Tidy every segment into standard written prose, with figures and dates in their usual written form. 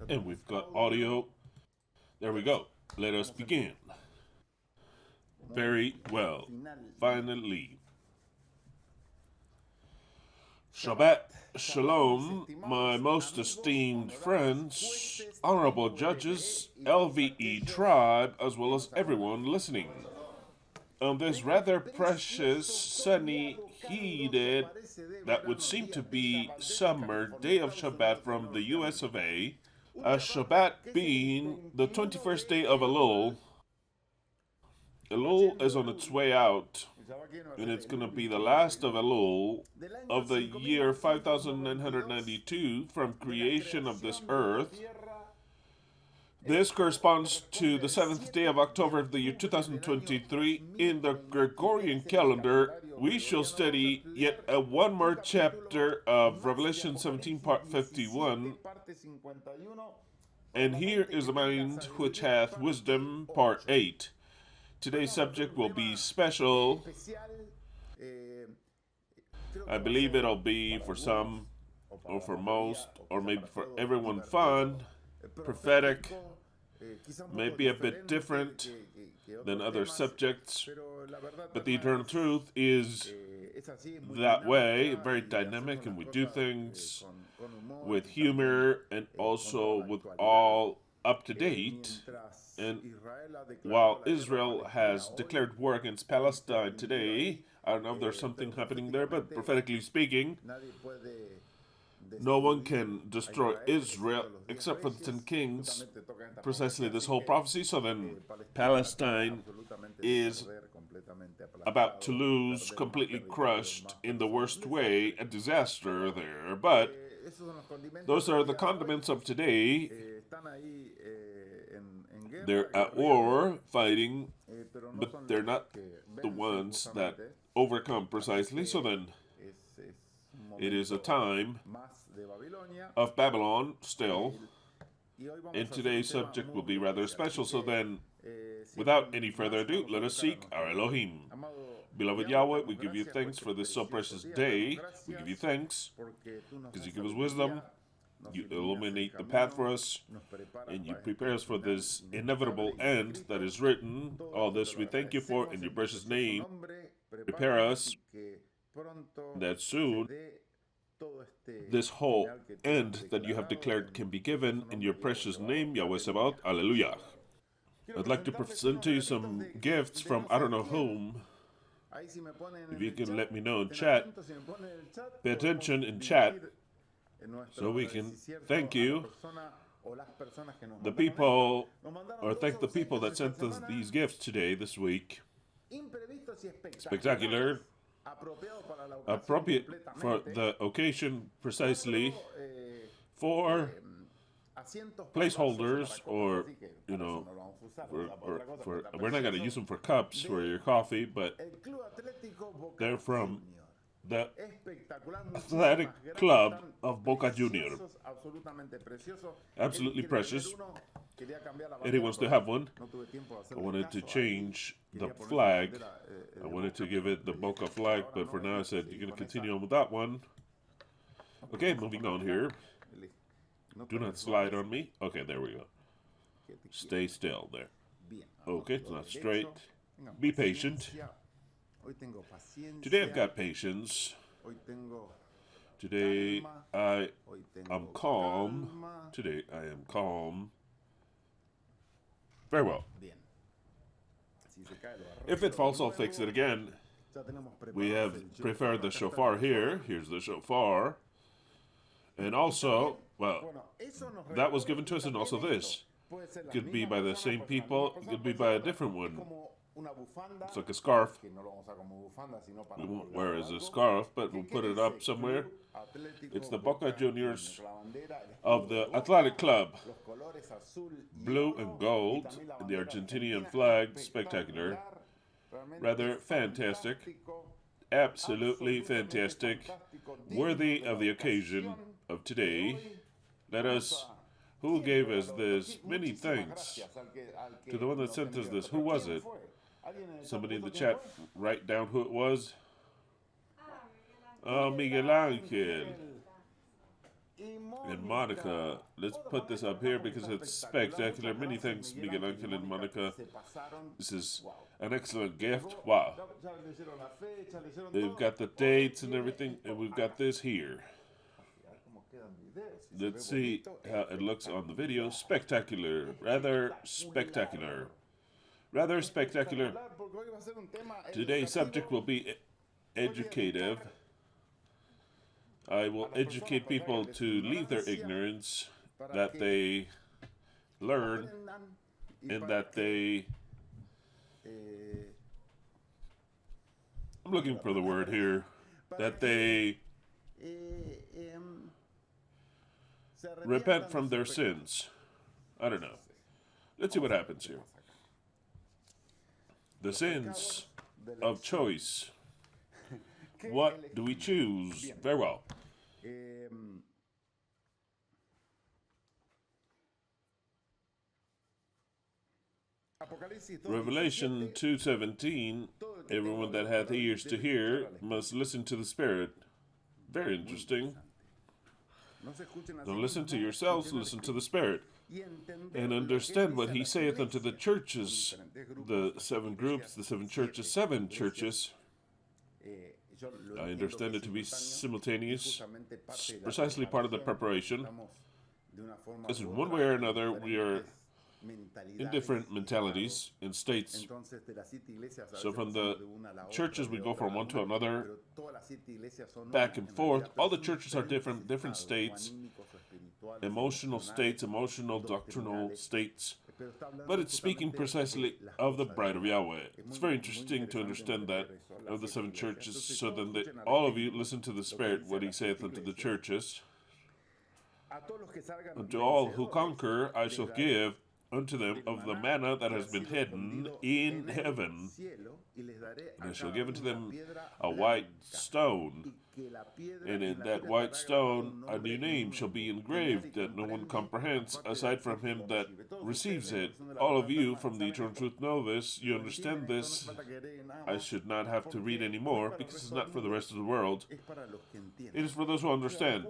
And we've got audio. There we go. Let us begin. Very well. Finally. Shabbat Shalom, my most esteemed friends, honorable judges, LVE tribe, as well as everyone listening. On this rather precious, sunny, heated, that would seem to be summer day of Shabbat from the US of A, Shabbat being the 21st day of Elul. Elul is on its way out, and it's going to be the last of Elul of the year 5992 from creation of this earth. This corresponds to the 7th day of October of the year 2023. In the Gregorian calendar, we shall study yet one more chapter of Revelation 17, part 51. And here is the mind which hath wisdom, part 8. Today's subject will be special. I believe it'll be for some, or for most, or maybe for everyone fun, prophetic, maybe a bit different than other subjects, but the eternal truth is that way, very dynamic, and we do things with humor and also with all up to date. And while Israel has declared war against Palestine today, I don't know if there's something happening there, but prophetically speaking, no one can destroy Israel except for the 10 kings, precisely this whole prophecy. So then Palestine is about to lose, completely crushed in the worst way, a disaster there. But those are the condiments of today. They're at war, fighting, but they're not the ones that overcome precisely. So then it is a time of Babylon still, and today's subject will be rather special. So then, without any further ado, let us seek our Elohim. Beloved Yahweh, we give you thanks for this so precious day. We give you thanks because you give us wisdom, you illuminate the path for us, and you prepare us for this inevitable end that is written. All this we thank you for in your precious name. Prepare us that soon this whole end that you have declared can be given in your precious name, Yahweh Sabaoth. Alleluia. I'd like to present to you some gifts from I don't know whom. If you can let me know in chat, pay attention in chat so we can thank you, the people, or thank the people that sent us these gifts today, this week. Spectacular, appropriate for the occasion, precisely for placeholders, or we're not going to use them for cups for your coffee, but they're from the Athletic Club of Boca Junior. Absolutely precious. And he wants to have one. I wanted to change the flag. I wanted to give it the Boca flag, but for now I said you're going to continue on with that one. Okay, moving on here. Do not slide on me. Okay, there we go. Stay still there. Okay, it's not straight. Be patient. Today I've got patience. Today I am calm. Today I am calm. Very well. If it falls, I'll fix it again. We have prepared the shofar here. Here's the shofar. And also, well, that was given to us, and also this. It could be by the same people. It could be by a different one. It's like a scarf. We won't wear it as a scarf, but we'll put it up somewhere. It's the Boca Juniors of the Athletic Club. Blue and gold, the Argentinian flag, spectacular. Rather fantastic. Absolutely fantastic. Worthy of the occasion of today. Let us, who gave us this? Many thanks to the one that sent us this. Who was it? Somebody in the chat write down who it was. Oh, Miguel Angel. And Monica, let's put this up here because it's spectacular. Many thanks, Miguel Angel and Monica. This is an excellent gift. Wow. They've got the dates and everything, and we've got this here. Let's see how it looks on the video. Spectacular. Rather spectacular. Rather spectacular. Today's subject will be educative. I will educate people to leave their ignorance, that they learn, and that they... I'm looking for the word here. That they repent from their sins. I don't know. Let's see what happens here. The sins of choice. What do we choose? Very well. Revelation 2:17, everyone that hath ears to hear must listen to the Spirit. Very interesting. Don't listen to yourselves, listen to the Spirit. And understand what he saith unto the churches, the 7 groups, the 7 churches, 7 churches. I understand it to be simultaneous, precisely part of the preparation. Because in one way or another, we are in different mentalities, in states. So from the churches, we go from one to another, back and forth. All the churches are different states, emotional states, emotional doctrinal states. But it's speaking precisely of the bride of Yahweh. It's very interesting to understand that of the 7 churches, so then all of you listen to the Spirit, what he saith unto the churches. Unto all who conquer, I shall give unto them of the manna that has been hidden in heaven. And I shall give unto them a white stone, and in that white stone a new name shall be engraved that no one comprehends aside from him that receives it. All of you from the eternal truth know this. You understand this. I should not have to read any more because it's not for the rest of the world. It is for those who understand.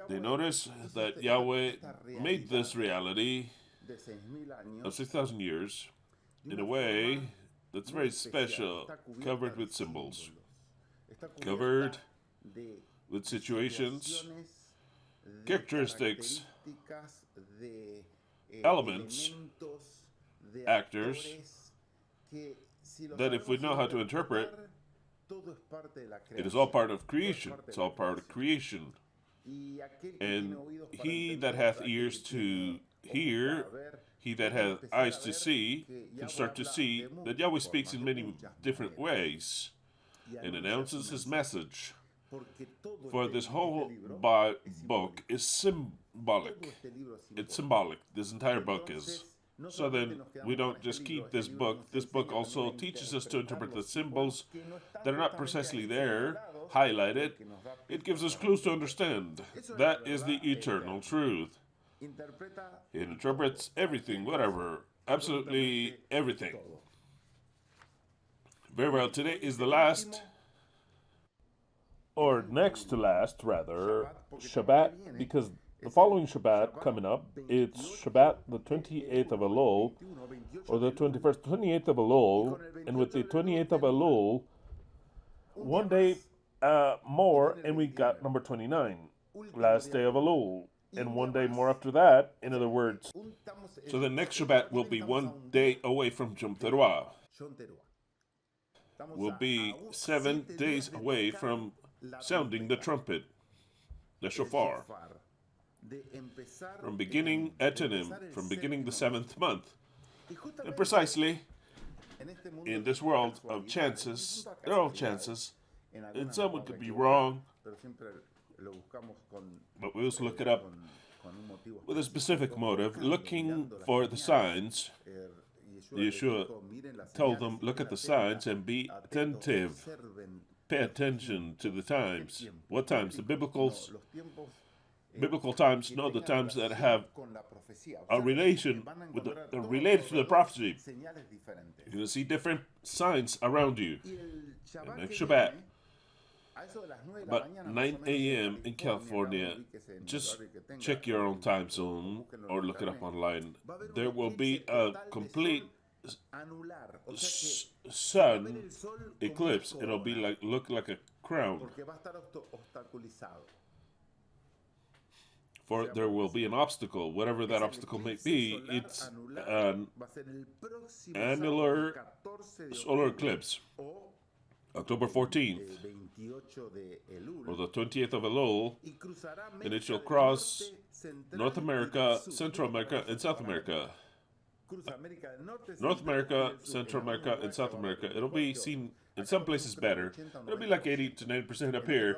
They notice that Yahweh made this reality of 6,000 years in a way that's very special, covered with symbols, covered with situations, characteristics, elements, actors, that if we know how to interpret, it is all part of creation. It's all part of creation. And he that hath ears to hear, he that hath eyes to see, can start to see that Yahweh speaks in many different ways and announces his message. For this whole book is symbolic. It's symbolic. This entire book is. So then, we don't just keep this book. This book also teaches us to interpret the symbols that are not precisely there, highlighted. It gives us clues to understand. That is the eternal truth. It interprets everything, whatever, absolutely everything. Very well, today is the last, or next to last, rather, Shabbat, because the following Shabbat coming up, it's Shabbat the 28th of Elul, or the 21st, 28th of Elul, and with the 28th of Elul, one day more, and we got number 29, last day of Elul. And one day more after that, in other words. So the next Shabbat will be one day away from Yom Teruah. We'll be 7 days away from sounding the trumpet, the shofar. From beginning Etanim, from beginning the 7th month. And precisely, in this world of chances, there are all chances, and someone could be wrong, but we also look it up with a specific motive, looking for the signs. Yeshua told them, look at the signs and be attentive. Pay attention to the times. What times? The biblical times, no, the times that have a relation with related to the prophecy. You're going to see different signs around you. And next Shabbat, About 9 a.m. in California, just check your own time zone or look it up online. There will be a complete sun eclipse. It'll be look like a crown. For there will be an obstacle, whatever that obstacle may be. It's an annular solar eclipse, October 14th, or the 20th of Elul, and it shall cross North America, Central America, and South America. North America, Central America, and South America. It'll be seen in some places better. It'll be like 80 to 90% up here.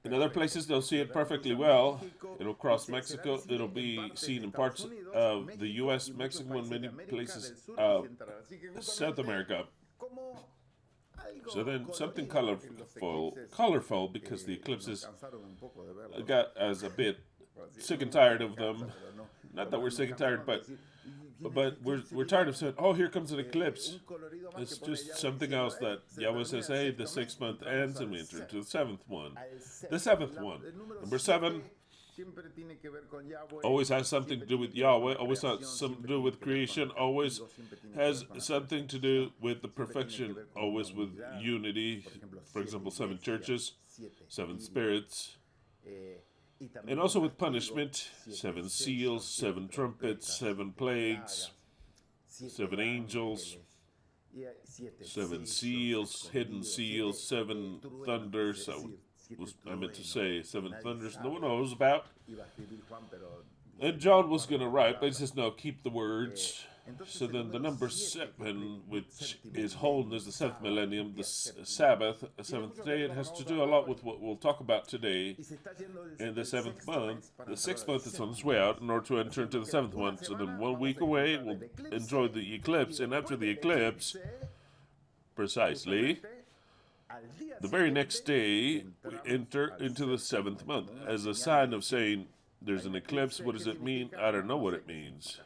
In other places, they'll see it perfectly well. It'll cross Mexico. It'll be seen in parts of the U.S., Mexico, and many places of South America. So then something colorful, because the eclipses got us a bit sick and tired of them. Not that we're sick and tired, but we're tired of saying, oh, here comes an eclipse. It's just something else that Yahweh says, hey, the 6th month ends and we enter into the 7th one. The 7th one. Number 7 always has something to do with Yahweh, always has something to do with creation, always has something to do with the perfection, always with unity. For example, 7 churches, 7 spirits. And also with punishment, 7 seals, 7 trumpets, 7 plagues, 7 angels, 7 seals, hidden seals, 7 thunders. I meant to say 7 thunders no one knows about. And John was going to write, but he says, no, keep the words. So then the number 7, which is wholeness, the 7th millennium, the Sabbath, the 7th day, it has to do a lot with what we'll talk about today. In the 7th month, the 6th month is on its way out in order to enter into the 7th one. So then 1 week away, we'll enjoy the eclipse. And after the eclipse, precisely, the very next day, we enter into the 7th month. As a sign of saying, there's an eclipse. What does it mean? I don't know what it means.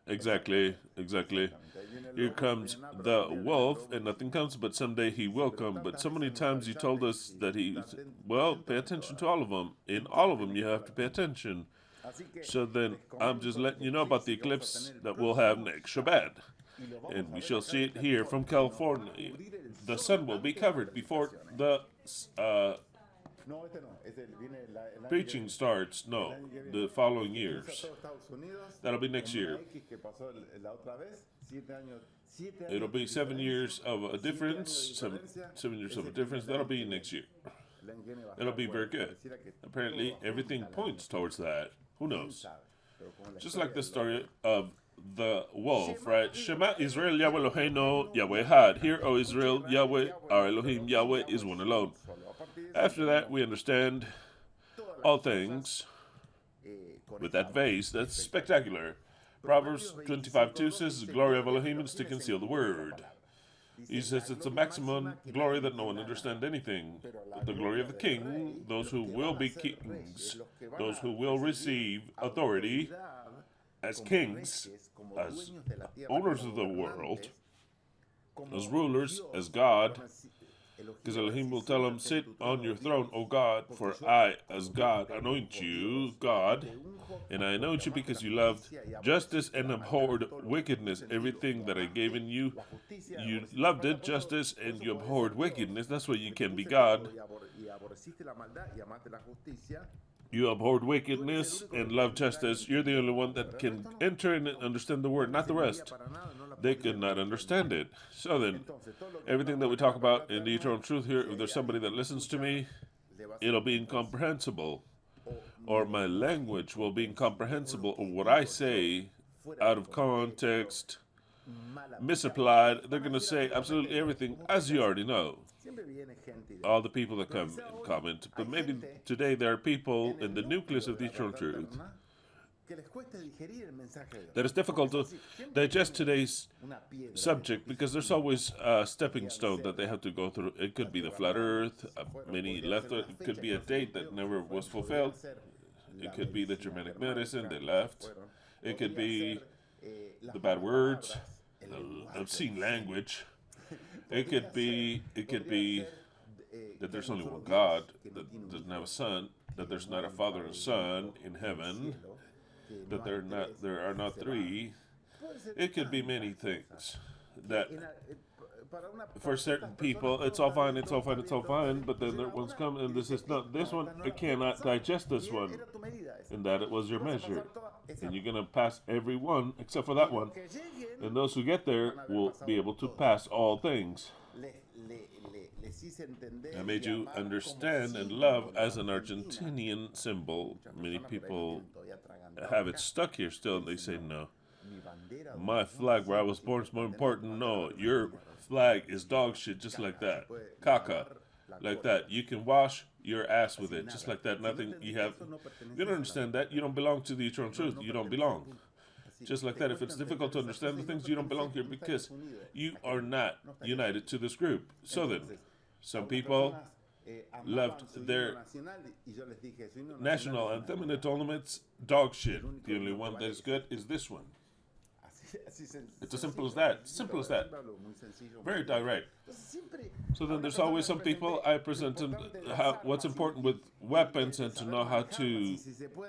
Exactly. Here comes the wolf, and nothing comes, but someday he will come. But so many times he told us that pay attention to all of them. In all of them, you have to pay attention. So then, I'm just letting you know about the eclipse that we'll have next Shabbat. And we shall see it here from California. The sun will be covered before the preaching starts. No, the following years. That'll be next year. It'll be 7 years of a difference. 7 years of a difference. That'll be next year. It'll be very good. Apparently, everything points towards that. Who knows? Just like the story of the wolf, right? Shema Israel, Yahweh Eloheinu, Yahweh Ekhad. Hear, O Israel, Yahweh, our Elohim, Yahweh is one alone. After that, we understand all things with that vase. That's spectacular. Proverbs 25:2 says, the glory of Elohim is to conceal the word. He says it's a maximum glory that no one understands anything. The glory of the king, those who will be kings, those who will receive authority as kings, as owners of the world, as rulers, as God. Because Elohim will tell him, sit on your throne, O God, for I, as God, anoint you, God, and I anoint you because you loved justice and abhorred wickedness. Everything that I gave in you, you loved it, justice, and you abhorred wickedness. That's why you can be God. You abhorred wickedness and love justice. You're the only one that can enter and understand the word, not the rest. They could not understand it. So then, everything that we talk about in the eternal truth here, if there's somebody that listens to me, it'll be incomprehensible. Or my language will be incomprehensible, or what I say out of context, misapplied. They're going to say absolutely everything, as you already know. All the people that come and comment. But maybe today there are people in the nucleus of the eternal truth that it's difficult to digest today's subject because there's always a stepping stone that they have to go through. It could be the flat earth, many left it. It could be a date that never was fulfilled. It could be the Germanic medicine, they left. It could be the bad words, the obscene language. It could be that there's only one God, that doesn't have a son, that there's not a father and son in heaven, that there are not three. It could be many things. That for certain people, it's all fine, it's all fine, it's all fine, but then there ones come and this is not this one. I cannot digest this one, and that it was your measure, and you're gonna pass every one except for that one, and those who get there will be able to pass all things. I made you understand and love as an Argentinian symbol. Many people have it stuck here still, and they say no. My flag where I was born is more important. No, your flag is dog shit, just like that. Caca, like that. You can wash your ass with it, just like that. Nothing you have. You don't understand that. You don't belong to the eternal truth. You don't belong. Just like that. If it's difficult to understand the things, you don't belong here because you are not united to this group. So then, some people loved their national anthem, and I told them it's dog shit. The only one that is good is this one. It's as simple as that. Simple as that. Very direct. So then there's always some people I present them what's important with weapons and to know how to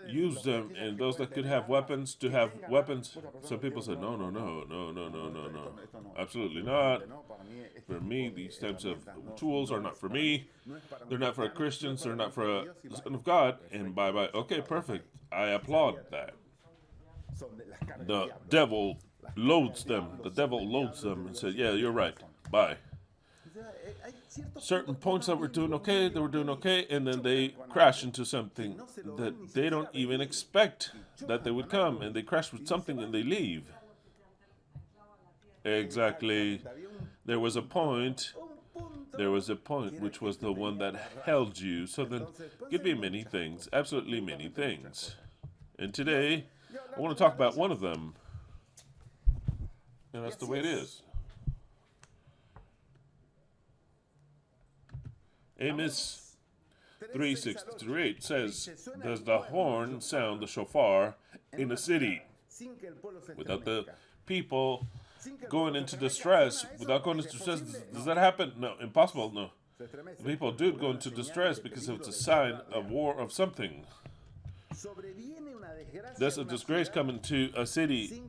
use them. And those that could have weapons, to have weapons. Some people say, no. Absolutely not. For me, these types of tools are not for me. They're not for Christians. They're not for a son of God. And bye-bye. Okay, perfect. I applaud that. The devil loads them. The devil loads them and says, yeah, you're right. Bye. Certain points that were doing okay, and then they crash into something that they don't even expect that they would come, and they crash with something and they leave. Exactly. There was a point which was the one that held you. So then, it could be many things, absolutely many things. And today, I want to talk about one of them. And that's the way it is. Amos 3:6-8 says, does the horn sound the shofar in a city without the people going into distress? Without going into distress, does that happen? No, impossible, no. The people do go into distress because it's a sign of war of something. Does a disgrace come into a city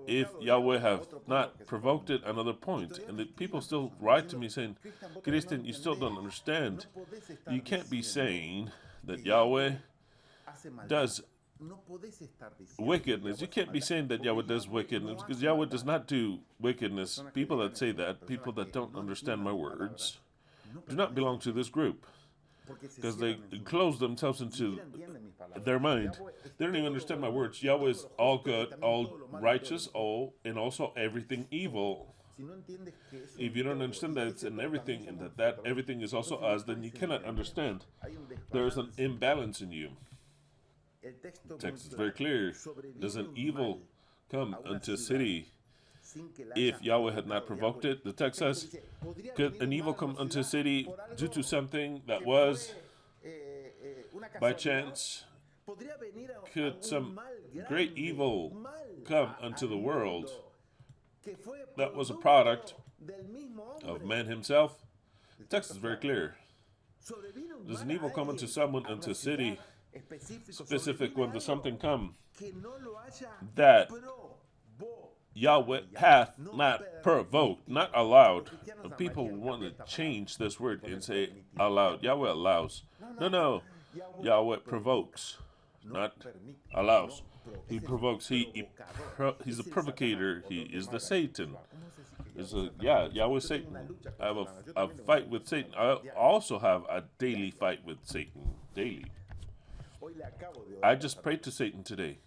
if Yahweh have not provoked it? Another point. And the people still write to me saying, Christian, you still don't understand. You can't be saying that Yahweh does wickedness. You can't be saying that Yahweh does wickedness because Yahweh does not do wickedness. People that say that, people that don't understand my words, do not belong to this group. Because they close themselves into their mind. They don't even understand my words. Yahweh is all good, all righteous, all, and also everything evil. If you don't understand that it's in everything, and that everything is also us, then you cannot understand. There is an imbalance in you. The text is very clear. Does an evil come unto a city if Yahweh had not provoked it? The text says, could an evil come unto a city due to something that was by chance? Could some great evil come unto the world that was a product of man himself? The text is very clear. Does an evil come unto someone, unto a city, specific when the something come that Yahweh hath not provoked, not allowed. People want to change this word and say allowed. Yahweh allows. No. Yahweh provokes, not allows. He provokes. He's a provocator. He is the Satan. Yahweh Satan. I have a fight with Satan. I also have a daily fight with Satan. Daily. I just prayed to Satan today.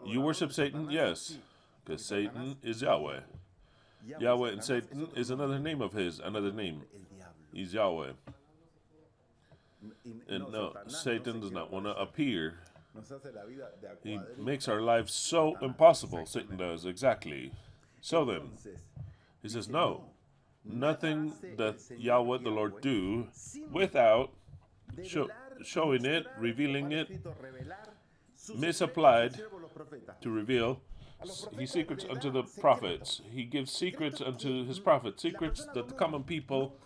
You worship Satan? Yes, because Satan is Yahweh. Yahweh and Satan is another name of his, another name. He's Yahweh. And no, Satan does not want to appear. He makes our lives so impossible. Satan does, exactly. So then, he says, no, nothing that Yahweh the Lord do without showing it, revealing it, misapplied to reveal He secrets unto the prophets. He gives secrets unto his prophets, secrets that the common people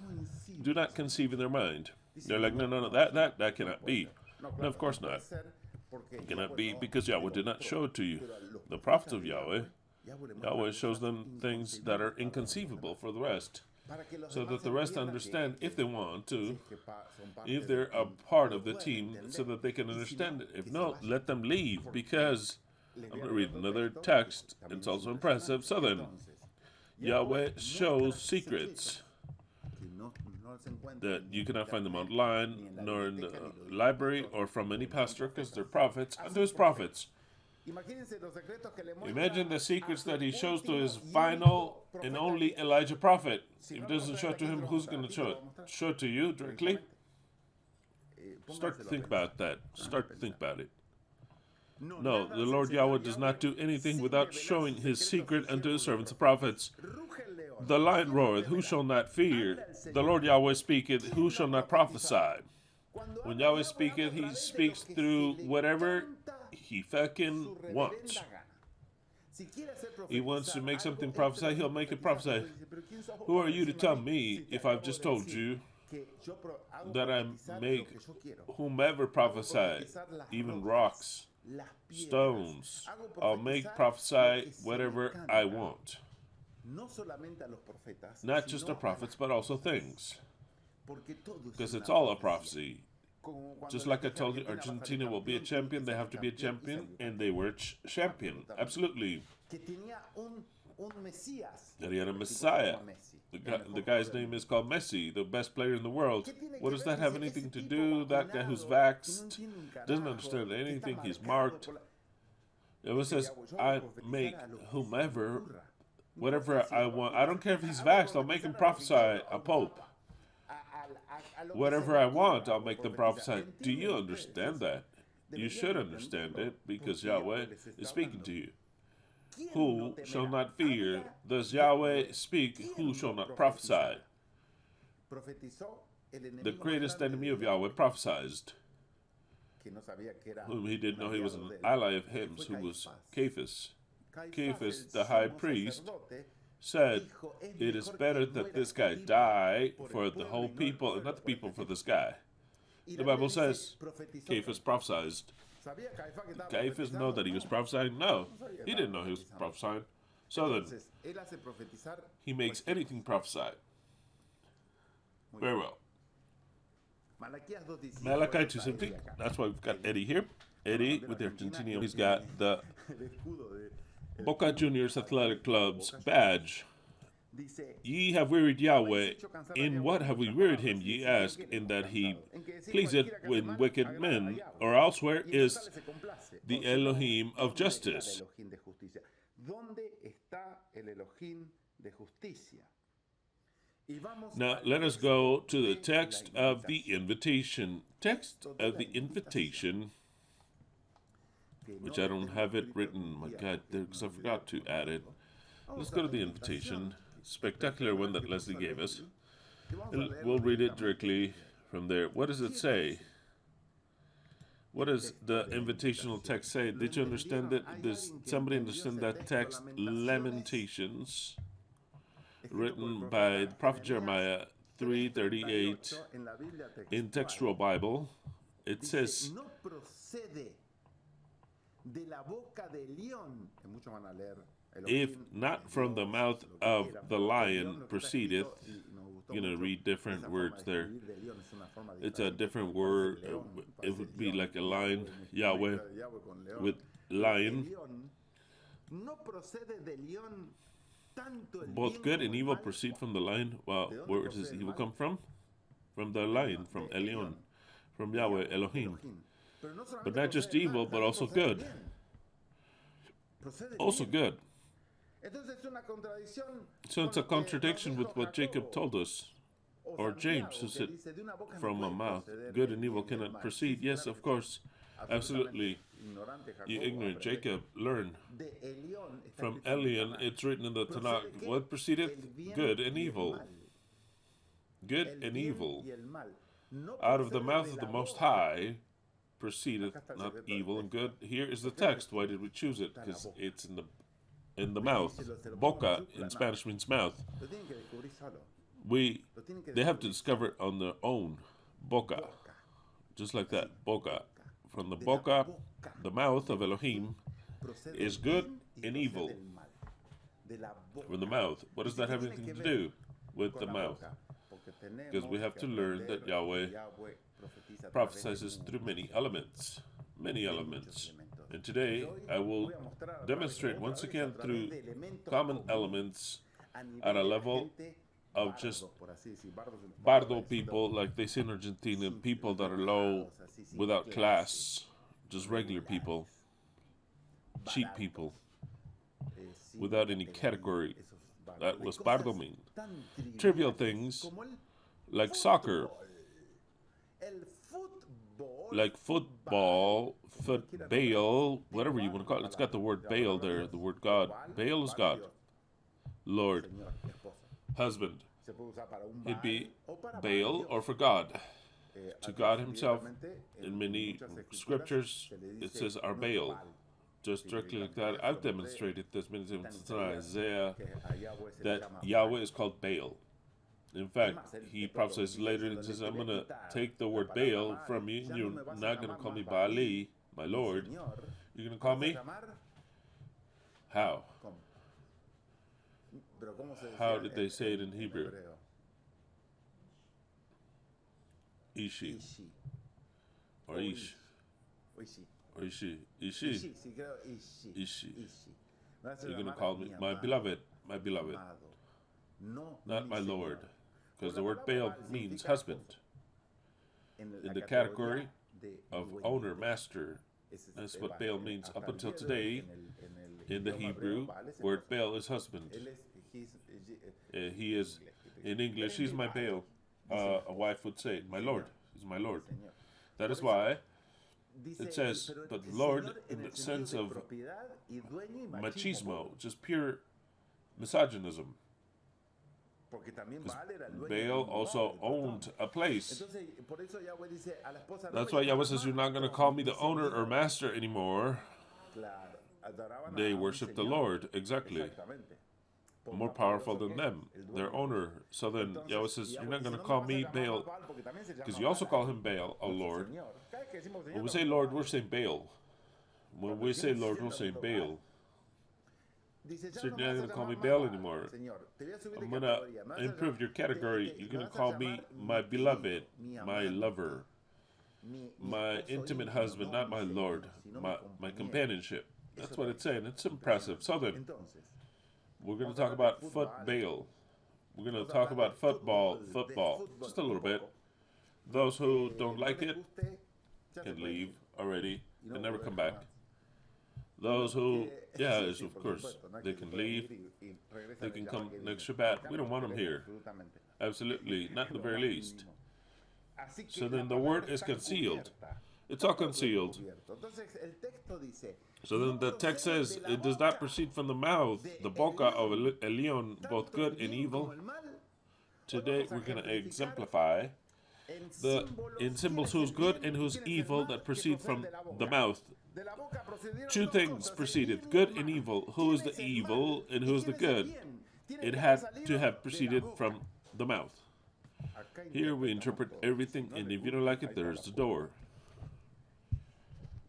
do not conceive in their mind. They're like, no, that cannot be. No, of course not. It cannot be because Yahweh did not show it to you. The prophets of Yahweh shows them things that are inconceivable for the rest, so that the rest understand, if they want to, if they're a part of the team, so that they can understand it. If not, let them leave, because I'm going to read another text. It's also impressive. So then, Yahweh shows secrets that you cannot find them online, nor in the library, or from any pastor, because they're prophets, and to his prophets. Imagine the secrets that he shows to his final and only Elijah prophet. If he doesn't show it to him, who's going to show it? Show it to you directly? Start to think about that. Start to think about it. No, the Lord Yahweh does not do anything without showing his secret unto his servants the prophets. The lion roareth, who shall not fear? The Lord Yahweh speaketh, who shall not prophesy? When Yahweh speaketh, he speaks through whatever he fucking wants. He wants to make something prophesy, he'll make it prophesy. Who are you to tell me, if I've just told you, that I make whomever prophesy, even rocks, stones? I'll make prophesy whatever I want. Not just the prophets, but also things. Because it's all a prophecy. Just like I told you, Argentina will be a champion, they have to be a champion, and they were champion. Absolutely. That he had a Messiah. The guy's name is called Messi, the best player in the world. What does that have anything to do? That guy who's vaxxed doesn't understand anything. He's marked. It says, I make whomever, whatever I want. I don't care if he's vaxxed. I'll make him prophesy a pope. Whatever I want, I'll make them prophesy. Do you understand that? You should understand it, because Yahweh is speaking to you. Who shall not fear? Does Yahweh speak? Who shall not prophesy? The greatest enemy of Yahweh prophesied, whom he didn't know he was an ally of him, who was Caiaphas. Caiaphas, the high priest, said, it is better that this guy die for the whole people, and not the people for this guy. The Bible says Caiaphas prophesied. Did Caiaphas know that he was prophesying? No, he didn't know he was prophesying. So then, he makes anything prophesy. Very well. Malachi 2:17. That's why we've got Eddie here. Eddie with the Argentina. He's got the Boca Juniors Athletic Club's badge. Ye have wearied Yahweh. In what have we wearied him, ye ask? In that he pleaseth with wicked men, or elsewhere is the Elohim of justice. Now let us go to the text of the invitation. Text of the invitation, which I don't have it written, my God, because I forgot to add it. Let's go to the invitation. Spectacular one that Leslie gave us. And we'll read it directly from there. What does it say? What does the invitational text say? Did you understand it? Does somebody understand that text? Lamentations, written by the prophet Jeremiah 3:38 in textual Bible. It says, if not from the mouth of the lion proceedeth. You're going to read different words there. It's a different word. It would be like a lion, Yahweh, with lion. Both good and evil proceed from the lion. Well, where does evil come from? From the lion, from Elion, from Yahweh, Elohim. But not just evil, but also good. Also good. So it's a contradiction with what Jacob told us, or James, who said, from a mouth, good and evil cannot proceed. Yes, of course, absolutely. You ignorant Jacob, learn. From Elion, it's written in the Tanakh, what proceedeth? Good and evil. Good and evil. Out of the mouth of the Most High proceedeth not evil and good. Here is the text. Why did we choose it? Because it's in the in the mouth. Boca in Spanish means mouth. They have to discover it on their own. Boca. Just like that. Boca. From the boca, the mouth of Elohim, is good and evil. From the mouth. What does that have anything to do with the mouth? Because we have to learn that Yahweh prophesies through many elements. Many elements. And today, I will demonstrate once again through common elements at a level of just bardo people, like they say in Argentina, people that are low, without class, just regular people, cheap people, without any category. That was bardo mean. Trivial things, like soccer, like football, Baal, whatever you want to call it. It's got the word Baal there, the word God. Baal is God. Lord. Husband. It'd be Baal or for God. To God himself, in many scriptures, it says our Baal. Just directly like that. I've demonstrated this many times in Isaiah that Yahweh is called Baal. In fact, he prophesies later and says, I'm going to take the word Baal from you, and you're not going to call me Baali, my Lord. You're going to call me? How? How did they say it in Hebrew? Ishi. Or Ish. Or Ishi. Ishi. Ishi. You're going to call me my beloved. My beloved. Not my Lord. Because the word Baal means husband. In the category of owner, master. That's what Baal means up until today. In the Hebrew, word Baal is husband. He is, in English, he's my Baal. A wife would say, my Lord. He's my Lord. That is why it says, but Lord, in the sense of machismo, just pure misogynism. Baal also owned a place. That's why Yahweh says, you're not going to call me the owner or master anymore. They worship the Lord, exactly. More powerful than them, their owner. So then Yahweh says, you're not going to call me Baal, because you also call him Baal, a Lord. When we say Lord, we're saying Baal. When we say Lord, we're saying Baal. So you're not going to call me Baal anymore. I'm going to improve your category. You're going to call me my beloved, my lover, my intimate husband, not my Lord, my companionship. That's what it's saying. It's impressive. So then, we're going to talk about football. We're going to talk about football, just a little bit. Those who don't like it can leave already and never come back. Those who, of course, they can leave. They can come next Shabbat. We don't want them here. Absolutely, not in the very least. So then the word is concealed. It's all concealed. So then the text says, it does not proceed from the mouth, the boca of a leon, both good and evil. Today we're going to exemplify in symbols who's good and who's evil that proceed from the mouth. Two things proceeded, good and evil. Who is the evil and who is the good? It had to have proceeded from the mouth. Here we interpret everything, and if you don't like it, there's the door.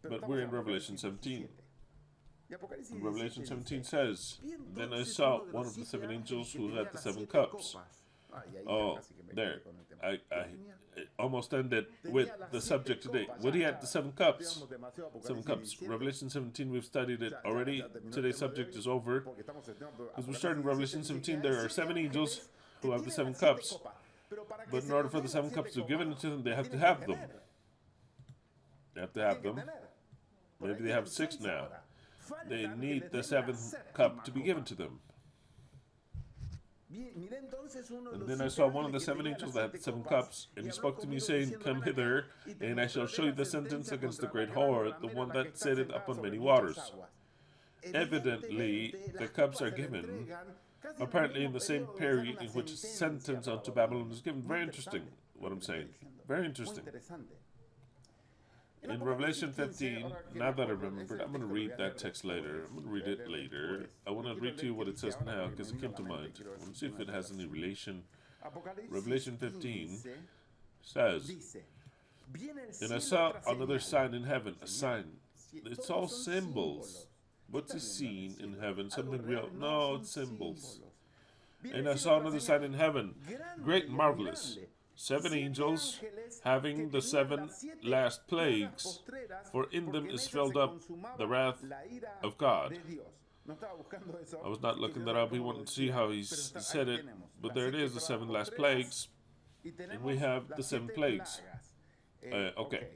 But we're in Revelation 17. Revelation 17 says, then I saw one of the seven angels who had the seven cups. Oh, there. I almost ended with the subject today. What he had the seven cups? Seven cups. Revelation 17, we've studied it already. Today's subject is over. Because we started in Revelation 17, there are seven angels who have the seven cups. But in order for the seven cups to be given to them, they have to have them. They have to have them. Maybe they have six now. They need the seventh cup to be given to them. And then I saw one of the seven angels that had the seven cups, and he spoke to me, saying, come hither, and I shall show you the sentence against the great whore, the one that sitteth upon many waters. Evidently, the cups are given, apparently in the same period in which sentence unto Babylon is given. Very interesting, what I'm saying. Very interesting. In Revelation 15, now that I remembered, I'm going to read that text later. I'm going to read it later. I want to read to you what it says now because it came to mind. I want to see if it has any relation. Revelation 15 says, "And I saw another sign in heaven," a sign. It's all symbols. What's a scene in heaven? Something real? No, it's symbols. "And I saw another sign in heaven, great and marvelous, 7 angels having the 7 last plagues, for in them is filled up the wrath of God." I was not looking that up. We wanted to see how he said it, but there it is, the 7 last plagues, and we have the 7 plagues. Okay.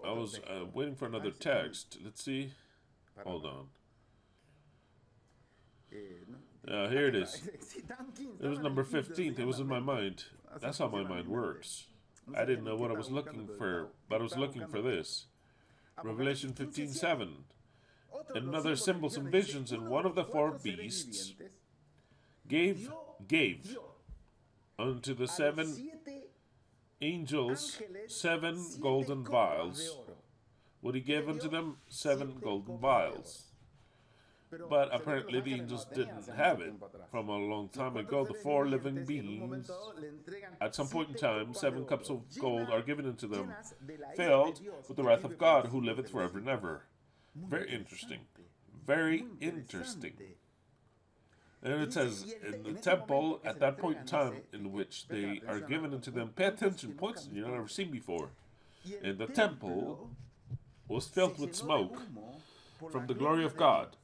I was waiting for another text. Let's see. Hold on. Here it is. It was number 15. It was in my mind. That's how my mind works. I didn't know what I was looking for, but I was looking for this. Revelation 15:7. "And another symbols and visions, and one of the 4 beasts gave unto the 7 angels 7 golden vials." What he gave unto them? 7 golden vials. But apparently the angels didn't have it from a long time ago. The 4 living beings, at some point in time, 7 cups of gold are given unto them, filled with the wrath of God, who liveth forever and ever. Very interesting. Very interesting. And it says, in the temple, at that point in time in which they are given unto them, pay attention, points you've never seen before. And the temple was filled with smoke from the glory of God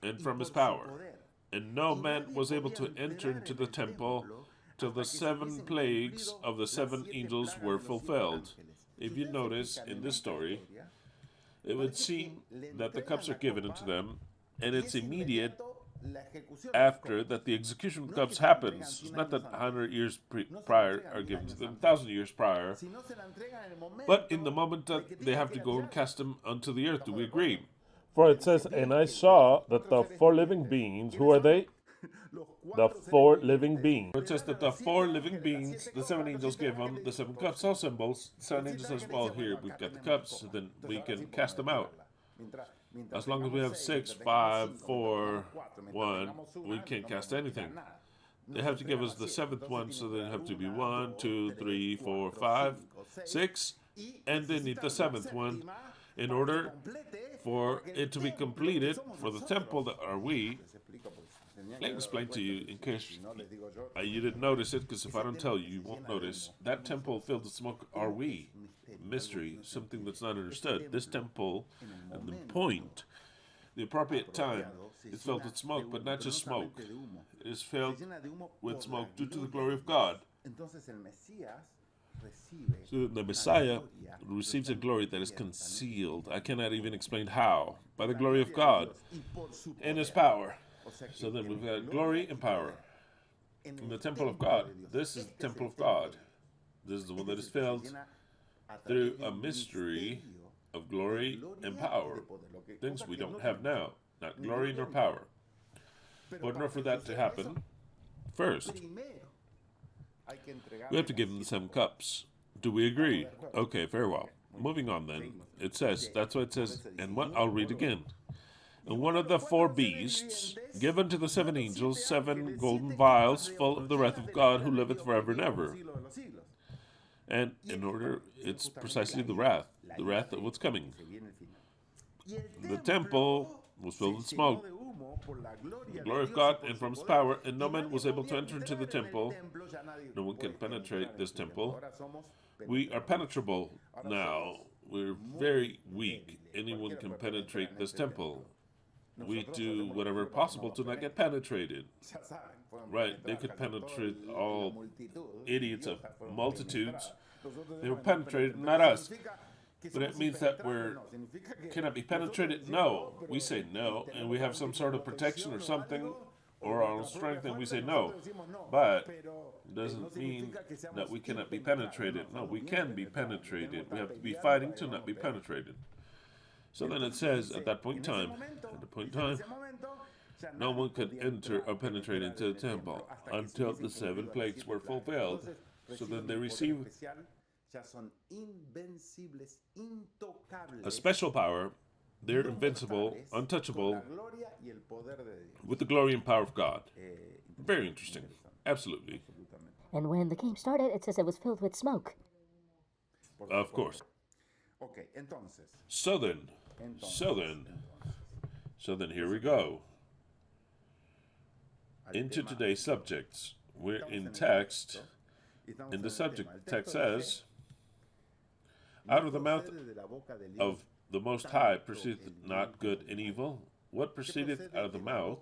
and from his power. And no man was able to enter into the temple till the 7 plagues of the 7 angels were fulfilled. If you notice in this story, it would seem that the cups are given unto them, and it's immediate after that the execution of cups happens. It's not that 100 years prior are given to them, 1,000 years prior, but in the moment that they have to go and cast them unto the earth. Do we agree? For it says, "And I saw that the 4 living beings," who are they? The 4 living beings. It says that the 4 living beings, the 7 angels gave them the 7 cups, all symbols. The 7 angels says, "Well, here, we've got the cups, so then we can cast them out. As long as we have 6, 5, 4, 1, we can't cast anything." They have to give us the 7th one, so they have to be 1, 2, 3, 4, 5, 6, and they need the 7th one in order for it to be completed for the temple that are we. Let me explain to you in case you didn't notice it, because if I don't tell you, you won't notice. That temple filled with smoke are we. Mystery, something that's not understood. This temple, and the point, the appropriate time, is filled with smoke, but not just smoke. It is filled with smoke due to the glory of God. So the Messiah receives a glory that is concealed. I cannot even explain how. By the glory of God and his power. So then we've got glory and power in the temple of God. This is the temple of God. This is the one that is filled through a mystery of glory and power. Things we don't have now. Not glory nor power. But in order for that to happen, first, we have to give them the 7 cups. Do we agree? Okay, very well. Moving on then. It says, that's what it says, and what I'll read again. "And one of the 4 beasts given to the 7 angels 7 golden vials full of the wrath of God, who liveth forever and ever." And in order, it's precisely the wrath of what's coming. The temple was filled with smoke, the glory of God, and from his power, and no man was able to enter into the temple. No one can penetrate this temple. We are penetrable now. We're very weak. Anyone can penetrate this temple. We do whatever possible to not get penetrated. Right, they could penetrate all idiots of multitudes. They were penetrated, not us. But it means that cannot be penetrated? No. We say no, and we have some sort of protection or something, or our own strength, and we say no. But it doesn't mean that we cannot be penetrated. No, we can be penetrated. We have to be fighting to not be penetrated. So then it says, at the point in time, no one could enter or penetrate into the temple until the 7 plagues were fulfilled. So then they receive a special power. They're invincible, untouchable, with the glory and power of God. Very interesting. Absolutely. And when the game started, it says it was filled with smoke. Of course. So then, here we go. Into today's subjects. We're in text, and the subject text says, out of the mouth of the Most High proceedeth not good and evil. What proceedeth out of the mouth?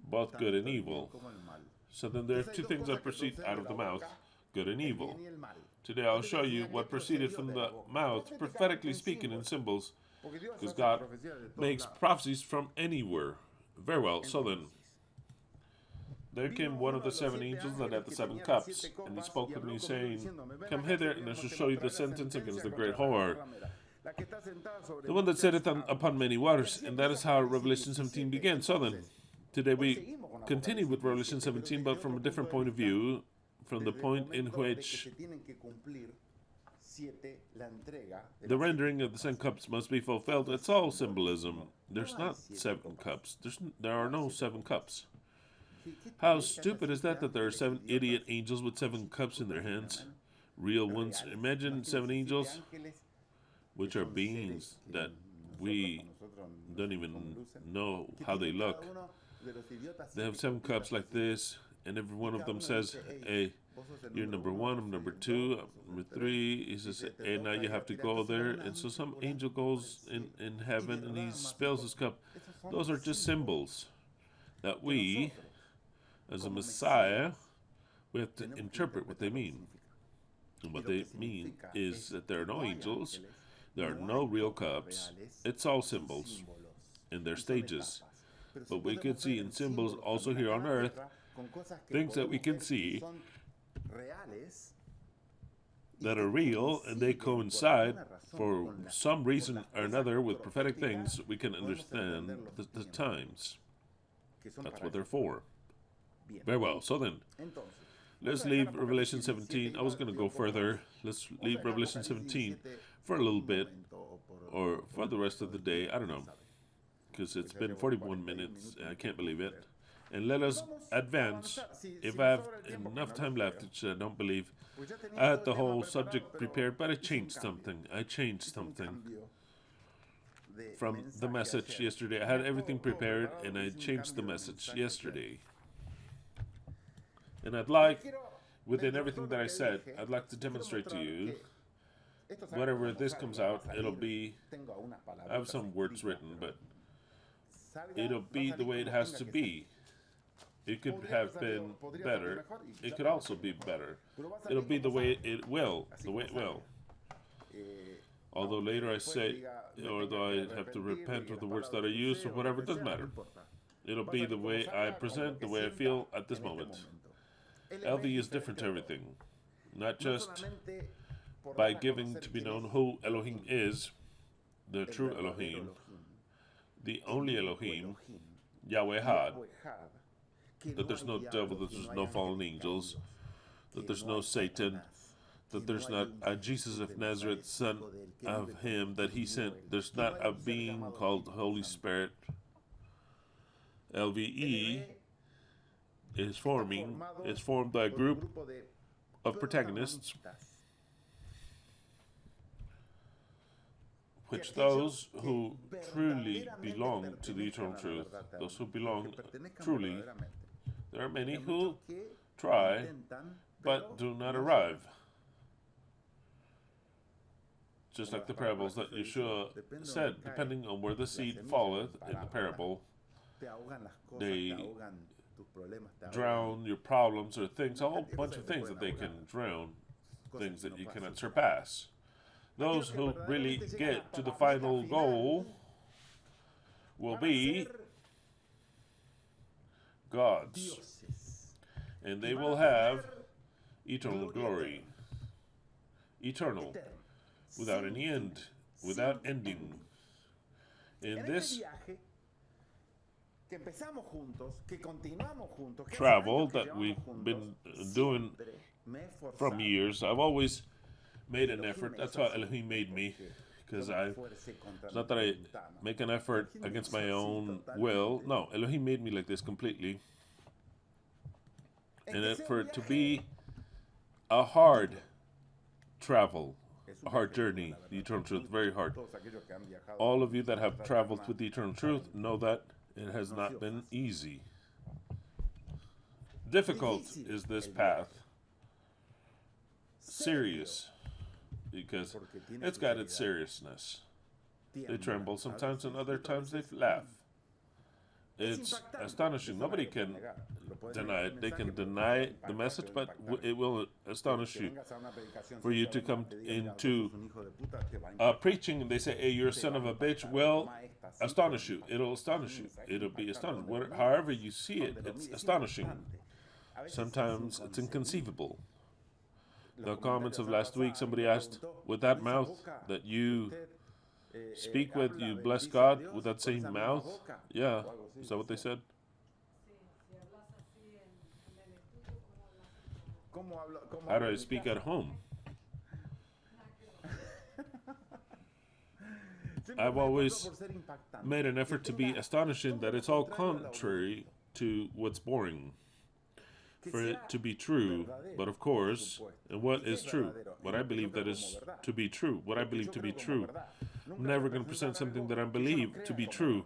Both good and evil. So then there are two things that proceed out of the mouth, good and evil. Today I'll show you what proceeded from the mouth, prophetically speaking in symbols, because God makes prophecies from anywhere. Very well, so then, there came one of the 7 angels that had the 7 cups, and he spoke with me, saying, Come hither, and I shall show you the sentence against the great whore, the one that sitteth upon many waters. And that is how Revelation 17 began. So then, today we continue with Revelation 17, but from a different point of view, from the point in which the rendering of the 7 cups must be fulfilled. It's all symbolism. There's not 7 cups. There are no 7 cups. How stupid is that there are 7 idiot angels with 7 cups in their hands? Real ones. Imagine 7 angels, which are beings that we don't even know how they look. They have 7 cups like this, and every one of them says, hey, you're number 1, I'm number 2, I'm number 3. He says, hey, now you have to go there. And so some angel goes in heaven and he spills his cup. Those are just symbols that we, as a Messiah, we have to interpret what they mean. And what they mean is that there are no angels, there are no real cups. It's all symbols in their stages. But we can see in symbols also here on earth, things that we can see that are real, and they coincide for some reason or another with prophetic things. We can understand the times. That's what they're for. Very well. So then, let's leave Revelation 17. I was going to go further. Let's leave Revelation 17 for a little bit, or for the rest of the day. I don't know, because it's been 41 minutes. I can't believe it. And let us advance. If I have enough time left, which I don't believe, I had the whole subject prepared, but I changed something. From the message yesterday. I had everything prepared, and I changed the message yesterday. And I'd like, within everything that I said, I'd like to demonstrate to you, whatever this comes out, it'll be, I have some words written, but it'll be the way it has to be. It could have been better. It could also be better. It'll be the way it will. Although later I say, or though I have to repent of the words that I use or whatever, it doesn't matter. It'll be the way I present, the way I feel at this moment. LV is different to everything. Not just by giving to be known who Elohim is, the true Elohim, the only Elohim, YHWH Ekhad, that there's no devil, that there's no fallen angels, that there's no Satan, that there's not a Jesus of Nazareth, son of him that he sent. There's not a being called Holy Spirit. LVE is formed by a group of protagonists, which those who truly belong to the eternal truth, those who belong truly, there are many who try but do not arrive. Just like the parables that Yeshua said, depending on where the seed falleth in the parable, they drown your problems or things, a whole bunch of things that they can drown, things that you cannot surpass. Those who really get to the final goal will be God's, and they will have eternal glory, eternal, without any end, without ending. In this travel that we've been doing from years. I've always made an effort. That's how Elohim made me. Because it's not that I make an effort against my own will. No, Elohim made me like this completely. And for it to be a hard travel, a hard journey, the eternal truth, very hard. All of you that have traveled with the eternal truth know that it has not been easy. Difficult is this path. Serious, because it's got its seriousness. They tremble sometimes, and other times they laugh. It's astonishing. Nobody can deny it. They can deny the message, but it will astonish you. For you to come into preaching and they say, hey, you're a son of a bitch, will astonish you. It'll astonish you. It'll be astonishing. However you see it, it's astonishing. Sometimes it's inconceivable. The comments of last week, somebody asked, with that mouth that you speak with, you bless God with that same mouth? Yeah. Is that what they said? How do I speak at home? I've always made an effort to be astonishing that it's all contrary to what's boring. For it to be true, but of course, and what is true? What I believe that is to be true. What I believe to be true. I'm never going to present something that I believe to be true.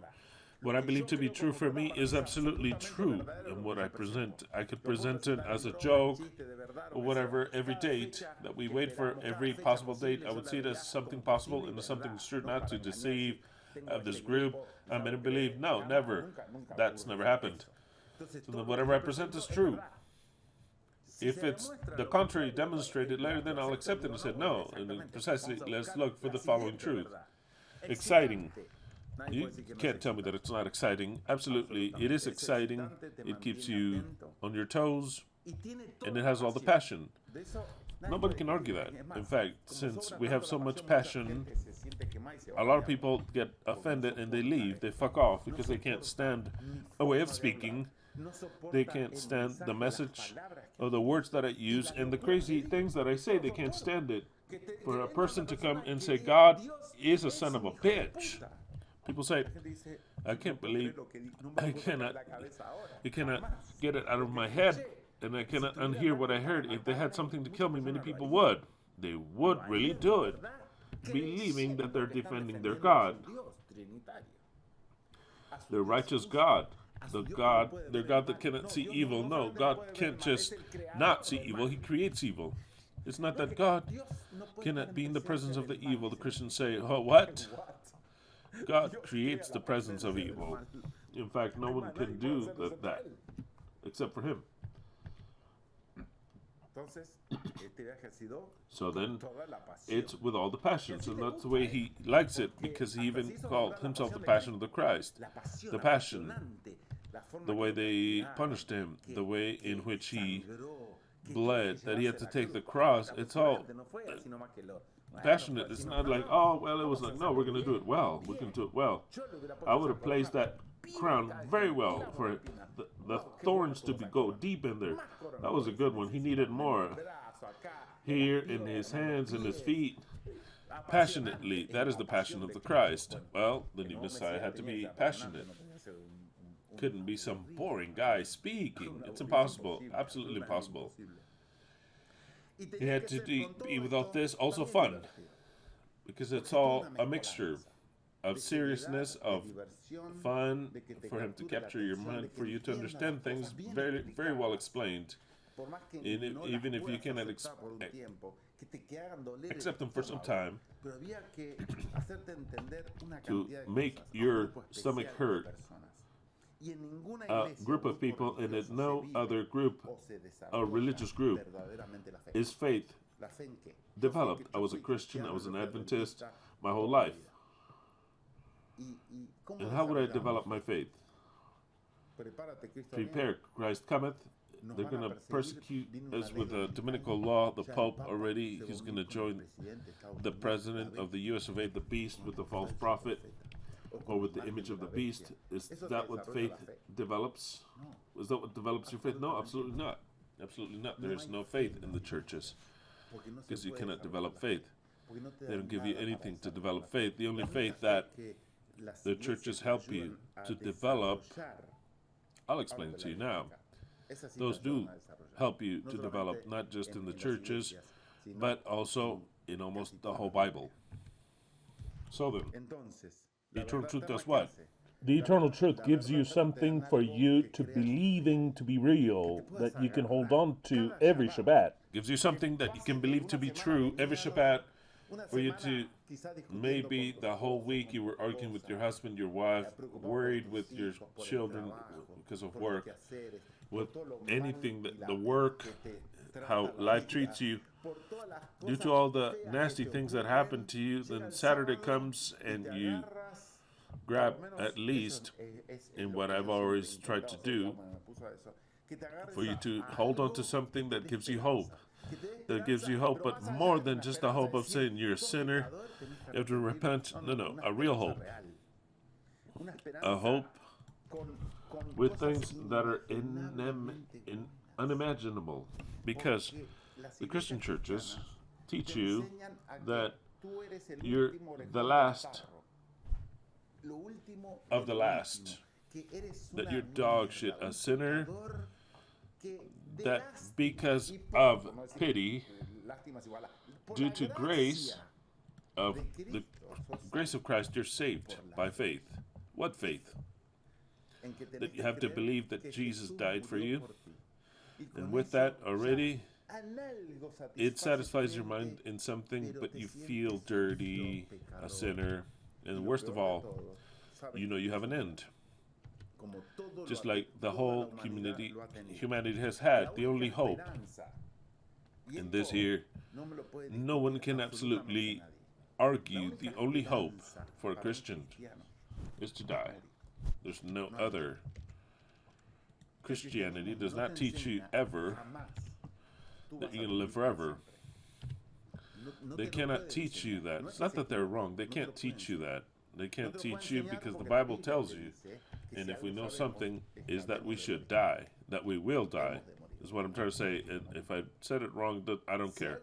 What I believe to be true for me is absolutely true. And what I present, I could present it as a joke or whatever. Every date that we wait for, every possible date, I would see it as something possible and as something true, not to deceive this group. I'm going to believe. No, never. That's never happened. So then whatever I present is true. If it's the contrary demonstrated later, then I'll accept it and say no. And then precisely, let's look for the following truth. Exciting. You can't tell me that it's not exciting. Absolutely, it is exciting. It keeps you on your toes, and it has all the passion. Nobody can argue that. In fact, since we have so much passion, a lot of people get offended and they leave. They fuck off because they can't stand a way of speaking. They can't stand the message or the words that I use and the crazy things that I say. They can't stand it. For a person to come and say, God is a son of a bitch. People say, I can't believe, I cannot get it out of my head, and I cannot unhear what I heard. If they had something to kill me, many people would. They would really do it, believing that they're defending their God, their righteous God. Their God that cannot see evil. No, God can't just not see evil. He creates evil. It's not that God cannot be in the presence of the evil. The Christians say, oh, what? God creates the presence of evil. In fact, no one can do that except for him. So then, it's with all the passions, and that's the way he likes it, because he even called himself the passion of the Christ. The passion, the way they punished him, the way in which he bled, that he had to take the cross. It's all passionate. It's not like, oh, well, it was like, no, we're going to do it well. We're going to do it well. I would have placed that crown very well for the thorns to go deep in there. That was a good one. He needed more. Here in his hands and his feet, passionately. That is the passion of the Christ. Well, the new Messiah had to be passionate. Couldn't be some boring guy speaking. It's impossible. Absolutely impossible. He had to be without this also fun, because it's all a mixture of seriousness, of fun, for him to capture your mind, for you to understand things very, very well explained. And even if you cannot accept them for some time, to make your stomach hurt. A group of people, and at no other group, a religious group, is faith developed. I was a Christian, I was an Adventist my whole life. And how would I develop my faith? Prepare, Christ cometh. They're going to persecute us with a Dominical law. The Pope already, he's going to join the president of the US of A, the beast, with the false prophet. or with the image of the beast. Is that what faith develops? Is that what develops your faith? No, absolutely not. Absolutely not. There is no faith in the churches because you cannot develop faith. They don't give you anything to develop faith. The only faith that the churches help you to develop, I'll explain it to you now. Those do help you to develop, not just in the churches, but also in almost the whole Bible. So then, the eternal truth does what? The eternal truth gives you something for you to believing to be real that you can hold on to every Shabbat. Gives you something that you can believe to be true every Shabbat, for you to, maybe the whole week you were arguing with your husband, your wife, worried with your children because of work, with anything, that the work, how life treats you, due to all the nasty things that happen to you, then Saturday comes and you grab, at least in what I've always tried to do, for you to hold on to something that gives you hope. That gives you hope, but more than just the hope of saying you're a sinner, you have to repent. No, a real hope. A hope with things that are unimaginable. Because the Christian churches teach you that you're the last of the last, that you're dog shit, a sinner, that because of pity, due to grace of the grace of Christ, you're saved by faith. What faith? That you have to believe that Jesus died for you, and with that already, it satisfies your mind in something, but you feel dirty, a sinner, and worst of all, you know you have an end. Just like the whole humanity has had, the only hope in this here, no one can absolutely argue the only hope for a Christian is to die. There's no other. Christianity does not teach you ever that you're going to live forever. They cannot teach you that. It's not that they're wrong. They can't teach you that. They can't teach you because the Bible tells you, and if we know something, is that we should die, that we will die, is what I'm trying to say. And if I said it wrong, I don't care.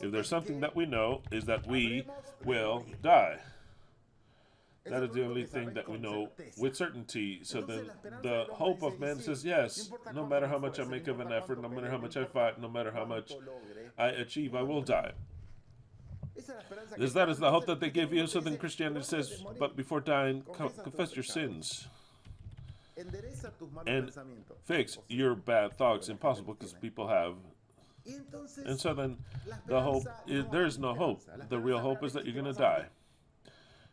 If there's something that we know, is that we will die. That is the only thing that we know with certainty. So then the hope of man says, yes, no matter how much I make of an effort, no matter how much I fight, no matter how much I achieve, I will die. That is the hope that they give you. So then Christianity says, but before dying, confess your sins and fix your bad thoughts. Impossible, because people have. And so then the hope is, there is no hope. The real hope is that you're going to die.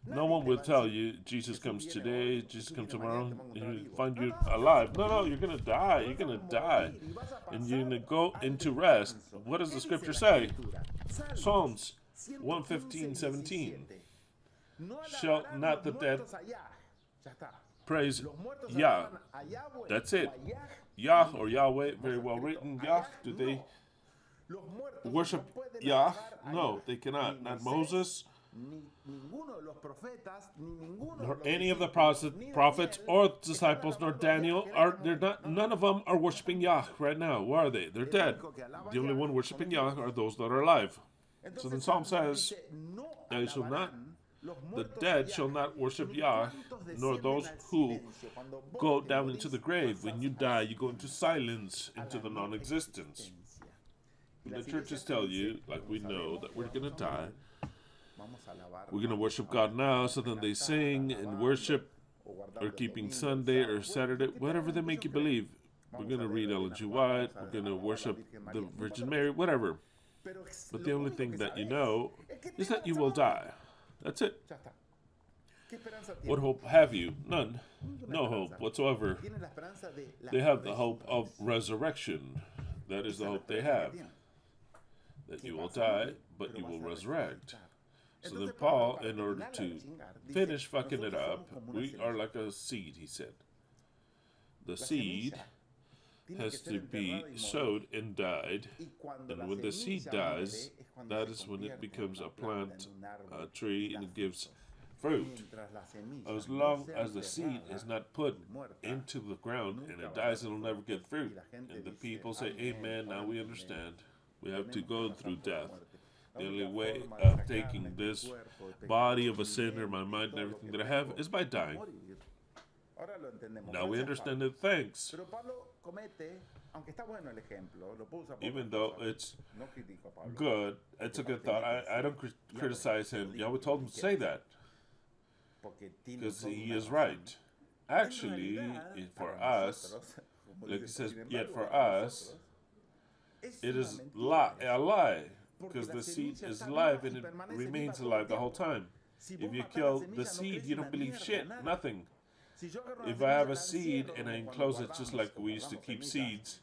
No one will tell you Jesus comes today, Jesus comes tomorrow, and he'll find you alive. No, you're going to die. You're going to die. And you're going to go into rest. What does the scripture say? Psalms 115:17. Shall not the dead praise Yah? That's it. Yah or Yahweh, very well written. Yah, do they worship Yah? No, they cannot. Not Moses, nor any of the prophets or disciples, nor Daniel. None of them are worshiping Yah right now. Where are they? They're dead. The only one worshiping Yah are those that are alive. So then Psalm says, the dead shall not worship Yah, nor those who go down into the grave. When you die, you go into silence, into the non-existence. The churches tell you, like we know, that we're going to die. We're going to worship God now, so then they sing and worship, or keeping Sunday or Saturday, whatever they make you believe. We're going to read Ellen G. White, we're going to worship the Virgin Mary, whatever. But the only thing that you know is that you will die. That's it. What hope have you? None. No hope whatsoever. They have the hope of resurrection. That is the hope they have. That you will die, but you will resurrect. So then Paul, in order to finish fucking it up, we are like a seed, he said. The seed has to be sowed and died, and when the seed dies, that is when it becomes a plant, a tree, and it gives fruit. As long as the seed is not put into the ground and it dies, it'll never get fruit. And the people say, Amen, now we understand. We have to go through death. The only way of taking this body of a sinner, my mind and everything that I have, is by dying. Now we understand it, thanks. Even though it's good, it's a good thought. I don't criticize him. Yahweh told him to say that because he is right. Actually, for us, like he says, yet for us, it is a lie because the seed is alive and it remains alive the whole time. If you kill the seed, you don't believe shit, nothing. If I have a seed and I enclose it just like we used to keep seeds,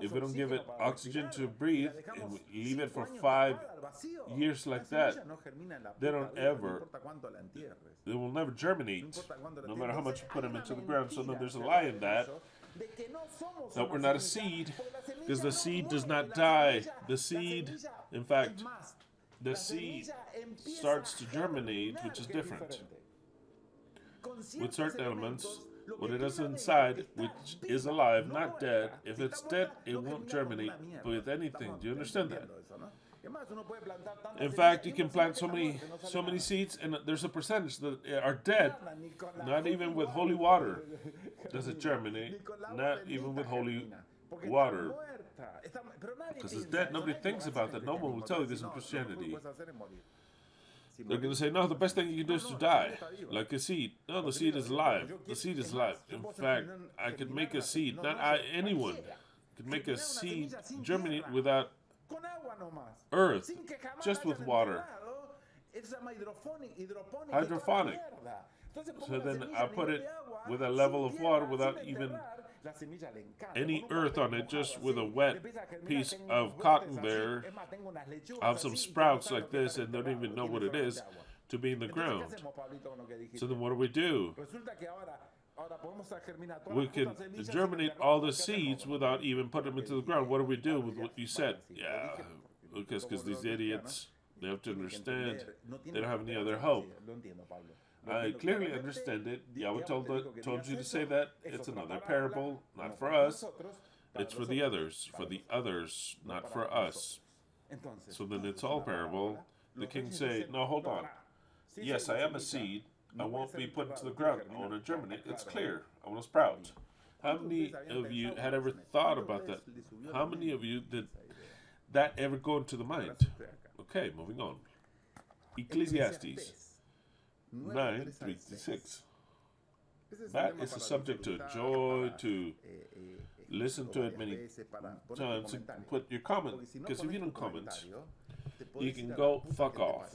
if we don't give it oxygen to breathe and we leave it for 5 years like that, they will never germinate, no matter how much you put them into the ground. So then there's a lie in that we're not a seed, because the seed does not die. The seed, in fact, the seed starts to germinate, which is different. With certain elements, what it is inside, which is alive, not dead. If it's dead, it won't germinate with anything. Do you understand that? In fact, you can plant so many seeds, and there's a percentage that are dead. Not even with holy water does it germinate. Not even with holy water. Because it's dead. Nobody thinks about that. No one will tell you this in Christianity. They're going to say, no, the best thing you can do is to die, like a seed. No, the seed is alive. The seed is alive. In fact, I could make a seed, anyone could make a seed germinate without earth, just with water. Hydroponic. So then I put it with a level of water without even any earth on it, just with a wet piece of cotton there. I have some sprouts like this and don't even know what it is to be in the ground. So then what do? We can germinate all the seeds without even putting them into the ground. What do we do with what you said? Yeah, because these idiots, they have to understand they don't have any other hope. I clearly understand it. Yahweh told you to say that. It's another parable, not for us. It's for the others, not for us. So then it's all parable. The king say, no, hold on. Yes, I am a seed. I won't be put into the ground. I want to germinate. It's clear. I want to sprout. How many of you had ever thought about that? How many of you did that ever go into the mind? Okay, moving on. Ecclesiastes 9:3-6. That is a subject to enjoy, to listen to it many times, and put your comment. Because if you don't comment, you can go fuck off.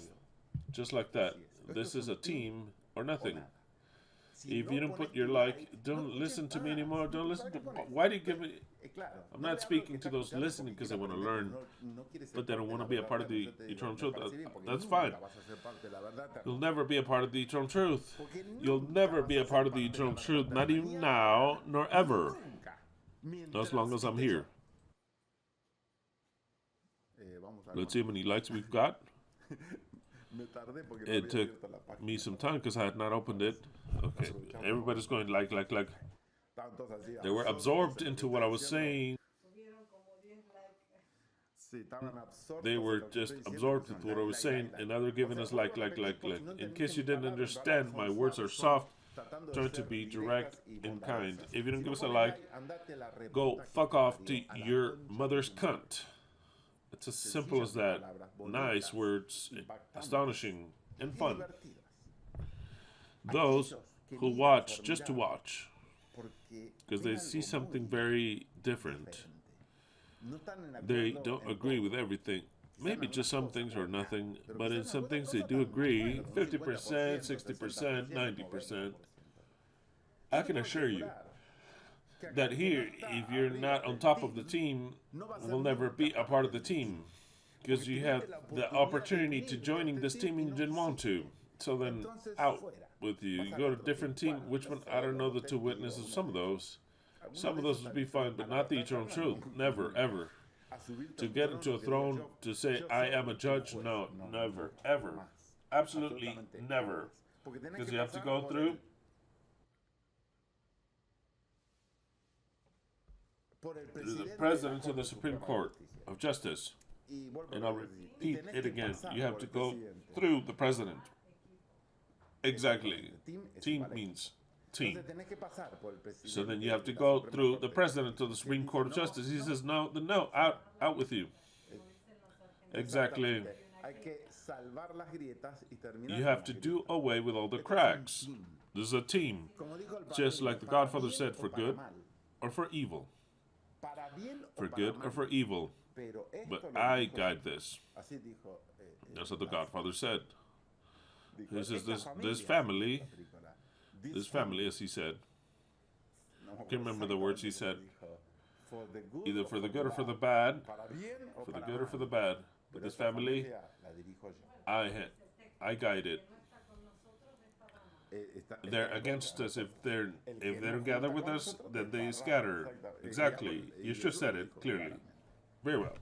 Just like that. This is a team or nothing. If you don't put your like, don't listen to me anymore. Don't listen to. Why do you give me? I'm not speaking to those listening because they want to learn, but they don't want to be a part of the eternal truth. That's fine. You'll never be a part of the eternal truth. You'll never be a part of the eternal truth, not even now, nor ever. As long as I'm here. Let's see how many likes we've got. It took me some time because I had not opened it. Okay, everybody's going like. They were absorbed into what I was saying. They were just absorbed into what I was saying, and now they're giving us like. In case you didn't understand, my words are soft, trying to be direct and kind. If you don't give us a like, go fuck off to your mother's cunt. It's as simple as that. Nice words, astonishing, and fun. Those who watch just to watch, because they see something very different. They don't agree with everything. Maybe just some things or nothing, but in some things they do agree. 50%, 60%, 90%. I can assure you that here, if you're not on top of the team, will never be a part of the team, because you have the opportunity to joining this team and you didn't want to. So then, out with you. You go to a different team. Which one? I don't know the two witnesses. Some of those would be fine, but not the eternal truth. Never, ever. To get into a throne, to say, I am a judge, no, never, ever. Absolutely never. Because you have to go through the President of the Supreme Court of Justice. And I'll repeat it again. You have to go through the President. Exactly. Team means team. So then you have to go through the President of the Supreme Court of Justice. He says, no, out with you. Exactly. You have to do away with all the cracks. This is a team. Just like the Godfather said, for good or for evil. For good or for evil. But I guide this. That's what the Godfather said. He says this family, as he said, I can't remember the words he said, either for the good or for the bad, for the good or for the bad. But this family, I guide it. They're against us. If they don't gather with us, then they scatter. Exactly. Yeshua said it clearly. Very well.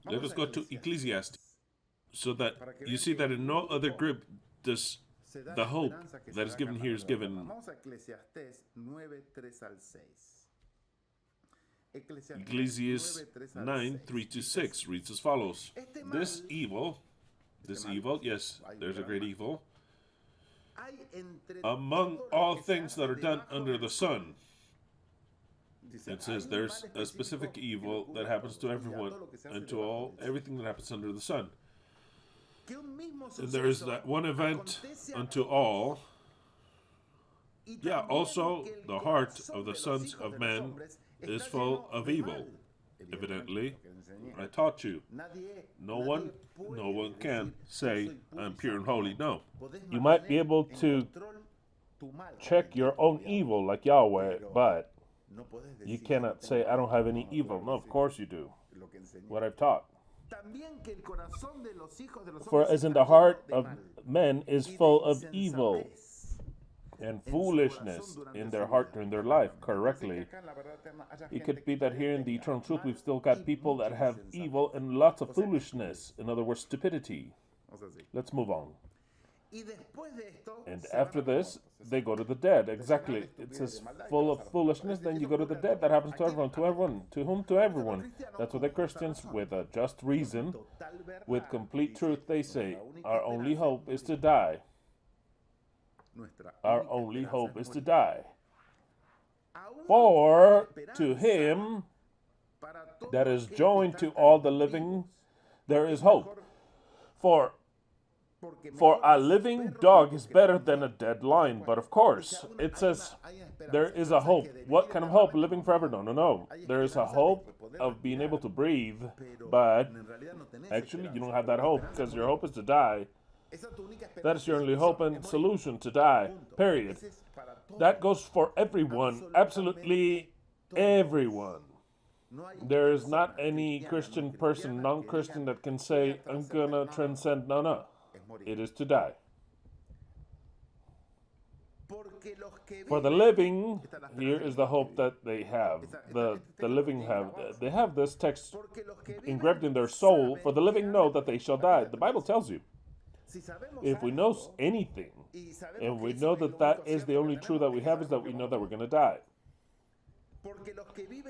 Let us go to Ecclesiastes, so that you see that in no other group does the hope that is given here is given. Ecclesiastes 9:3-6 reads as follows: This evil, yes, there's a great evil, among all things that are done under the sun. It says there's a specific evil that happens to everyone and to everything that happens under the sun. And there is that one event unto all. Yeah, also the heart of the sons of men is full of evil. Evidently, I taught you. No one can say, I'm pure and holy. No. You might be able to check your own evil like Yahweh, but you cannot say, I don't have any evil. No, of course you do. What I've taught. For as in the heart of men is full of evil and foolishness in their heart during their life, correctly. It could be that here in the eternal truth we've still got people that have evil and lots of foolishness. In other words, stupidity. Let's move on. And after this, they go to the dead. Exactly. It says full of foolishness, then you go to the dead. That happens to everyone. To everyone. To whom? To everyone. That's what the Christians, with a just reason, with complete truth, they say, our only hope is to die. Our only hope is to die. For to him that is joined to all the living, there is hope. For a living dog is better than a dead lion. But of course, it says there is a hope. What kind of hope? Living forever? No. There is a hope of being able to breathe, but actually you don't have that hope because your hope is to die. That is your only hope and solution, to die. Period. That goes for everyone. Absolutely everyone. There is not any Christian person, non-Christian, that can say, I'm going to transcend. No. It is to die. For the living, here is the hope that they have. The living have. They have this text engraved in their soul. For the living know that they shall die. The Bible tells you. If we know anything, and we know that that is the only truth that we have, is that we know that we're going to die.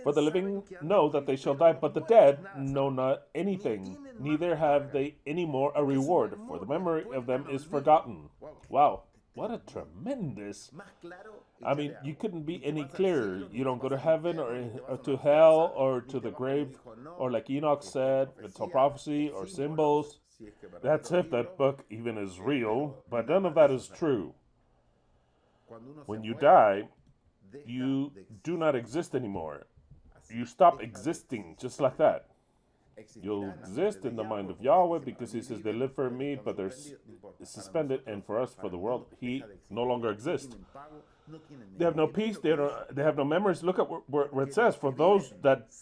For the living know that they shall die, but the dead know not anything, neither have they any more a reward, for the memory of them is forgotten. Wow, what a tremendous... I mean, you couldn't be any clearer. You don't go to heaven or to hell or to the grave, or like Enoch said, it's a prophecy or symbols. That's if that book even is real, but none of that is true. When you die, you do not exist anymore. You stop existing just like that. You'll exist in the mind of Yahweh because he says they live for me, but they're suspended, and for us, for the world, he no longer exists. They have no peace, they have no memories. Look at where it says, for those that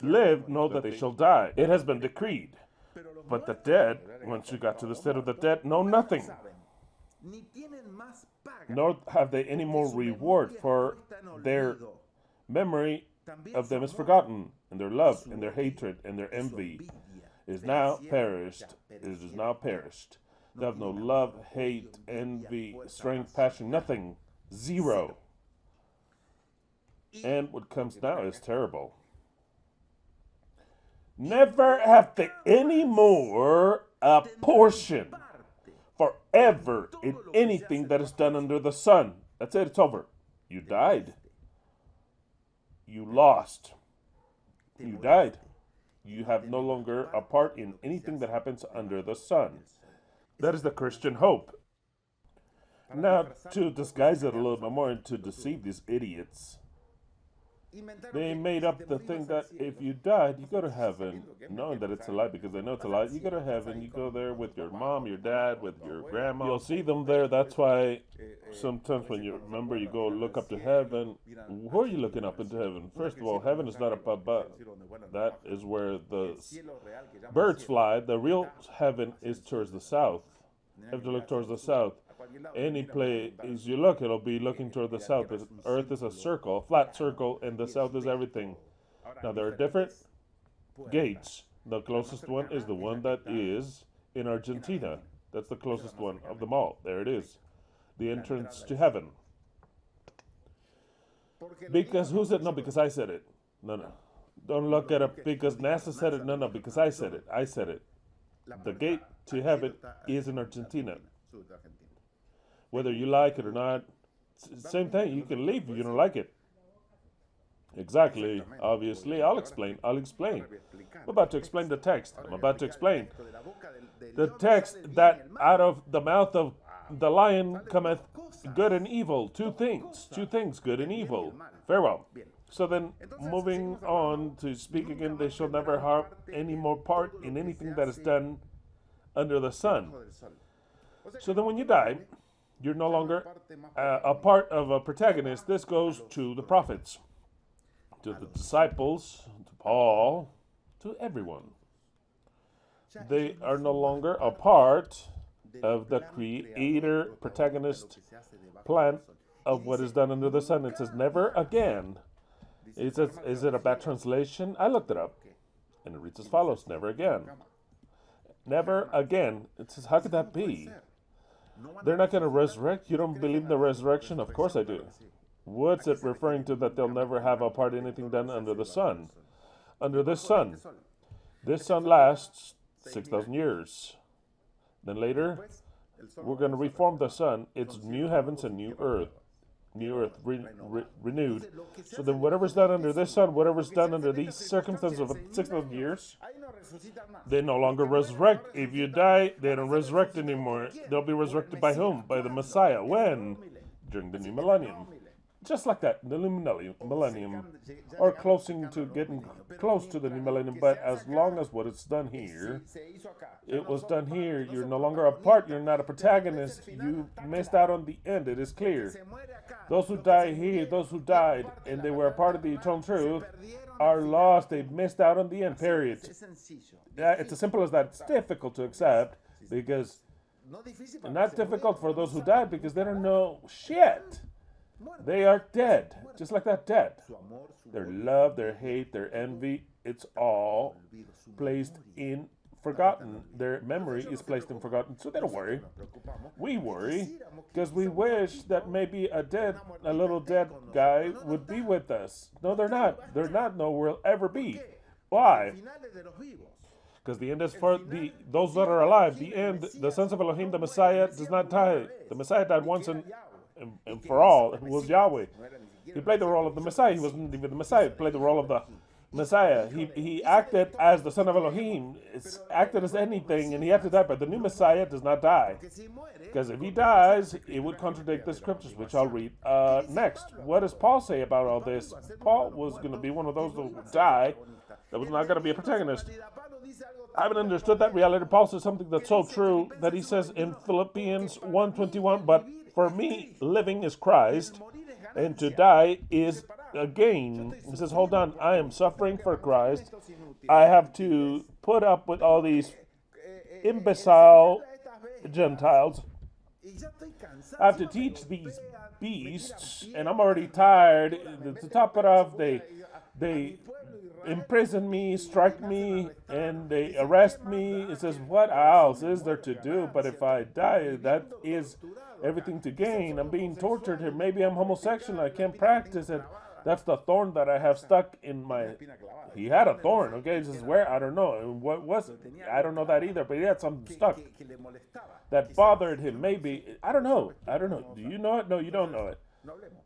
live know that they shall die. It has been decreed. But the dead, once you got to the state of the dead, know nothing. Nor have they any more reward, for their memory of them is forgotten, and their love, and their hatred, and their envy is now perished. It is now perished. They have no love, hate, envy, strength, passion, nothing. Zero. And what comes now is terrible. Never have they any more a portion forever in anything that is done under the sun. That's it, it's over. You died. You lost. You died. You have no longer a part in anything that happens under the sun. That is the Christian hope. Now, to disguise it a little bit more and to deceive these idiots, they made up the thing that if you died, you go to heaven, knowing that it's a lie because they know it's a lie. You go to heaven, you go there with your mom, your dad, with your grandma. You'll see them there. That's why sometimes when you remember, you go look up to heaven. Where are you looking up into heaven? First of all, heaven is not up above. That is where the birds fly. The real heaven is towards the south. You have to look towards the south. Any place you look, it'll be looking toward the south. The earth is a circle, a flat circle, and the south is everything. Now, there are different gates. The closest one is the one that is in Argentina. That's the closest one of them all. There it is. The entrance to heaven. Because who said no? Because I said it. No. Don't look at it because NASA said it. No, because I said it. I said it. The gate to heaven is in Argentina. Whether you like it or not, same thing. You can leave if you don't like it. Exactly. Obviously, I'll explain. I'm about to explain the text. I'm about to explain. The text that out of the mouth of the lion cometh good and evil. Two things, good and evil. Very well. So then, moving on to speak again, they shall never have any more part in anything that is done under the sun. So then when you die, you're no longer a part of a protagonist. This goes to the prophets, to the disciples, to Paul, to everyone. They are no longer a part of the creator, protagonist plan of what is done under the sun. It says never again. It says, is it a bad translation? I looked it up, and it reads as follows, never again. Never again. It says, how could that be? They're not going to resurrect? You don't believe in the resurrection? Of course I do. What's it referring to that they'll never have a part in anything done under the sun? Under this sun. This sun lasts 6,000 years. Then later, we're going to reform the sun. It's new heavens and new earth. New earth renewed. So then whatever's done under this sun, whatever's done under these circumstances of 6,000 years, they no longer resurrect. If you die, they don't resurrect anymore. They'll be resurrected by whom? By the Messiah. When? During the new millennium. Just like that, the new millennium. Or getting close to the new millennium. But as long as what it's done here, it was done here. You're no longer a part. You're not a protagonist. You missed out on the end. It is clear. Those who die here, those who died, and they were a part of the eternal truth, are lost. They missed out on the end, period. Yeah, it's as simple as that. It's difficult to accept because not difficult for those who died because they don't know shit. They are dead, just like that, dead. Their love, their hate, their envy, it's all placed in forgotten. Their memory is placed in forgotten, so they don't worry. We worry because we wish that maybe a little dead guy would be with us. No, they're not. They're not, nor will ever be. Why? Because the end is for those that are alive. The end, the sons of Elohim, the Messiah does not die. The Messiah died once and for all. It was Yahweh. He played the role of the Messiah. He wasn't even the Messiah. He played the role of the Messiah. He acted as the son of Elohim. It's acted as anything, and he had to die. But the new Messiah does not die. Because if he dies, it would contradict the scriptures, which I'll read next. What does Paul say about all this? Paul was going to be one of those who would die. That was not going to be a protagonist. I haven't understood that reality. Paul says something that's so true that he says in Philippians 1:21, but for me, living is Christ, and to die is a gain. He says, hold on, I am suffering for Christ. I have to put up with all these imbecile Gentiles. I have to teach these beasts, and I'm already tired. To top it off, they imprison me, strike me, and they arrest me. It says, what else is there to do? But if I die, that is everything to gain. I'm being tortured here. Maybe I'm homosexual. I can't practice it. That's the thorn that I have stuck in my... He had a thorn, okay? This is where? I don't know. And what was it? I don't know that either, but he had something stuck that bothered him. Maybe, I don't know. Do you know it? No, you don't know it.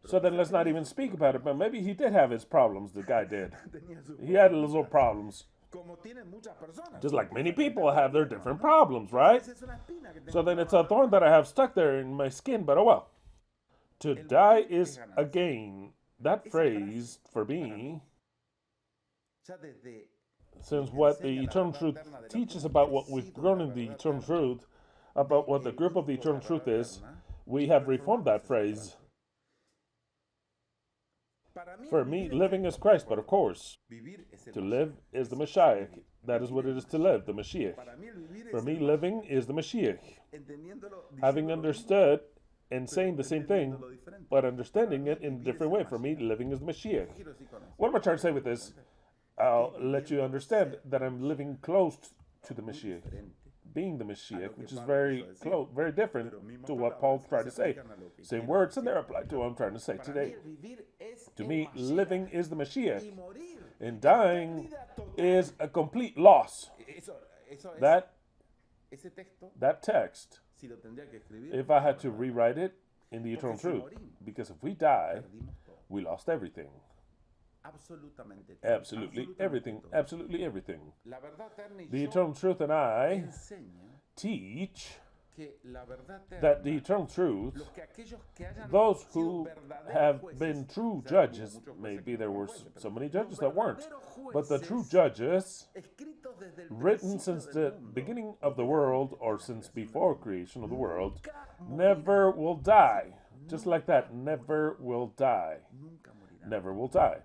So then let's not even speak about it, but maybe he did have his problems, the guy did. He had little problems. Just like many people have their different problems, right? So then it's a thorn that I have stuck there in my skin, but oh well. To die is a gain. That phrase, for me, since what the eternal truth teaches about what we've grown in the eternal truth, about what the group of the eternal truth is, we have reformed that phrase. For me, living is Christ, but of course, to live is the Messiah. That is what it is to live, the Mashiach. For me, living is the Mashiach. Having understood and saying the same thing, but understanding it in a different way. For me, living is the Mashiach. What am I trying to say with this? I'll let you understand that I'm living close to the Mashiach, being the Mashiach, which is very close, very different to what Paul's trying to say. Same words, and they're applied to what I'm trying to say today. To me, living is the Mashiach, and dying is a complete loss. That text, if I had to rewrite it in the eternal truth, because if we die, we lost everything. Absolutely everything. Absolutely everything. The eternal truth and I teach that the eternal truth, those who have been true judges, maybe there were so many judges that weren't, but the true judges, written since the beginning of the world, or since before creation of the world, never will die. Just like that, never will die. Never will die.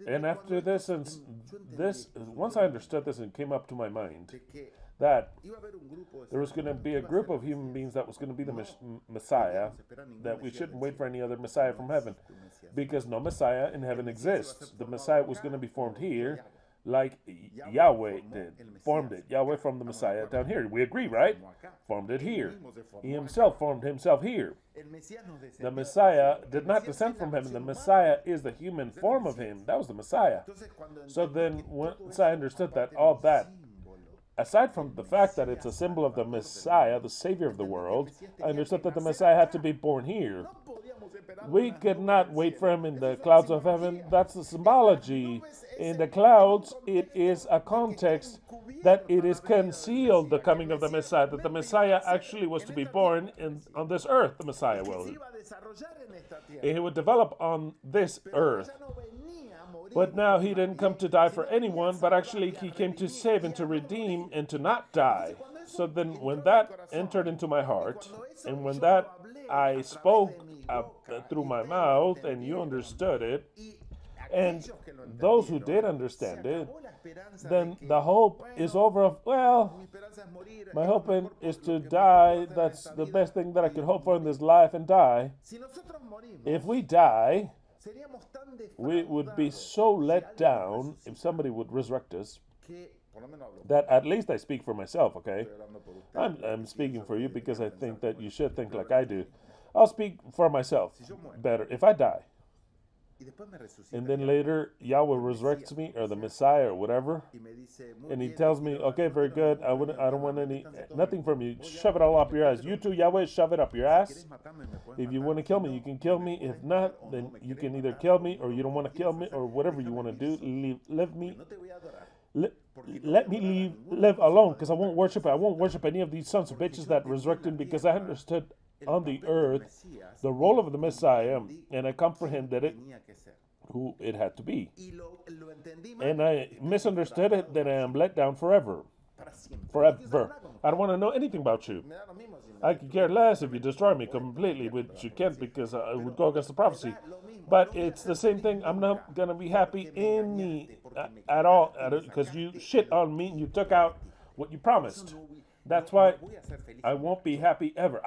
And after this, once I understood this and came up to my mind, that there was going to be a group of human beings that was going to be the Messiah, that we shouldn't wait for any other Messiah from heaven, because no Messiah in heaven exists. The Messiah was going to be formed here, like Yahweh did, formed it. Yahweh formed the Messiah down here. We agree, right? Formed it here. He himself formed himself here. The Messiah did not descend from heaven. The Messiah is the human form of him. That was the Messiah. So then, once I understood that, all that, aside from the fact that it's a symbol of the Messiah, the Savior of the world, I understood that the Messiah had to be born here. We could not wait for him in the clouds of heaven. That's the symbology. In the clouds, it is a context that it is concealed, the coming of the Messiah, that the Messiah actually was to be born on this earth, the Messiah will. And he would develop on this earth. But now he didn't come to die for anyone, but actually he came to save and to redeem and to not die. So then when that entered into my heart, and when that I spoke through my mouth, and you understood it, and those who did understand it, then the hope is over. Well, my hope is to die. That's the best thing that I could hope for in this life, and die. If we die, we would be so let down if somebody would resurrect us, that at least I speak for myself, okay? I'm speaking for you because I think that you should think like I do. I'll speak for myself better. If I die, and then later Yahweh resurrects me, or the Messiah, or whatever, and he tells me, okay, very good, I don't want nothing from you. Shove it all up your ass. You too, Yahweh, shove it up your ass. If you want to kill me, you can kill me. If not, then you can either kill me, or you don't want to kill me, or whatever you want to do. Let me live alone, because I won't worship any of these sons of bitches that resurrected, because I understood on the earth the role of the Messiah, and I comprehended it, who it had to be. And I misunderstood it, that I am let down forever. Forever. I don't want to know anything about you. I could care less if you destroy me completely, which you can't, because I would go against the prophecy. But it's the same thing. I'm not going to be happy at all, because you shit on me and you took out what you promised. That's why I won't be happy ever.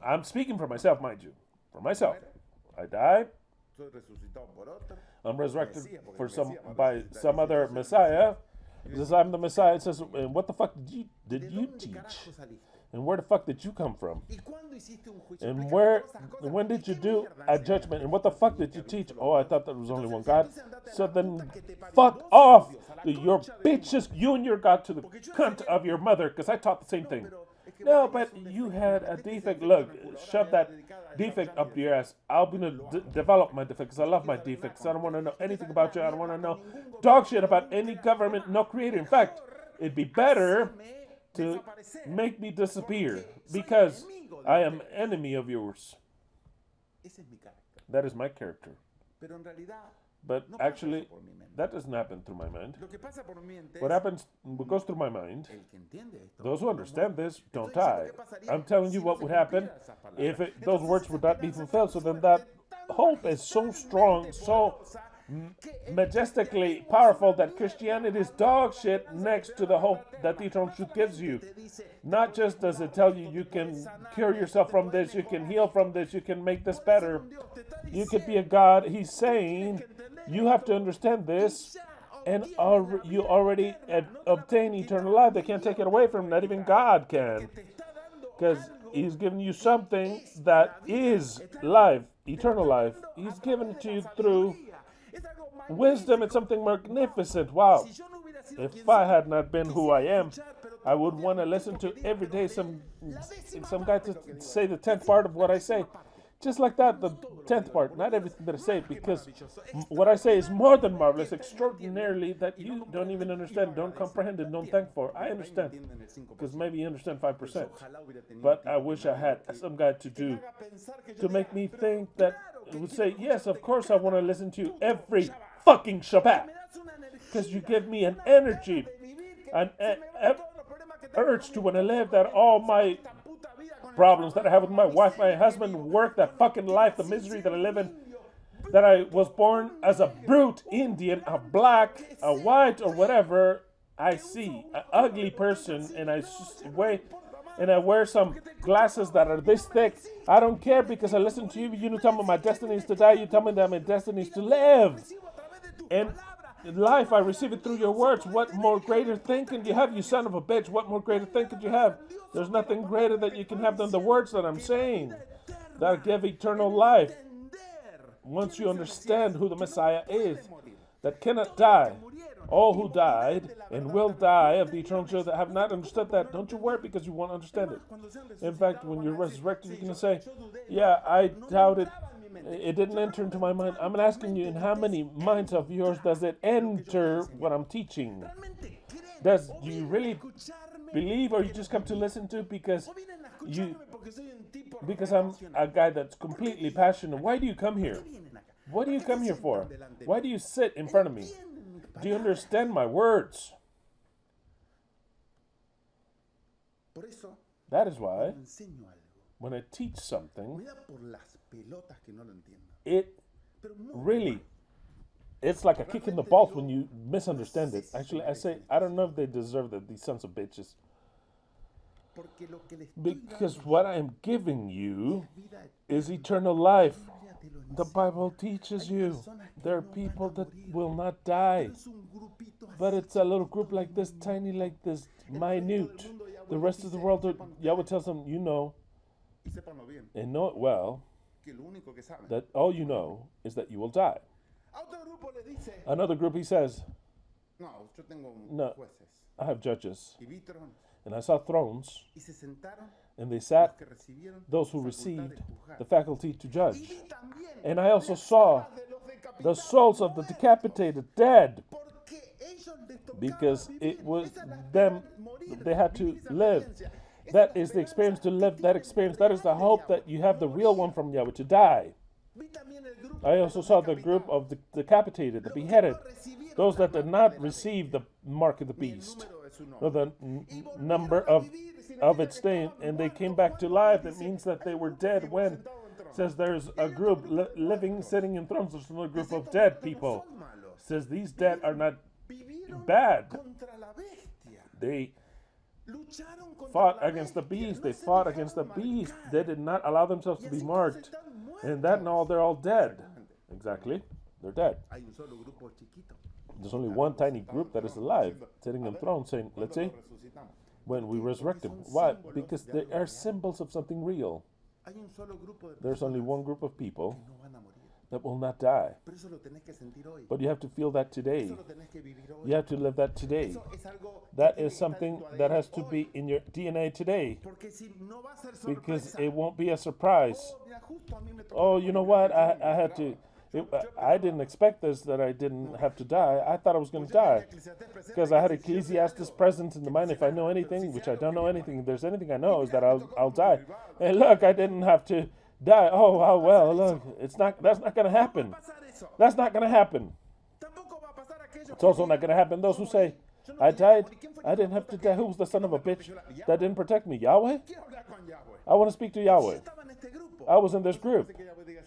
I'm speaking for myself, mind you. For myself. I die. I'm resurrected by some other Messiah. He says, I'm the Messiah. It says, and what the fuck did you teach? And where the fuck did you come from? And when did you do a judgment? And what the fuck did you teach? Oh, I thought there was only one God. So then fuck off, your bitches, you and your God, to the cunt of your mother, because I taught the same thing. No, but you had a defect. Look, shove that defect up your ass. I'll be to develop my defect because I love my defects. I don't want to know anything about you. I don't want to know dog shit about any government, no creator. In fact, it'd be better to make me disappear because I am enemy of yours. That is my character. But actually, that doesn't happen through my mind. What goes through my mind, those who understand this don't die. I'm telling you what would happen if those words would not be fulfilled. So then that hope is so strong, so majestically powerful that Christianity is dog shit next to the hope that the eternal truth gives you. Not just does it tell you you can cure yourself from this, you can heal from this, you can make this better, you could be a God. He's saying you have to understand this, and you already obtain eternal life. They can't take it away from him. Not even God can, because he's given you something that is life, eternal life. He's given it to you through wisdom. It's something magnificent. Wow. If I had not been who I am, I would want to listen to every day some guy to say the 10th part of what I say. Just like that, the 10th part, not everything that I say, because what I say is more than marvelous, extraordinarily, that you don't even understand, don't comprehend, and don't thank for. I understand, because maybe you understand 5%. But I wish I had some guy to make me think that it would say, yes, of course I want to listen to you every fucking Shabbat, because you give me an energy, an urge to want to live, that all my problems that I have with my wife, my husband, work, that fucking life, the misery that I live in, that I was born as a brute Indian, a black, a white, or whatever. I see an ugly person, and I wear some glasses that are this thick. I don't care, because I listen to you. You don't tell me my destiny is to die. You tell me that my destiny is to live. And life, I receive it through your words. What more greater thing can you have, you son of a bitch? What more greater thing could you have? There's nothing greater that you can have than the words that I'm saying that give eternal life. Once you understand who the Messiah is, that cannot die. All who died and will die of the eternal truth that have not understood that, don't you worry, because you won't understand it. In fact, when you're resurrected, you can say, yeah, I doubted. It didn't enter into my mind. I'm asking you, in how many minds of yours does it enter what I'm teaching? Do you really believe, or you just come to listen to because I'm a guy that's completely passionate? Why do you come here? What do you come here for? Why do you sit in front of me? Do you understand my words? That is why when I teach something, it's like a kick in the balls when you misunderstand it. Actually, I say, I don't know if they deserve that, these sons of bitches. Because what I am giving you is eternal life. The Bible teaches you there are people that will not die. But it's a little group like this, tiny like this, minute. The rest of the world, Yahweh tells them, you know, and know it well, that all you know is that you will die. Another group, he says, no, I have judges. And I saw thrones, and they sat, those who received the faculty to judge. And I also saw the souls of the decapitated dead, because it was them, they had to live. That is the experience, to live that experience. That is the hope that you have the real one from Yahweh, to die. I also saw the group of the decapitated, the beheaded, those that did not receive the mark of the beast, or the number of its name, and they came back to life. That means that they were dead when it says there's a group living, sitting in thrones. There's another group of dead people. It says these dead are not bad. They fought against the beast. They fought against the beast. They did not allow themselves to be marked. And that and all, they're all dead. Exactly. They're dead. There's only one tiny group that is alive, sitting enthroned, saying, let's see, when we resurrect them. Why? Because they are symbols of something real. There's only one group of people that will not die. But you have to feel that today. You have to live that today. That is something that has to be in your DNA today. Because it won't be a surprise. Oh, you know what? I had to... I didn't expect this, that I didn't have to die. I thought I was going to die. Because I had Ecclesiastes present in the mind. If I know anything, which I don't know anything, if there's anything I know, is that I'll die. Hey, look, I didn't have to die. Oh, well, look, that's not going to happen. That's not going to happen. It's also not going to happen. Those who say, I died, I didn't have to die. Who was the son of a bitch that didn't protect me? Yahweh? I want to speak to Yahweh. I was in this group.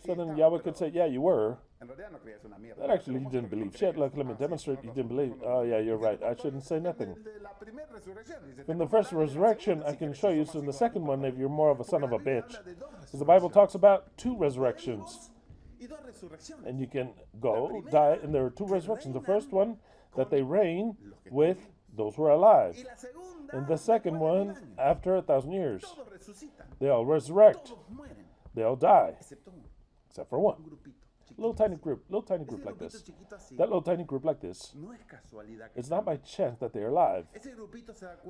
So then Yahweh could say, yeah, you were. That actually you didn't believe shit. Look, let me demonstrate you didn't believe. Oh, yeah, you're right. I shouldn't say nothing. From the first resurrection, I can show you. So in the second one, if you're more of a son of a bitch. Because the Bible talks about 2 resurrections. And you can go, die, and there are 2 resurrections. The first one, that they reign with those who are alive. And the second one, after 1,000 years. They all resurrect. They all die. Except for one. Little tiny group like this. That little tiny group like this. It's not by chance that they're alive.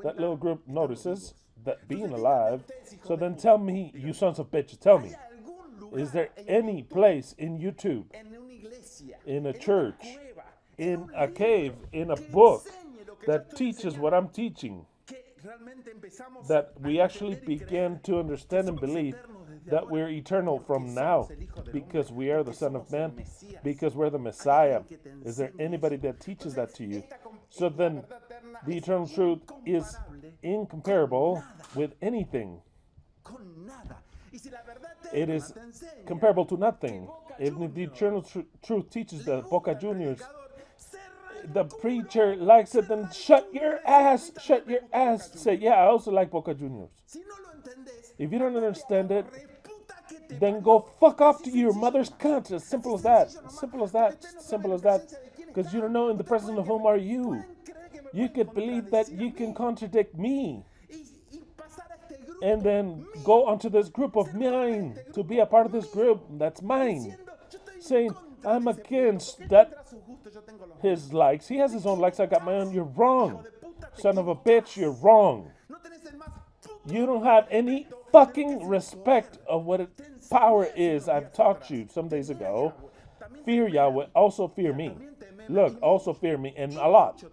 That little group notices that being alive. So then tell me, you sons of bitches, tell me. Is there any place in YouTube, in a church, in a cave, in a book that teaches what I'm teaching? That we actually begin to understand and believe that we're eternal from now because we are the Son of Man, because we're the Messiah. Is there anybody that teaches that to you? So then the eternal truth is incomparable with anything. It is comparable to nothing. If the eternal truth teaches the Boca Juniors, the preacher likes it, then shut your ass. Say, yeah, I also like Boca Juniors. If you don't understand it, then go fuck off to your mother's cunt. As simple as that. Simple as that. Because you don't know in the presence of whom are you. You could believe that you can contradict me. And then go onto this group of mine. To be a part of this group that's mine. Saying, I'm against that. His likes. He has his own likes. I got my own. You're wrong. Son of a bitch, you're wrong. You don't have any fucking respect of what power is. I've taught you some days ago. Fear Yahweh. Also fear me. Look, also fear me. And a lot.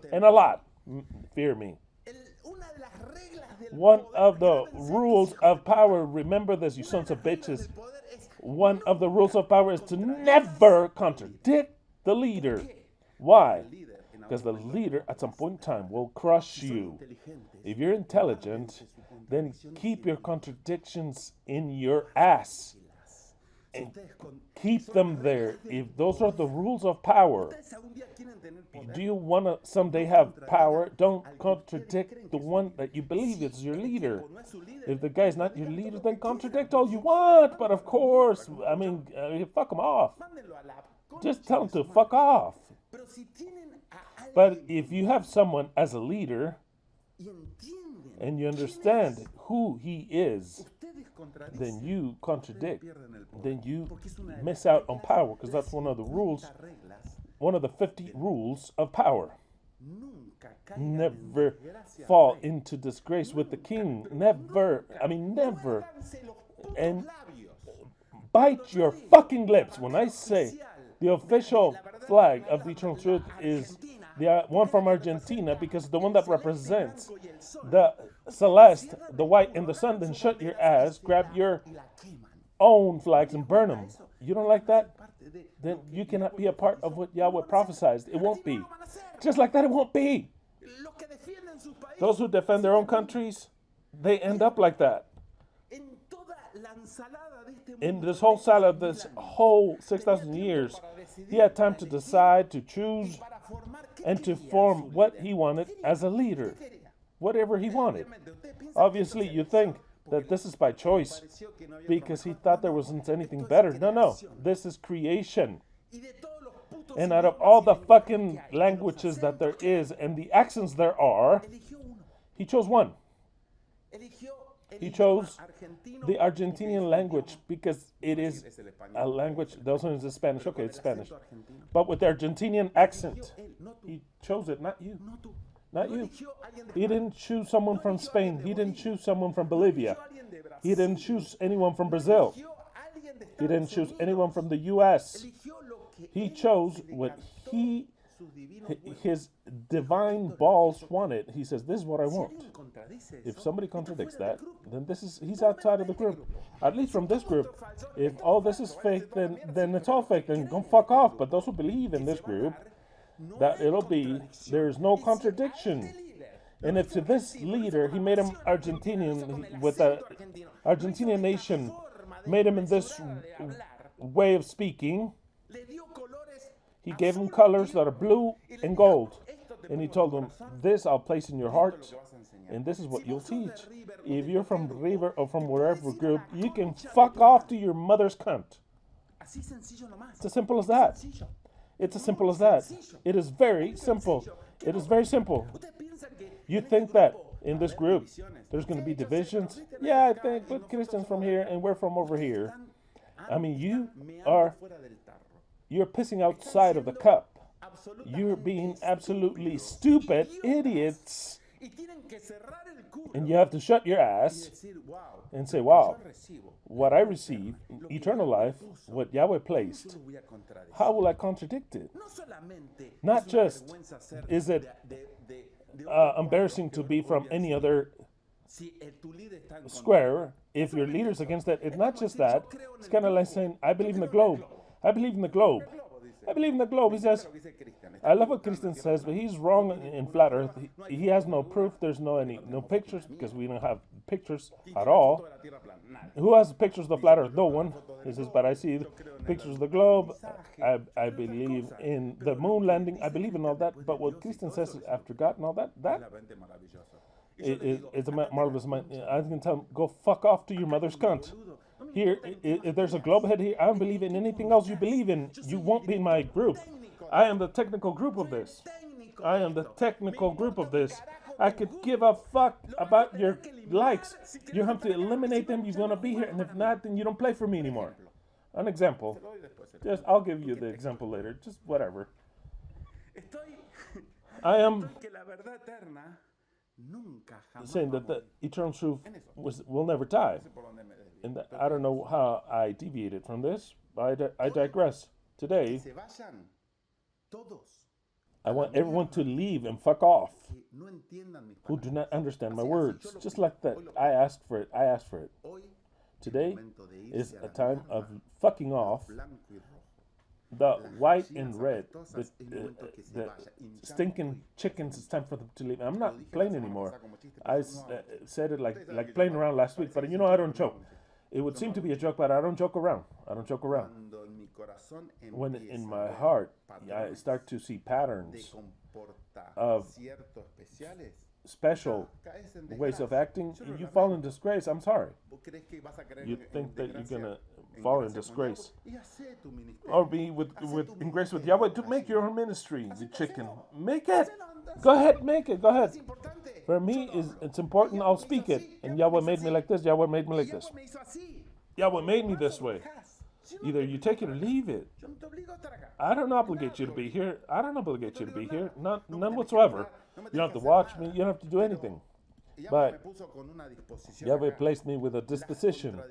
Fear me. One of the rules of power, remember this, you sons of bitches. One of the rules of power is to never contradict the leader. Why? Because the leader at some point in time will crush you. If you're intelligent, then keep your contradictions in your ass. And keep them there. If those are the rules of power, do you want to someday have power? Don't contradict the one that you believe is your leader. If the guy's not your leader, then contradict all you want. But of course, I mean, fuck him off. Just tell him to fuck off. But if you have someone as a leader, and you understand who he is, then you contradict. Then you miss out on power, because that's one of the rules, one of the 50 rules of power. Never fall into disgrace with the king. Never. And bite your fucking lips when I say the official flag of the eternal truth is the one from Argentina, because the one that represents the celeste, the white, and the sun. Then shut your ass, grab your own flags and burn them. You don't like that? Then you cannot be a part of what Yahweh prophesied. It won't be. Just like that, it won't be. Those who defend their own countries, they end up like that. In this whole salad, this whole 6,000 years, he had time to decide, to choose, and to form what he wanted as a leader. Whatever he wanted. Obviously, you think that this is by choice, because he thought there wasn't anything better. No. This is creation. And out of all the fucking languages that there is and the accents there are, he chose one. He chose the Argentinian language because it is a language. The other one is Spanish. Okay, it's Spanish. But with the Argentinian accent, he chose it, not you. Not you. He didn't choose someone from Spain. He didn't choose someone from Bolivia. He didn't choose anyone from Brazil. He didn't choose anyone from the U.S. He chose what his divine balls wanted. He says, this is what I want. If somebody contradicts that, then he's outside of the group. At least from this group. If all this is fake, then it's all fake. Then go fuck off. But those who believe in this group, that there's no contradiction. And if to this leader, he made him Argentinian, with the Argentinian nation, made him in this way of speaking, he gave him colors that are blue and gold. And he told them, this I'll place in your heart, and this is what you'll teach. If you're from River or from wherever group, you can fuck off to your mother's cunt. It's as simple as that. It's as simple as that. It is very simple. It is very simple. You think that in this group there's going to be divisions? Yeah, I think, but Christians from here and we're from over here. I mean, you're pissing outside of the cup. You're being absolutely stupid idiots. And you have to shut your ass and say, wow, what I receive, eternal life, what Yahweh placed, how will I contradict it? Not just is it embarrassing to be from any other square. If your leader's against that, it's not just that. It's kind of like saying, I believe in the globe. I believe in the globe. I believe in the globe. He says, I love what Christian says, but he's wrong in flat earth. He has no proof. There's no pictures, because we don't have pictures at all. Who has pictures of the flat earth? No one. He says, but I see pictures of the globe. I believe in the moon landing. I believe in all that. But what Christian says is after God and all that it's a marvelous mind. I can tell him, go fuck off to your mother's cunt. Here, if there's a globe head here, I don't believe in anything else you believe in. You won't be in my group. I am the technical group of this. I am the technical group of this. I could give a fuck about your likes. You have to eliminate them. You're going to be here. And if not, then you don't play for me anymore. An example. I'll give you the example later. Just whatever. I am saying that the eternal truth will never die. And I don't know how I deviated from this, but I digress. Today, I want everyone to leave and fuck off who do not understand my words. Just like that. I asked for it. I asked for it. Today is a time of fucking off the white and red, the stinking chickens. It's time for them to leave. I'm not playing anymore. I said it like playing around last week, but I don't joke. It would seem to be a joke, but I don't joke around. I don't joke around. When in my heart I start to see patterns of special ways of acting, you fall in disgrace. I'm sorry. You think that you're gonna fall in disgrace or be in grace with Yahweh to make your own ministry, the chicken. Make it. Go ahead, make it. Go ahead. For me, it's important. I'll speak it. And Yahweh made me like this. Yahweh made me like this. Yahweh made me this way. Either you take it or leave it. I don't obligate you to be here. I don't obligate you to be here. None whatsoever. You don't have to watch me. You don't have to do anything. But Yahweh placed me with a disposition.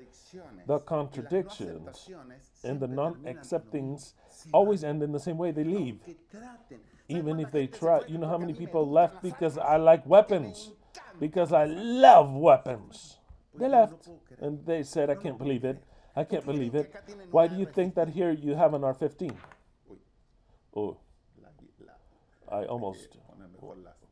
The contradictions and the non-acceptings always end in the same way. They leave. Even if they try. You know how many people left because I like weapons? Because I love weapons. They left. And they said, I can't believe it. I can't believe it. Why do you think that here you have an R-15? Oh, I almost...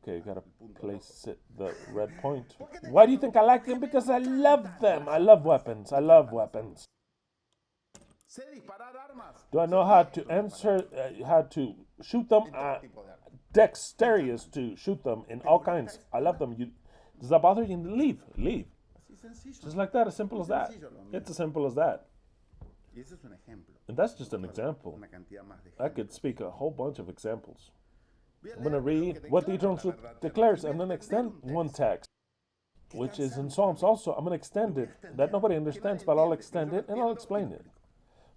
Okay, gotta place the red point. Why do you think I like them? Because I love them. I love weapons. I love weapons. Do I know how to answer, how to shoot them? Dexterous to shoot them in all kinds. I love them. Does that bother you? Leave. Just like that, as simple as that. It's as simple as that. And that's just an example. I could speak a whole bunch of examples. I'm going to read what the eternal truth declares and then extend one text, which is in Psalms also. I'm going to extend it that nobody understands, but I'll extend it and I'll explain it.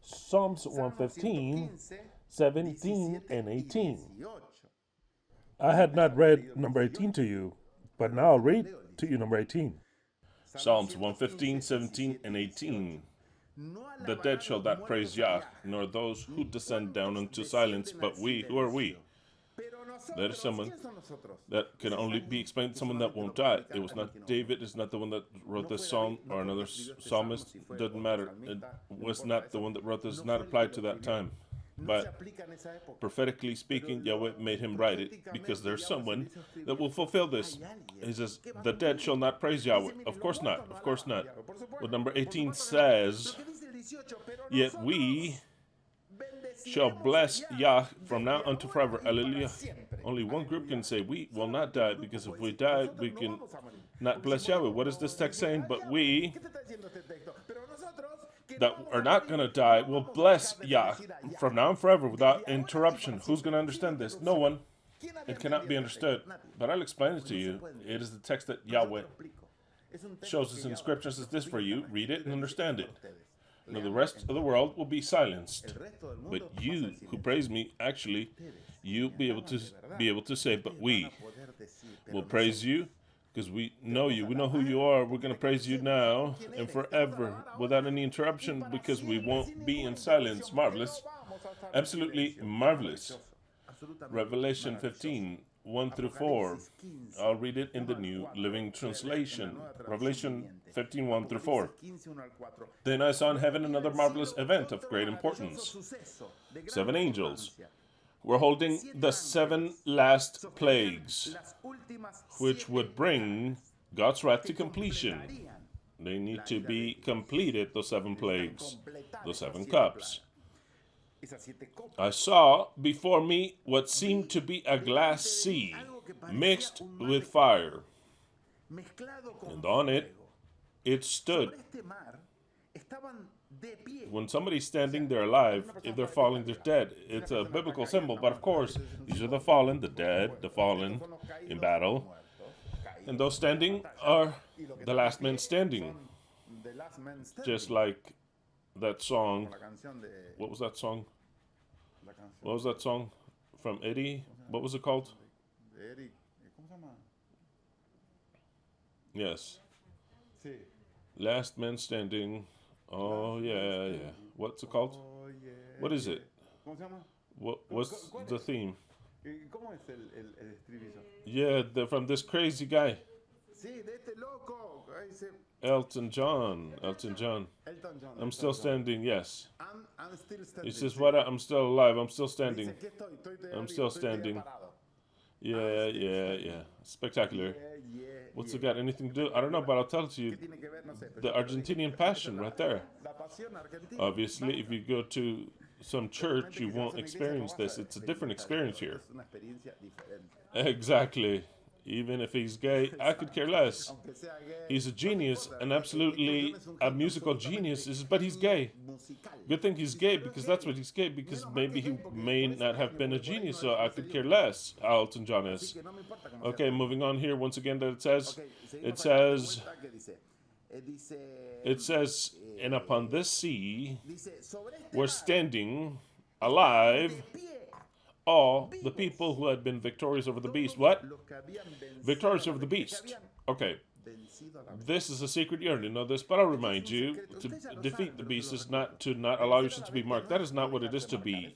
Psalms 115, 17 and 18. I had not read number 18 to you, but now I'll read to you number 18. Psalms 115, 17, and 18. The dead shall not praise Yah, nor those who descend down into silence, but we, who are we? That is someone that can only be explained to someone that won't die. It was not David, it's not the one that wrote this psalm, or another psalmist, doesn't matter. It was not the one that wrote this, not applied to that time. But prophetically speaking, Yahweh made him write it because there's someone that will fulfill this. He says, the dead shall not praise Yahweh. Of course not, of course not. What number 18 says, yet we shall bless Yah from now unto forever. Hallelujah. Only one group can say we will not die, because if we die, we can not bless Yahweh. What is this text saying? But we that are not going to die will bless Yah from now and forever without interruption. Who's going to understand this? No one. It cannot be understood. But I'll explain it to you. It is the text that Yahweh shows us in Scripture. Says this for you. Read it and understand it. Now the rest of the world will be silenced. But you who praise me, actually, you be able to say, but we will praise you. Because we know you. We know who you are. We're going to praise you now and forever without any interruption, because we won't be in silence. Marvelous. Absolutely marvelous. Revelation 15, 1 through 4. I'll read it in the New Living Translation. Revelation 15, 1 through 4. Then I saw in heaven another marvelous event of great importance. 7 angels were holding the 7 last plagues, which would bring God's wrath to completion. They need to be completed, those 7 plagues, those 7 cups. I saw before me what seemed to be a glass sea mixed with fire, and on it stood. When somebody's standing, they're alive. If they're falling, they're dead. It's a biblical symbol, but of course, these are the fallen, the dead, the fallen in battle. And those standing are the last men standing. Just like that song. What was that song? What was that song from Eddie? What was it called? Yes. Last men standing. Oh, yeah. What's it called? What is it? What's the theme? Yeah, from this crazy guy. Elton John. I'm still standing, yes. He says, what? I'm still alive. I'm still standing. Yeah. Spectacular. What's it got anything to do? I don't know, but I'll tell it to you. The Argentinian passion right there. Obviously, if you go to some church, you won't experience this. It's a different experience here. Exactly. Even if he's gay, I could care less. He's a genius, and absolutely a musical genius, but he's gay. Good thing he's gay, because that's what he's gay, because maybe he may not have been a genius, so I could care less. Elton John is. Okay, moving on here. Once again, that it says, and upon this sea were standing alive all the people who had been victorious over the beast. What? Victorious over the beast. Okay. This is a secret. You already know this, but I'll remind you, to defeat the beast is not to not allow yourself to be marked. That is not what it is to be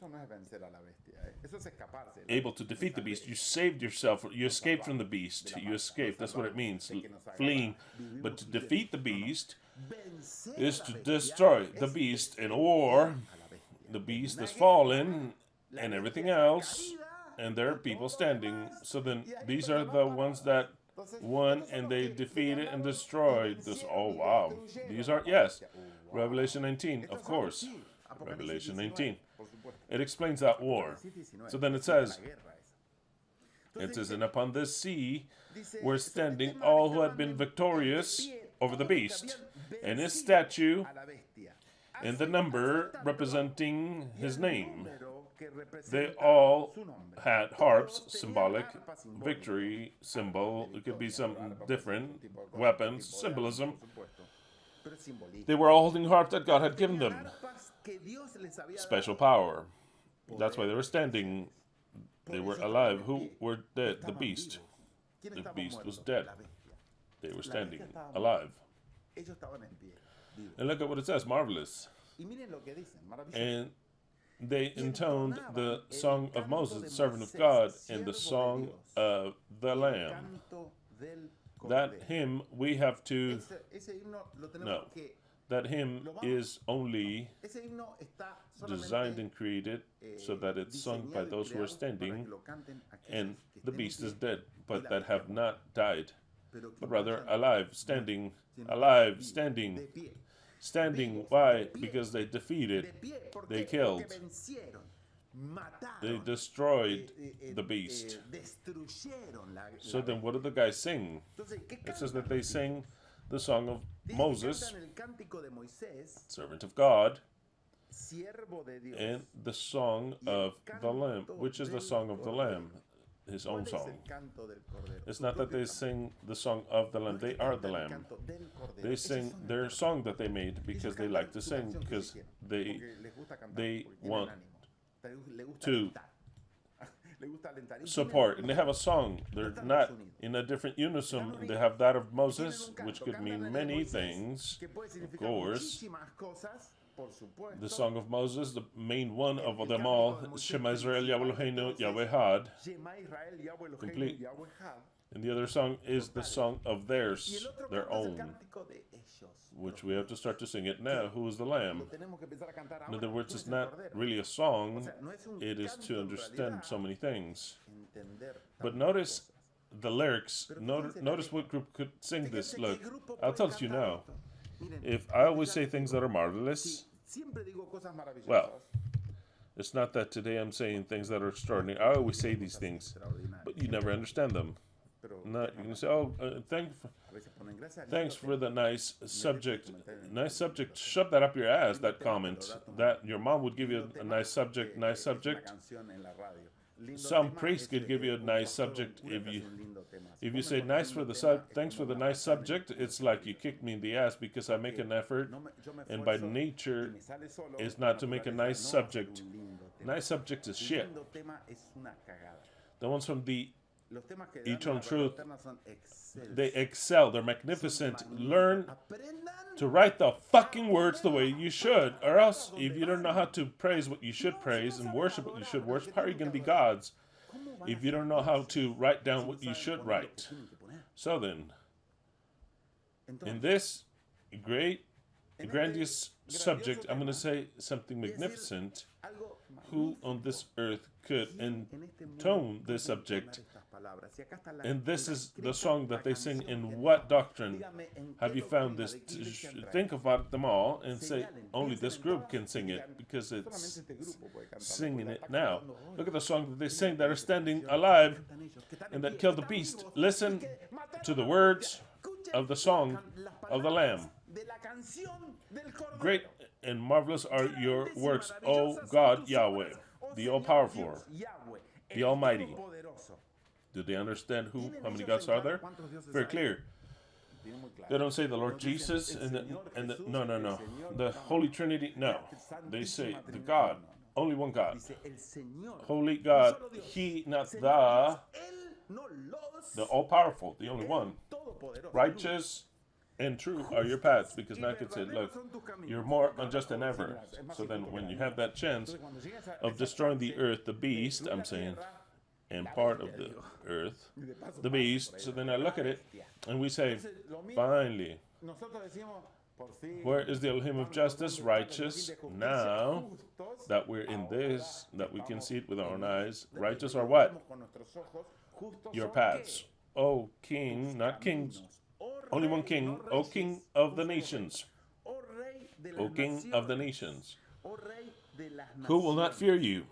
able to defeat the beast. You saved yourself. You escaped from the beast. You escaped. That's what it means. Fleeing. But to defeat the beast is to destroy the beast in war. The beast is fallen and everything else, and there are people standing. So then these are the ones that won, and they defeated and destroyed this. Oh, wow. These are, yes, Revelation 19, of course. Revelation 19. It explains that war. So then it says, and upon this sea were standing all who had been victorious over the beast, and his statue, and the number representing his name. They all had harps, symbolic, victory, symbol. It could be something different, weapons, symbolism. They were all holding harps that God had given them. Special power. That's why they were standing. They were alive. Who were dead? The beast. The beast was dead. They were standing alive. And look at what it says, marvelous. And they intoned the song of Moses, the servant of God, and the song of the Lamb. That hymn we have to know. That hymn is only designed and created so that it's sung by those who are standing, and the beast is dead, but that have not died, but rather alive, standing, alive, standing. Standing, why? Because they defeated, they killed, they destroyed the beast. So then what do the guys sing? It says that they sing the song of Moses, servant of God, and the song of the Lamb. Which is the song of the Lamb? His own song. It's not that they sing the song of the Lamb, they are the Lamb. They sing their song that they made because they like to sing, because they want to support, and they have a song. They're not in a different unison. They have that of Moses, which could mean many things, of course. The song of Moses, the main one of them all, Shemah Israel, Eloheinu, YHWH Ekhad, complete. And the other song is the song of theirs, their own, which we have to start to sing it now. Who is the Lamb? In other words, it's not really a song, it is to understand so many things. But notice the lyrics, notice what group could sing this. Look, I'll tell you now. If I always say things that are marvelous, well, it's not that today I'm saying things that are extraordinary. I always say these things, but you never understand them. Not, you can say, oh, thanks for the nice subject. Nice subject. Shove that up your ass, that comment. That your mom would give you a nice subject, nice subject. Some priest could give you a nice subject if you say nice for the thanks for the nice subject. It's like you kicked me in the ass because I make an effort, and by nature is not to make a nice subject. Nice subject is shit. The ones from the eternal truth, they excel. They're magnificent. Learn to write the fucking words the way you should, or else if you don't know how to praise what you should praise and worship what you should worship, how are you going to be gods if you don't know how to write down what you should write? So then, in this grandiose subject, I'm going to say something magnificent. Who on this earth could intone this subject? And this is the song that they sing. In what doctrine have you found this? Think about them all and say only this group can sing it, because it's singing it now. Look at the song that they sing that are standing alive and that killed the beast. Listen to the words of the song of the Lamb. Great and marvelous are your works, O God Yahweh, the all-powerful, the Almighty. Do they understand how many gods are there? Very clear. They don't say the Lord Jesus no. The Holy Trinity, no. They say the God, only one God. Holy God, He, not the all-powerful, the only one. Righteous and true are your paths, because now I could say, look, you're more unjust than ever. So then when you have that chance of destroying the earth, the beast, I'm saying, and part of the earth, the beast. So then I look at it and we say, finally, where is the Elohim of justice, righteous? Now that we're in this, that we can see it with our own eyes, righteous are what? Your paths. O King, not kings, only one King, O King of the nations. O King of the nations. Who will not fear you?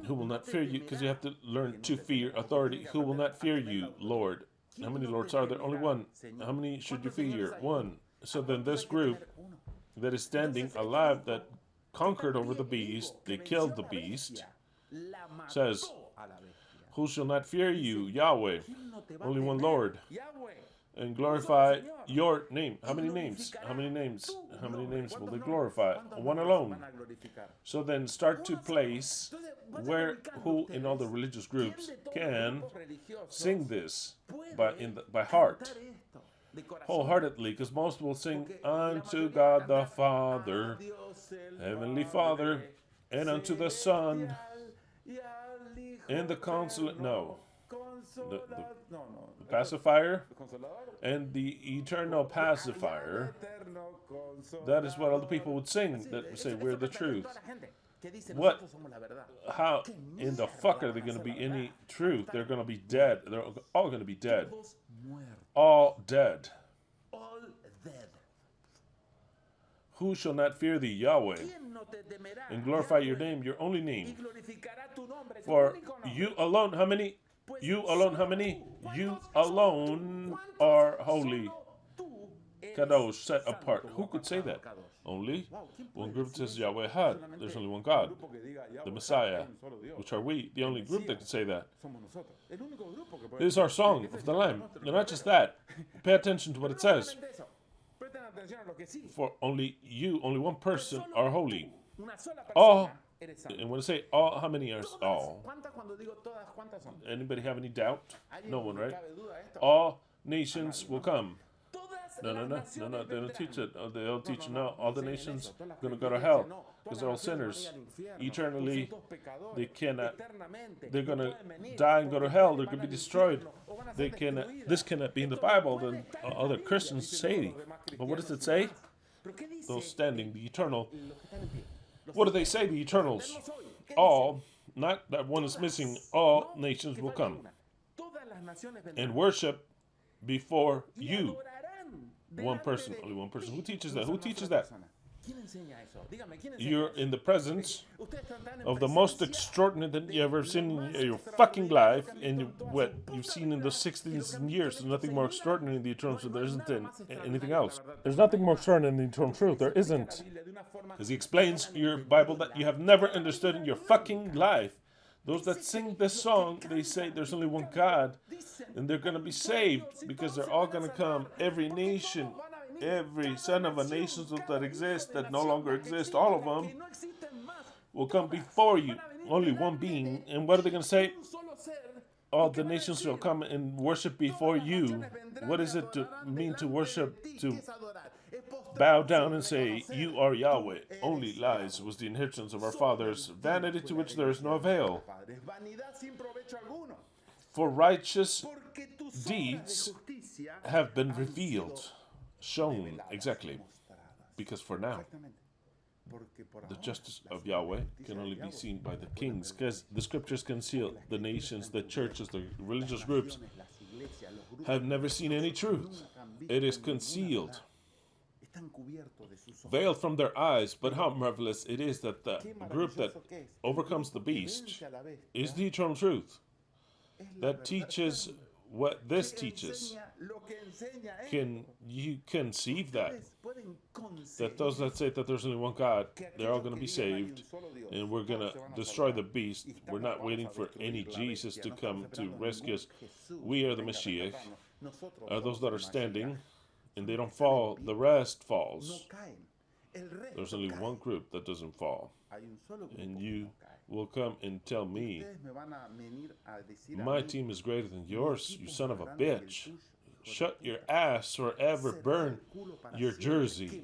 Who will not fear you? Because you have to learn to fear authority. Who will not fear you, Lord? How many lords are there? Only one. How many should you fear? One. So then this group, that is standing alive, that conquered over the beast, they killed the beast, says, who shall not fear you, Yahweh, only one Lord, and glorify your name. How many names? How many names? How many names will they glorify? One alone. So then start to place who in all the religious groups can sing this by heart, wholeheartedly, because most will sing unto God the Father, Heavenly Father, and unto the Son, and the Consolate. No. The pacifier and the eternal pacifier. That is what all the people would sing that would say we're the truth. What? How in the fuck are they going to be any truth? They're going to be dead. They're all going to be dead. All dead. Who shall not fear thee, Yahweh, and glorify your name, your only name? For you alone, how many? You alone, how many? You alone are holy. Kadosh, set apart. Who could say that? Only one group says YHWH Ekhad. There's only one God, the Messiah, which are we. The only group that can say that. It is our song of the Lamb. And not just that. Pay attention to what it says. For only you, only one person are holy. All. And when I say all, how many are all? Anybody have any doubt? No one, right? All nations will come. No. They don't teach it. They don't teach no. All the nations are going to go to hell because they're all sinners. Eternally, they cannot. They're going to die and go to hell. They're going to be destroyed. They cannot. This cannot be in the Bible. Then other Christians say. But what does it say? Those standing, the eternal. What do they say, the eternals? All, not that one is missing, all nations will come and worship before you. One person, only one person. Who teaches that? Who teaches that? You're in the presence of the most extraordinary that you ever seen in your fucking life, and what you've seen in the 16 years. There's nothing more extraordinary in the eternal truth. There isn't anything else. There's nothing more extraordinary in the eternal truth. There isn't. Because he explains your Bible that you have never understood in your fucking life. Those that sing this song, they say there's only one God, and they're going to be saved because they're all going to come. Every nation, every son of a nation that exists, that no longer exist, all of them will come before you. Only one being. And what are they going to say? All the nations shall come and worship before you. What does it mean to worship? To bow down and say, you are Yahweh. Only lies was the inheritance of our fathers, vanity to which there is no avail. For righteous deeds have been revealed, shown exactly. Because for now, the justice of Yahweh can only be seen by the kings, because the scriptures conceal. The nations, the churches, the religious groups have never seen any truth. It is concealed, veiled from their eyes. But how marvelous it is that the group that overcomes the beast is the eternal truth that teaches what this teaches. Can you conceive that? That those that say that there's only one God, they're all going to be saved, and we're going to destroy the beast. We're not waiting for any Jesus to come to rescue us. We are the Mashiach, are those that are standing, and they don't fall. The rest falls. There's only one group that doesn't fall. And you will come and tell me, my team is greater than yours, you son of a bitch. Shut your ass forever, burn your jersey,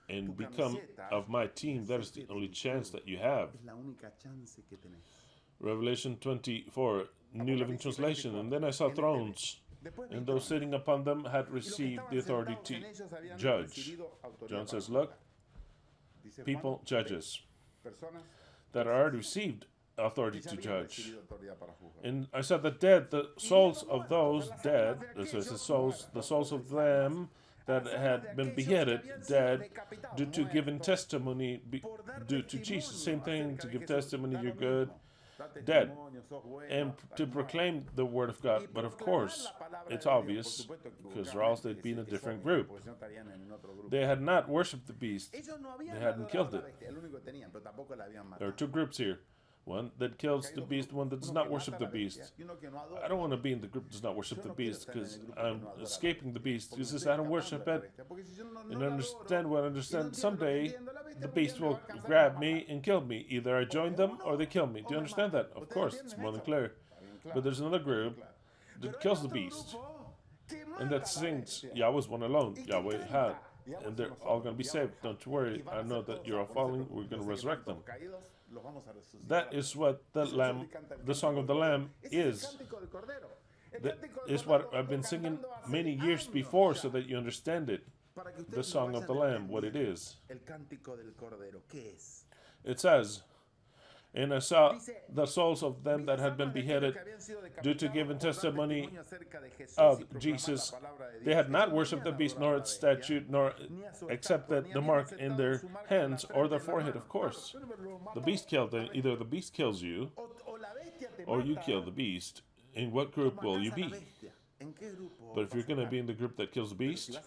and become of my team. That is the only chance that you have. Revelation 24, New Living Translation. And then I saw thrones, and those sitting upon them had received the authority to judge. John says, look, people, judges, that are already received authority to judge. And I said the dead, the souls of those dead, this is the souls of them that had been beheaded, dead, due to giving testimony, due to Jesus. Same thing, to give testimony, you're good. dead, and to proclaim the word of God. But of course, it's obvious, because or else they'd be in a different group. They had not worshipped the beast. They hadn't killed it. There are two groups here. One that kills the beast, one that does not worship the beast. I don't want to be in the group that does not worship the beast, because I'm escaping the beast. Because I don't worship it. And understand someday the beast will grab me and kill me. Either I join them or they kill me. Do you understand that? Of course, it's more than clear. But there's another group that kills the beast, and that sings Yahweh's one alone, Yahweh Ekhad. And they're all going to be saved. Don't you worry. I know that you're all falling. We're going to resurrect them. That is what the song of the Lamb is. That is what I've been singing many years before, so that you understand it. The song of the Lamb, what it is. It says, and I saw the souls of them that had been beheaded due to giving testimony of Jesus. They had not worshipped the beast, nor its statue, nor accepted the mark in their hands or their forehead, of course. The beast killed them. Either the beast kills you, or you kill the beast. In what group will you be? But if you're going to be in the group that kills the beast,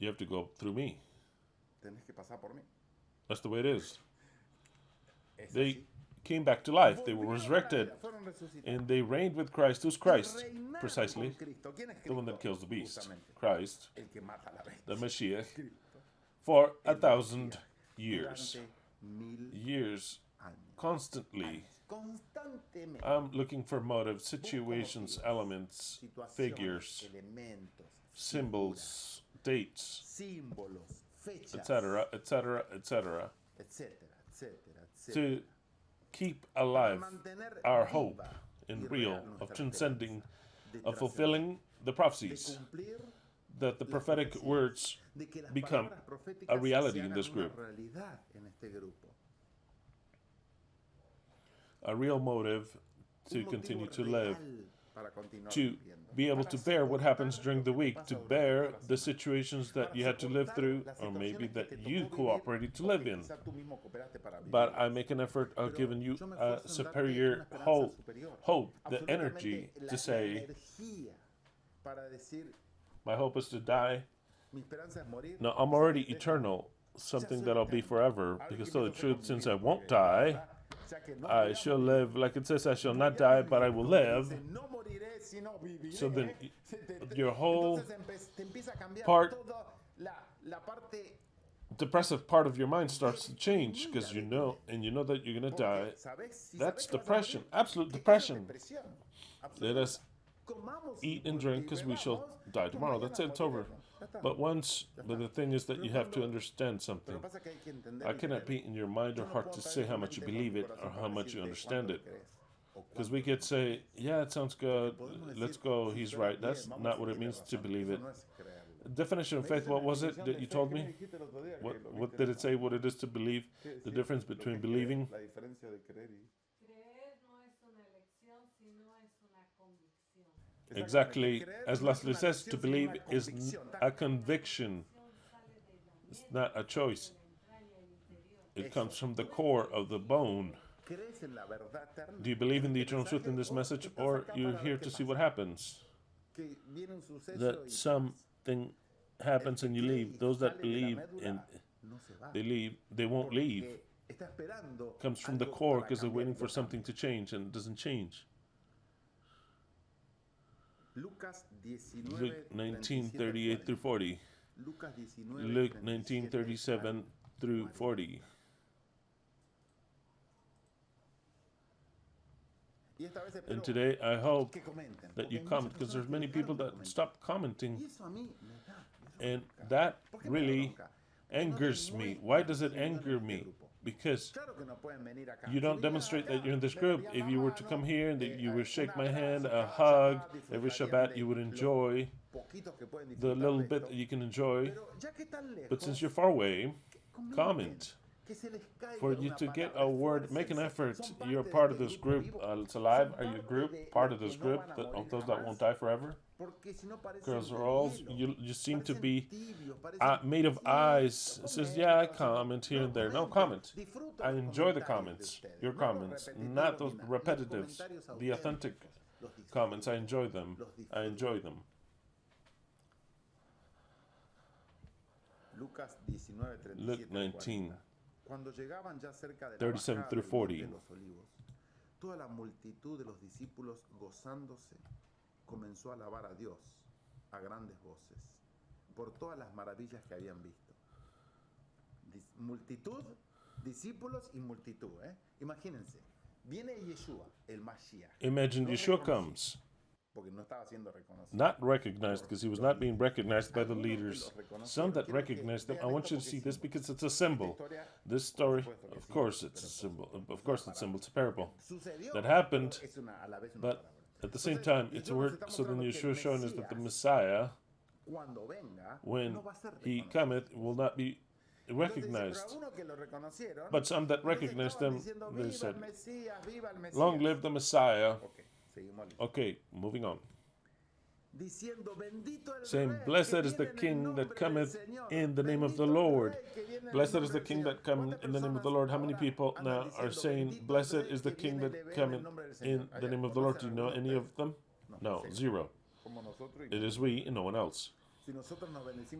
you have to go through me. That's the way it is. They came back to life. They were resurrected. And they reigned with Christ. Who's Christ? Precisely. The one that kills the beast. Christ. The Mashiach. For 1,000 years. Years. Constantly. I'm looking for motives, situations, elements, figures, symbols, dates, etc., etc., etc., to keep alive our hope in real of transcending, of fulfilling the prophecies, that the prophetic words become a reality in this group. A real motive to continue to live, to be able to bear what happens during the week, to bear the situations that you had to live through, or maybe that you cooperated to live in. But I make an effort of giving you a superior hope, the energy to say, my hope is to die. No, I'm already eternal, something that I'll be forever, because to tell the truth, since I won't die, I shall live, like it says, I shall not die, but I will live. So then your whole depressive part of your mind starts to change, because you know that you're going to die. That's depression, absolute depression. Let us eat and drink, because we shall die tomorrow. That's it, it's over. But the thing is that you have to understand something. I cannot be in your mind or heart to say how much you believe it or how much you understand it. Because we could say, yeah, it sounds good, let's go, he's right. That's not what it means to believe it. Definition of faith, what was it that you told me? What did it say, what it is to believe? The difference between believing? Exactly, as Leslie says, to believe is a conviction. It's not a choice. It comes from the core of the bone. Do you believe in the eternal truth in this message, or you're here to see what happens? That something happens and you leave. Those that believe and they leave, they won't leave. Comes from the core, because they're waiting for something to change, and it doesn't change. Luke 19:38 through 40. Luke 19:37 through 40. And today I hope that you comment, because there's many people that stop commenting, and that really angers me. Why does it anger me? Because you don't demonstrate that you're in this group. If you were to come here and that you would shake my hand, a hug, every Shabbat, you would enjoy the little bit that you can enjoy. But since you're far away, comment. For you to get a word, make an effort. You're part of this group. It's alive. Are you a group? Part of this group of those that won't die forever? Girls are all, you seem to be made of eyes. It says, yeah, I comment here and there. No, comment. I enjoy the comments, your comments, not those repetitives, the authentic comments. I enjoy them. I enjoy them. Luke 19, 37 through 40. Toda la multitud de los discípulos gozándose comenzó a alabar a Dios a grandes voces por todas las maravillas que habían visto. Multitud, discípulos y multitud. Imagínense, viene Yeshua, el Mashiach. Imagine Yeshua comes. Porque no estaba siendo reconocido. Not recognized because he was not being recognized by the leaders. Some that recognized him. I want you to see this because it's a symbol. This story, of course, it's a symbol. Of course, it's a symbol. It's a parable that happened, but at the same time, it's a word. So then Yeshua showing us that the Messiah, when he cometh, will not be recognized. But some that recognized them, they said, "Long live the Messiah." Okay, moving on. Saying, blessed is the King that cometh in the name of the Lord. Blessed is the King that cometh in the name of the Lord. How many people now are saying, blessed is the King that cometh in the name of the Lord? Do you know any of them? No, zero. It is we and no one else.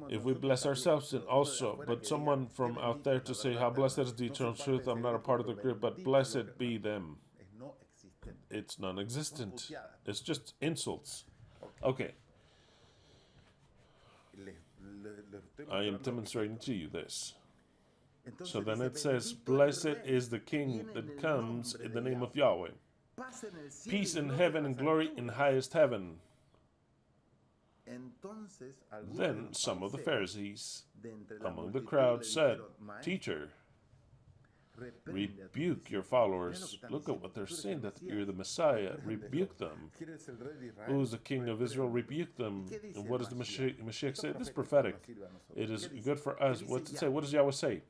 If we bless ourselves, then also, but someone from out there to say, how blessed is the eternal truth, I'm not a part of the group, but blessed be them. It's non-existent. It's just insults. Okay. I am demonstrating to you this. So then it says, blessed is the King that comes in the name of Yahweh. Peace in heaven and glory in highest heaven. Then some of the Pharisees among the crowd said, Teacher, rebuke your followers. Look at what they're saying, that you're the Messiah. Rebuke them. Who is the King of Israel? Rebuke them. And what does the Mashiach say? This is prophetic. It is good for us. What's it say? What does Yahweh say?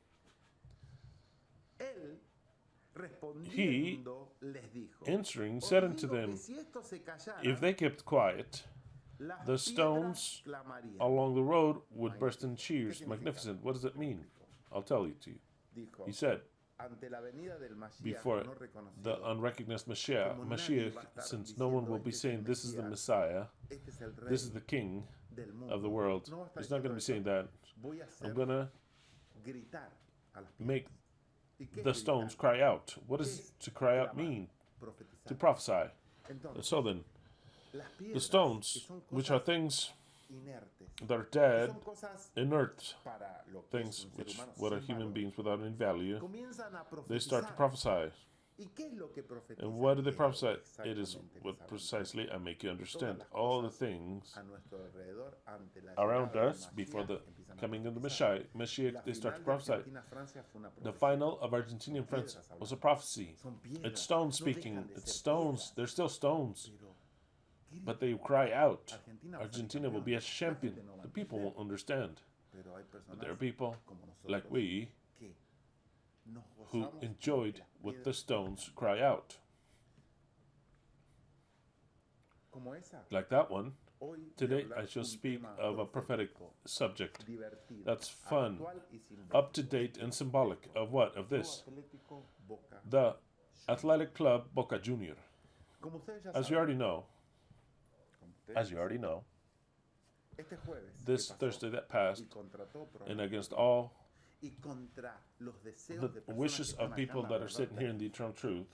He, answering, said unto them, if they kept quiet, the stones along the road would burst in cheers. Magnificent. What does it mean? I'll tell you to you. He said, before the unrecognized Mashiach, since no one will be saying, this is the Messiah, this is the King of the world, he's not going to be saying that. I'm going to make the stones cry out. What does to cry out mean? To prophesy. So then, the stones, which are things that are dead, inert things, which what are human beings without any value, they start to prophesy. And what do they prophesy? It is what precisely I make you understand. All the things around us before the coming of the Mashiach, they start to prophesy. The final of Argentina and France was a prophecy. It's stones speaking. It's stones. They're still stones. But they cry out. Argentina will be a champion. The people won't understand. But there are people like we who enjoyed what the stones cry out. Like that one. Today I shall speak of a prophetic subject that's fun, up to date, and symbolic of what? Of this. The athletic club Boca Junior. As you already know, this Thursday that passed, and against all the wishes of people that are sitting here in the eternal truth,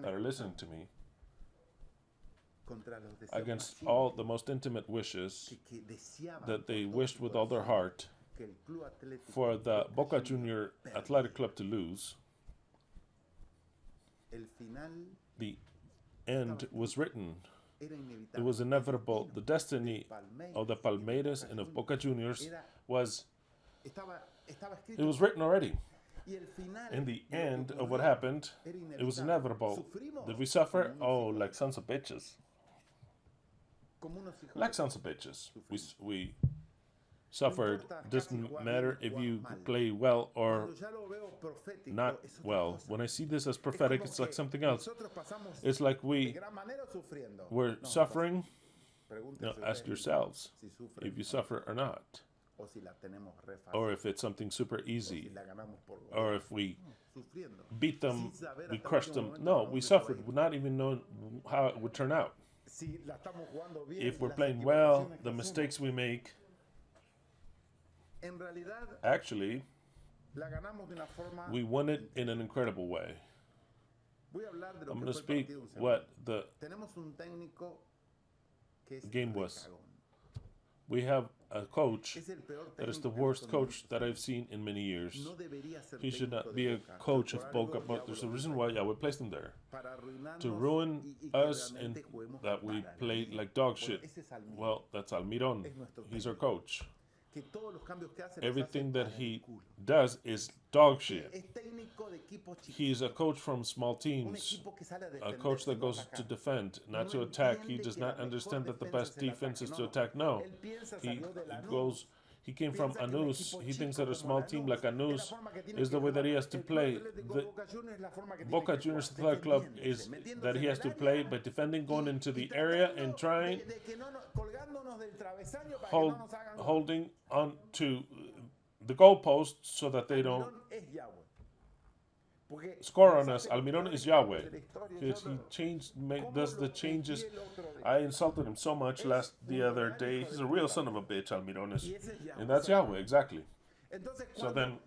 that are listening to me, against all the most intimate wishes that they wished with all their heart for the Boca Junior Athletic Club to lose, the end was written. It was inevitable. The destiny of the Palmeiras and of Boca Juniors was, it was written already. In the end of what happened, it was inevitable. Did we suffer? Oh, like sons of bitches. Like sons of bitches. We suffered. Doesn't matter if you play well or not well. When I see this as prophetic, it's like something else. It's like we were suffering Now ask yourselves if you suffer or not, or if it's something super easy, or if we beat them, we crushed them. No, we suffered, not even knowing how it would turn out. If we're playing well, the mistakes we make, actually, we won it in an incredible way. I'm going to speak what the game was. We have a coach that is the worst coach that I've seen in many years. He should not be a coach of Boca, but there's a reason why Yahweh placed him there. To ruin us and that we play like dog shit. Well, that's Almiron. He's our coach. Everything that he does is dog shit. He's a coach from small teams, a coach that goes to defend, not to attack. He does not understand that the best defense is to attack. No, he came from Anus. He thinks that a small team like Anus is the way that he has to play. The Boca Juniors Athletic Club is that he has to play by defending, going into the area and trying, holding on to the goalpost so that they don't score on us. Almiron is Yahweh. Because he does the changes. I insulted him so much the other day. He's a real son of a bitch, Almiron is. And that's Yahweh, exactly. So then,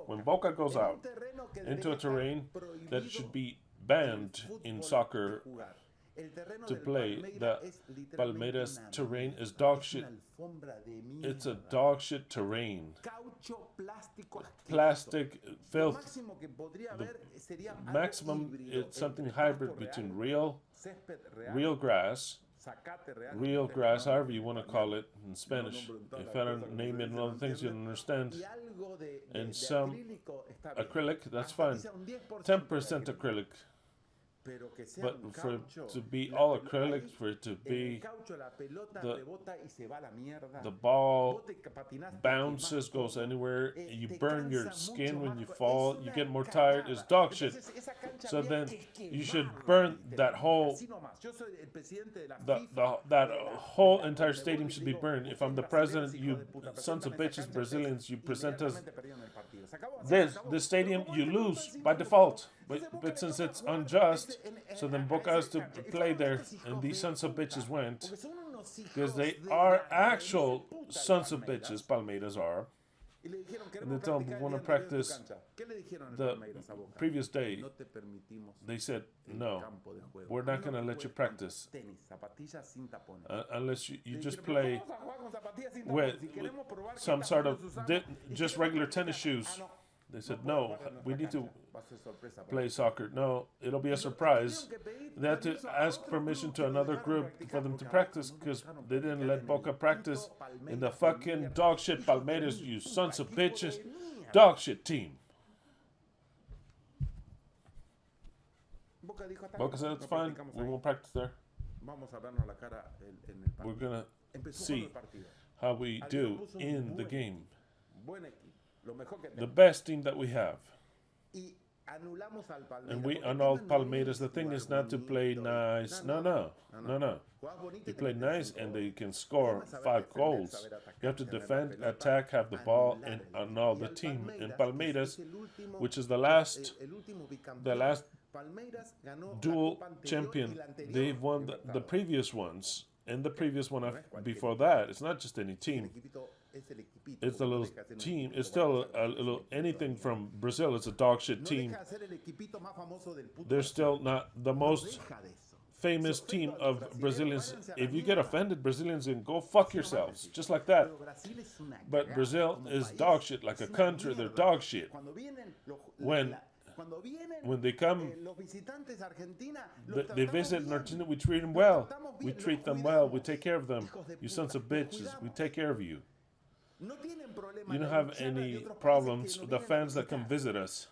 when Boca goes out into a terrain that should be banned in soccer to play, the Palmeiras terrain is dog shit. It's a dog shit terrain. Plastic, filth. The maximum is something hybrid between real grass, however you want to call it in Spanish. If I don't name it and other things you don't understand, and some acrylic, that's fine. 10% acrylic. But for it to be all acrylic, for it to be the ball bounces, goes anywhere, you burn your skin when you fall, you get more tired, it's dog shit. So then you should burn that whole that whole entire stadium should be burned. If I'm the president, you sons of bitches, Brazilians, you present us this stadium, you lose by default. But since it's unjust, so then Boca has to play there, and these sons of bitches went, because they are actual sons of bitches, Palmeiras are. And they tell them, we want to practice the previous day. They said, no, we're not going to let you practice unless you just play with some sort of just regular tennis shoes. They said, no, we need to play soccer. No, it'll be a surprise. They had to ask permission to another group for them to practice because they didn't let Boca practice in the fucking dog shit Palmeiras, you sons of bitches. Dog shit team. Boca said, it's fine. We won't practice there. We're going to see how we do in the game. The best team that we have. And we annulled Palmeiras. The thing is not to play nice. No. You play nice and they can score 5 goals. You have to defend, attack, have the ball, and annul the team. And Palmeiras, which is the last dual champion, they've won the previous ones. And the previous one before that. It's not just any team. It's a little team. It's still a little anything from Brazil. It's a dog shit team. They're still not the most famous team of Brazilians. If you get offended, Brazilians, then go fuck yourselves. Just like that. But Brazil is dog shit. Like a country, they're dog shit. When they come, they visit in Argentina, we treat them well. We treat them well. We take care of them. You sons of bitches, we take care of you. You don't have any problems with the fans that come visit us.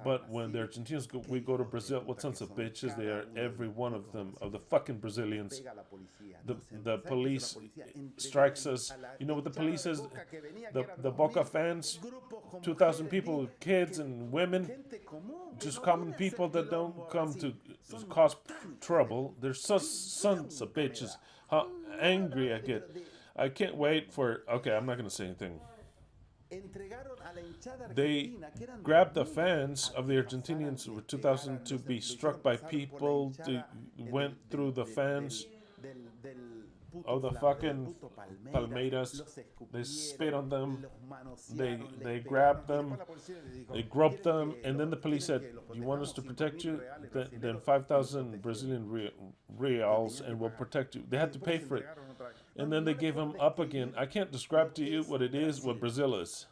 But when the Argentinians go, we go to Brazil, what sons of bitches they are, every one of them, of the fucking Brazilians. The police strikes us. You know what the police is? The Boca fans, 2,000 people, kids and women, just common people that don't come to cause trouble. They're sons of bitches. How angry I get. I can't wait for... Okay, I'm not going to say anything. They grabbed the fans of the Argentinians who were 2,000 to be struck by people. They went through the fans of the fucking Palmeiras. They spit on them. They grabbed them. They groped them. And then the police said, you want us to protect you? Then 5,000 Brazilian reals and we'll protect you. They had to pay for it. And then they gave him up again. I can't describe to you what it is, what Brazil is.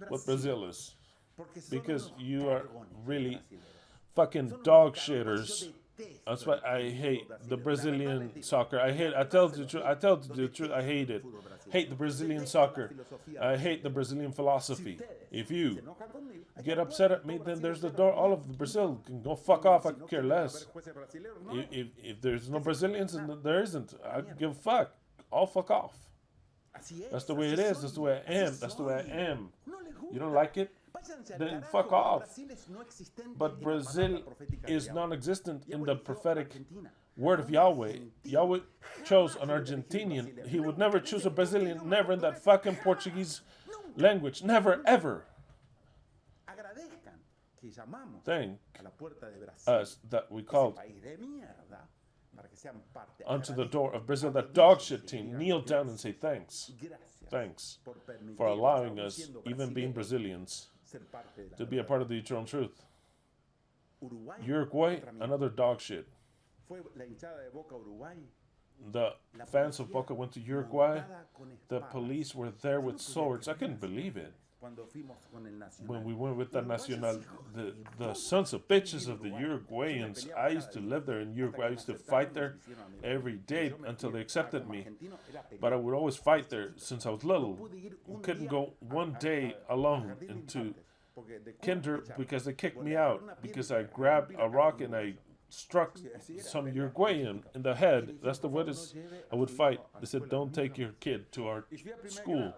What Brazil is. Because you are really fucking dog shitters. That's why I hate the Brazilian soccer. I tell the truth, I hate it. Hate the Brazilian soccer. I hate the Brazilian philosophy. If you get upset at me, then there's the door. All of Brazil can go fuck off. I could care less. If there's no Brazilians, and there isn't, I could give a fuck. All fuck off. That's the way it is. That's the way I am. That's the way I am. You don't like it? Then fuck off. But Brazil is non-existent in the prophetic word of Yahweh. Yahweh chose an Argentinian. He would never choose a Brazilian. Never in that fucking Portuguese language. Never, ever. Thank us that we called unto the door of Brazil, that dog shit team, kneel down and say thanks. Thanks for allowing us, even being Brazilians, to be a part of the eternal truth. Uruguay, another dog shit. The fans of Boca went to Uruguay. The police were there with swords. I couldn't believe it. When we went with the Nacional, the sons of bitches of the Uruguayans, I used to live there in Uruguay. I used to fight there every day until they accepted me. But I would always fight there since I was little. I couldn't go one day alone into kinder because they kicked me out because I grabbed a rock and I struck some Uruguayan in the head. That's the witness I would fight. They said, don't take your kid to our school.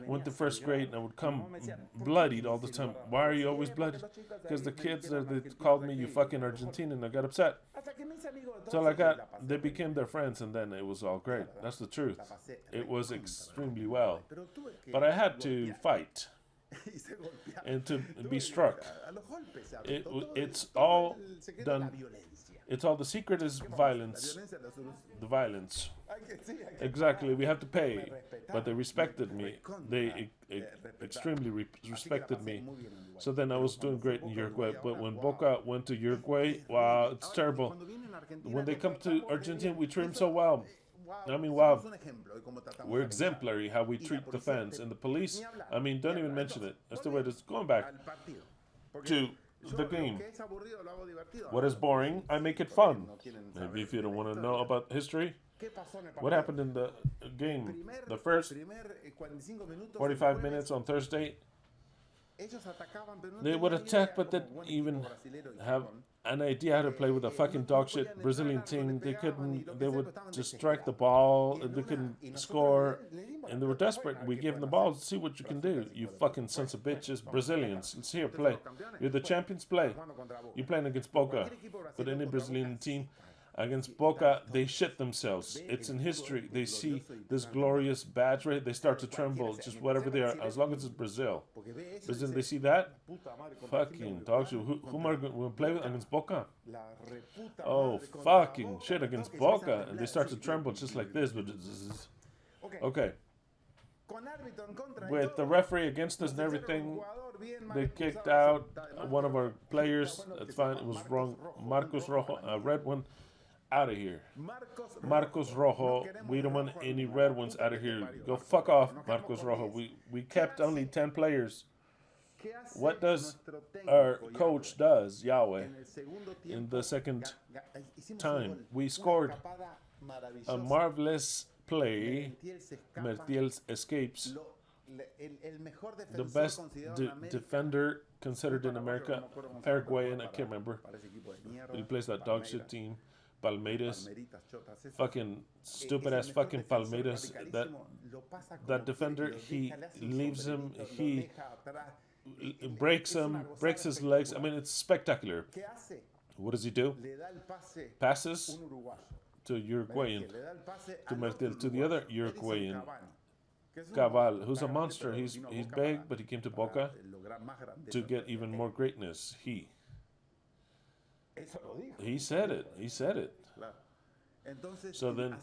Went to first grade and I would come bloodied all the time. Why are you always bloodied? Because the kids there, they called me you fucking Argentinian. I got upset. So they became their friends and then it was all great. That's the truth. It was extremely well. But I had to fight and to be struck. It's all done. It's all, the secret is violence. The violence. Exactly, we have to pay. But they respected me. They extremely respected me. So then I was doing great in Uruguay. But when Boca went to Uruguay, wow, it's terrible. When they come to Argentina, we treat them so well. I mean, wow. We're exemplary how we treat the fans. And the police, I mean, don't even mention it. That's the way it is. Going back to the game. What is boring, I make it fun. Maybe if you don't want to know about history. What happened in the game? The first 45 minutes on Thursday, they would attack, but they didn't even have an idea how to play with a fucking dog shit Brazilian team. They would just strike the ball, and they couldn't score, and they were desperate. We gave them the ball, see what you can do. You fucking sons of bitches, Brazilians. Let's here, play. You're the champions, play. You're playing against Boca, but any Brazilian team against Boca, they shit themselves. It's in history. They see this glorious badge, right? They start to tremble, just whatever they are, as long as it's Brazil. Brazil, they see that? Fucking dog shit. Who am I going to play with against Boca? Oh, fucking shit, against Boca. And they start to tremble just like this. Okay. With the referee against us and everything, they kicked out one of our players. That's fine. It was wrong. Marcos Rojo, a red one. Out of here. Marcos Rojo, we don't want any red ones out of here. Go fuck off, Marcos Rojo. We kept only 10 players. What does our coach does, Yahweh, in the second time? We scored a marvelous play. Mertiel escapes. The best defender considered in America, Paraguayan, I can't remember. But he plays that dog shit team. Palmeiras. Fucking stupid ass fucking Palmeiras. That defender, he leaves him, he breaks him, breaks his legs. I mean, it's spectacular. What does he do? Passes to Uruguayan, to the other Uruguayan, Caval, who's a monster. He's big, but he came to Boca to get even more greatness. He said it. He said it. So then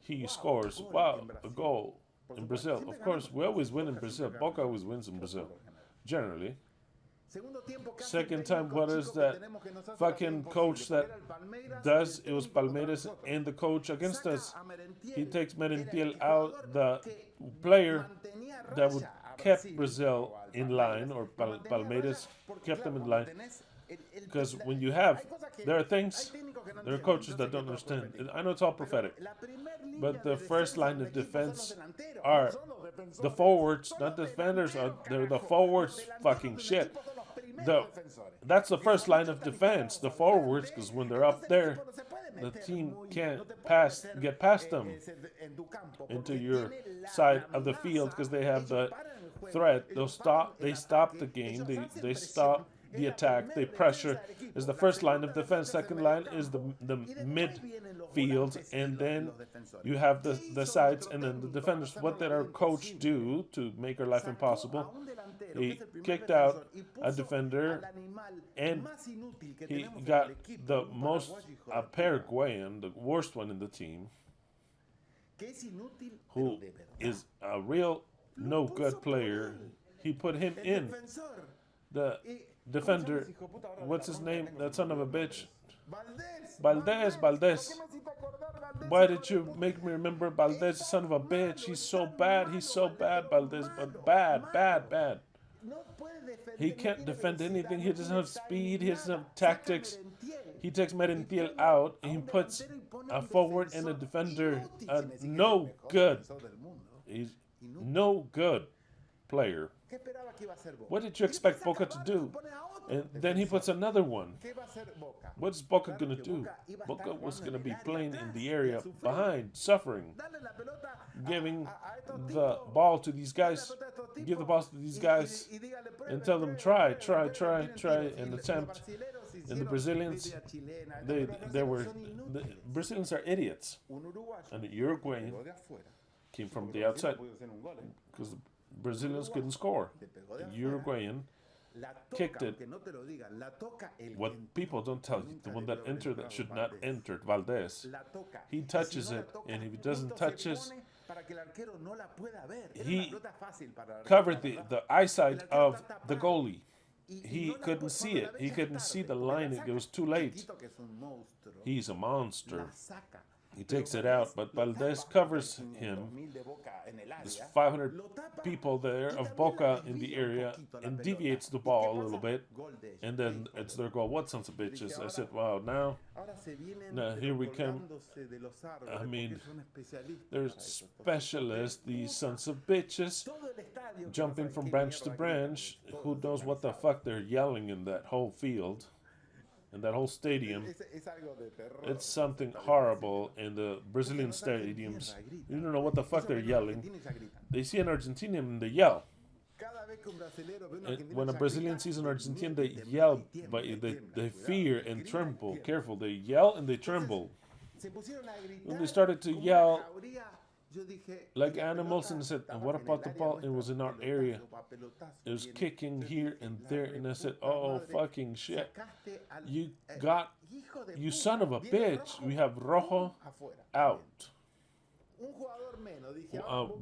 he scores. Wow, a goal in Brazil. Of course, we always win in Brazil. Boca always wins in Brazil, generally. Second time, what is that fucking coach that does? It was Palmeiras and the coach against us. He takes Merentiel out, the player that would kept Brazil in line, or Palmeiras kept them in line. Because when you have, there are coaches that don't understand. I know it's all prophetic, but the first line of defense are the forwards, not the defenders. They're the forwards. Fucking shit. That's the first line of defense, the forwards, because when they're up there, the team can't get past them into your side of the field because they have the threat. They stop the game. They stop the attack. They pressure. Is the first line of defense. Second line is the midfield, and then you have the sides, and then the defenders. What did our coach do to make our life impossible? He kicked out a defender, and he got the most, a Paraguayan, the worst one in the team, who is a real no good player. He put him in. The defender, what's his name? That son of a bitch. Valdez. Why did you make me remember Valdez, son of a bitch? He's so bad, Valdez, but bad. He can't defend anything. He doesn't have speed. He doesn't have tactics. He takes Merentiel out, and he puts a forward and a defender. No good. He's no good player. What did you expect Boca to do? And then he puts another one. What's Boca going to do? Boca was going to be playing in the area behind, suffering, giving the ball to these guys, give the balls to these guys, and tell them try, and attempt. And the Brazilians, the Brazilians are idiots. And the Uruguayan came from the outside because the Brazilians couldn't score. The Uruguayan kicked it. What people don't tell you, the one that entered that should not enter, Valdez, he touches it, and if he doesn't touch it, he covered the eyesight of the goalie. He couldn't see it. He couldn't see the line. It was too late. He's a monster. He takes it out, but Valdez covers him. There's 500 people there of Boca in the area and deviates the ball a little bit. And then it's their goal. What sons of bitches? I said, wow, now here we come. I mean, there's specialists, these sons of bitches, jumping from branch to branch. Who knows what the fuck they're yelling in that whole field. In that whole stadium. It's something horrible in the Brazilian stadiums. You don't know what the fuck they're yelling. They see an Argentinian and they yell. And when a Brazilian sees an Argentinian, they yell, but they fear and tremble. Careful, they yell and they tremble. When they started to yell like animals, and I said, and what about the ball? It was in our area. It was kicking here and there, and I said, oh, fucking shit. You son of a bitch. We have Rojo out.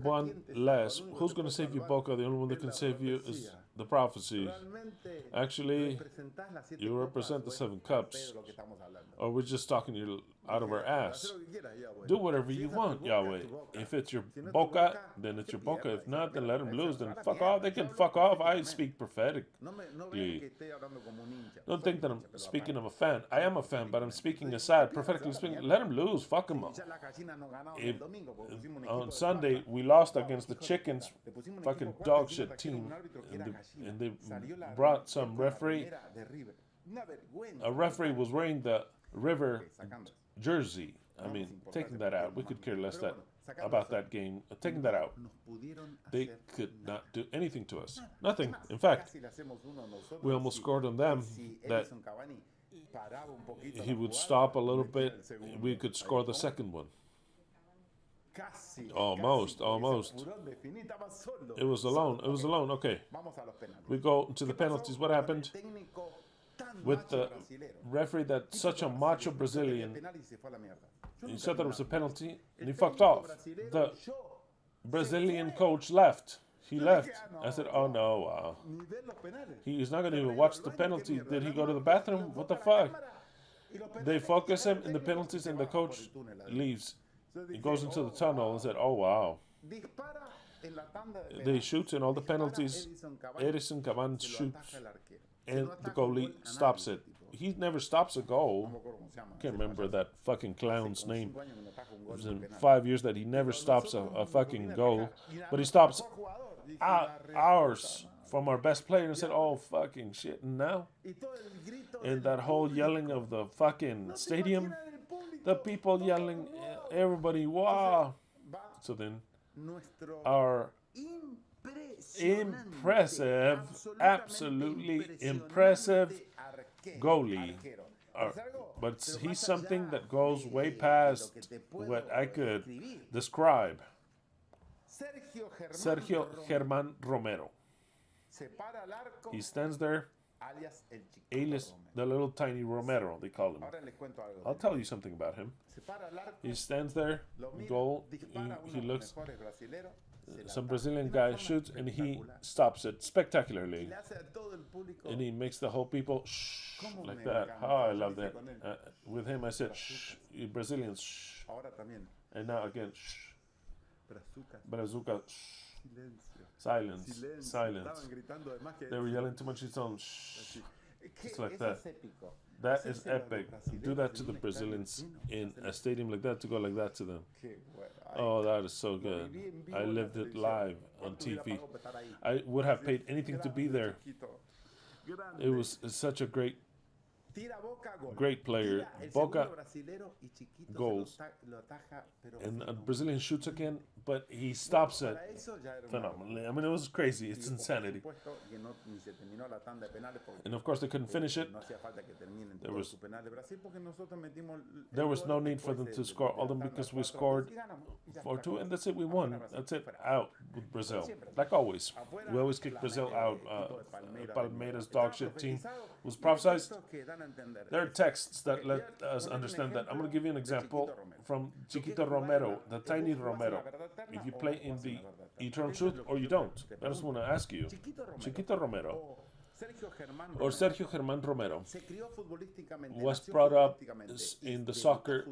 One less. Who's going to save you, Boca? The only one that can save you is the prophecy. Realmente Actually, representás las 7 you copas, represent the o es 7 al cups. pedo lo que estamos hablando. Or we're just talking you out of our Haz ass. lo que quieras, Yahweh. Do whatever Si you es a tu want, boca, Yahweh. tu boca. If it's your Si no es tu boca, boca, then it's se your boca. pierda, If not, then esa let him mierda, lose. esa Then rara fuck mierda. off. They Yo can hablo fuck off. I proféticamente. speak prophetically. No vean que estoy hablando como un hincha. Don't Soy think that un I'm hincha, pero speaking aparte. of a fan. I am a fan, but I'm speaking aside, prophetically speaking. Let him lose. Fuck him. Ya las gallinas no ganaron If, el domingo porque pusimos un equipo on de Sunday, cuarta. we lost Wow, against the hijo de Chickens, puta. Le pusimos un fucking equipo cuarta, dog encima shit trajeron team, un árbitro que era gallina. and they Salió la brought red some con la referee. remera de River. Una vergüenza. A referee was wearing the River Ok, sacando eso. jersey. I mean, taking that out. We could care less that about that game. Taking that out. Nos pudieron They hacer could nada. not do anything to us. Nada. Nothing. Es más, In fact, casi le hacemos uno nosotros we almost si- scored on them si that Edison Cavani paraba un poquito he la would jugada, stop a little metía bit. el segundo. We could Ahí score the cómo. second one. Casi, Almost, casi, porque almost. ese furón de Fini estaba solo. It was alone. Solo. It was Ok, alone. Okay. Vamos a los penales. We go to the ¿Qué pasó penalties. What con el happened técnico tan with macho the brasilero? referee that's such a macho Brazilian? Penal y se fue a la mierda. Yo He nunca said that vi it was a nada. penalty and he El fucked técnico off. brasilero, The yo, Brazilian se fue. coach left. He Yo left. dije, I said, oh no, wow. Ni ver los penales. He's not going Se to había even ido watch al the baño, ¿qué penalty. mierda? Did he go to the No, bathroom? lo What the enfoca la fuck? cámara y los They penales, focus y him el in the técnico penalties se and the va por coach el túnel adentro. leaves. Entonces He dije, goes into the oh, tunnel and said, oh wow. dispara en la tanda de They penales. shoot in all the Dispara penalties. Edison Cavani, Edison Cavani se lo shoots ataja el arquero. Se and lo the ataja un goalie gol a stops nadie, it. tipo. He never stops a No goal. me acuerdo cómo se llama. Can't ese remember payaso. that fucking clown's Hace como name. 5 años que no ataja un gol It's de in penal. 5 years that he never Pero stops nosotros a nos fucking vine a goal, atajar. Y a but he nuestro stops mejor jugador, dije, la re- ours from our best player and said, oh fucking shit. And now, Y todo el grito and del that whole público. yelling of the fucking No te stadium, imaginas el público, the people todo, yelling, wow. everybody, wow. Va So then, nuestro our impressive, absolutely impressive goalie. But he's something that goes way past what I could describe. Sergio Germán Romero. He stands there, alias the little tiny Romero, they call him. I'll tell you something about him. He stands there, goal, he looks, some Brazilian guy shoots and he stops it spectacularly. And he makes the whole people shh, like that. Oh, I love that. With him I said shh, you Brazilians shh. And now again shh. Brazuca shh. Silence, silence. They were yelling too much, it's on shh. Just like that. That is epic. Do that to the Brazilians in a stadium like that, to go like that to them. Oh, that is so good. I lived it live on TV. I would have paid anything to be there. It was such a great player. Boca goals. And a Brazilian shoots again, but he stops it phenomenally. I mean, it was crazy. It's insanity. And of course, they couldn't finish it. There was no need for them to score all them because we scored 4-2, and that's it. We won. That's it. Out with Brazil. Like always. We always kick Brazil out. Palmeiras dog shit team was prophesied. There are texts that let us understand that. I'm going to give you an example from Chiquito Romero, the tiny Romero. If you play in the Eternal Truth or you don't, I just want to ask you. Chiquito Romero or Sergio Germán Romero was brought up in the soccer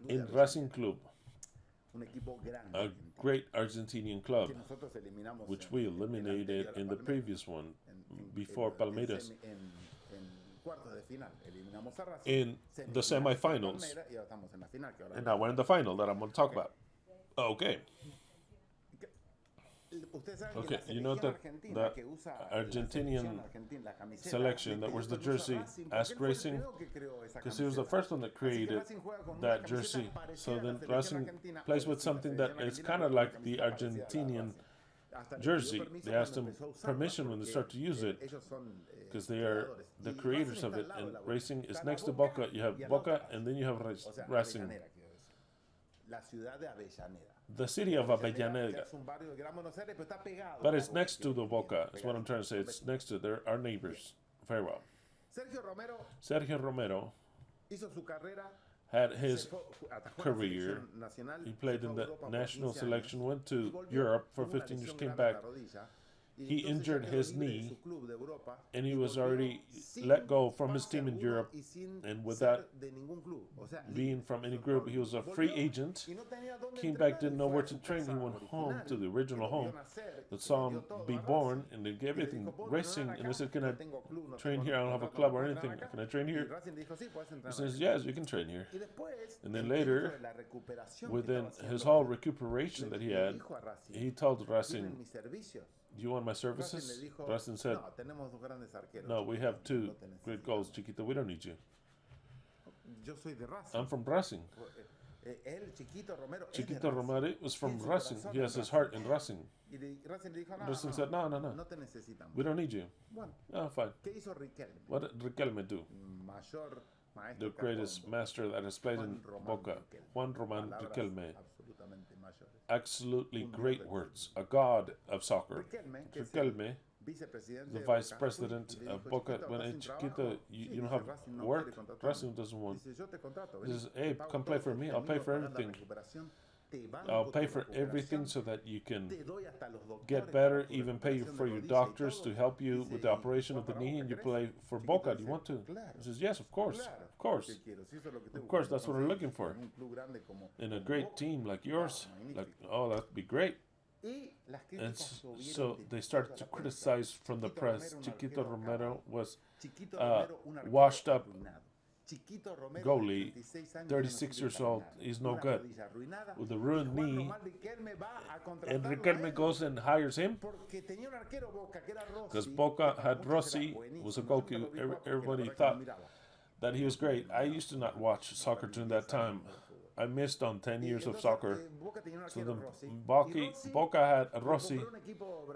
in Racing Club, a great Argentinian club, which we eliminated in the previous one before Palmeiras in the semifinals. And now we're in the final that I'm going to talk about. Okay. Okay, you know that the Argentinian selection that wears the jersey Ask Racing, because he was the first one that created that jersey. So then Racing plays with something that is kind of like the Argentinian jersey. They asked him permission when they start to use it, because they are the creators of it. And Racing is next to Boca. You have Boca, and then you have Racing. The city of Avellaneda. But it's next to the Boca, is what I'm trying to say. It's next to, they're our neighbors. Very well. Sergio Romero had his career. He played in the national selection, went to Europe for 15 years, came back. he injured his knee, and he was already let go from his team in Europe, and without being from any group, he was a free agent. Came back, didn't know where to train. He went home to the original home that saw him be born, and they gave everything racing. And they said, "Can I train here? I don't have a club or anything. Can I train here?" He says, "Yes, you can train here." And then later, within his whole recuperation that he had, he told Racing, "Do you want my services?" Racing said, "No, we have two great goals, Chiquito. We don't need you. I'm from Racing." Chiquito Romero was from Racing. He has his heart in Racing. Racing said, "No. We don't need you." Oh, fine. What did Riquelme do? The greatest master that has played in Boca, Juan Román Riquelme. Absolutely great words. A god of soccer. Riquelme, the vice president of Boca, when in Chiquito, you don't have work, Racing doesn't want. He says, "Hey, come play for me. I'll pay for everything. I'll pay for everything so that you can get better, even pay for your doctors to help you with the operation of the knee, and you play for Boca. Do you want to?" He says, "Yes, of course. Of course. Of course, that's what we're looking for. In a great team like yours, like, oh, that'd be great." And so they started to criticize from the press. Chiquito Romero was washed up goalie, 36 years old. He's no good. With a ruined knee. And Riquelme goes and hires him because Boca had Rossi, was a goalkeeper. Everybody thought that he was great. I used to not watch soccer during that time. I missed on 10 years of soccer. So the Boca had a Rossi.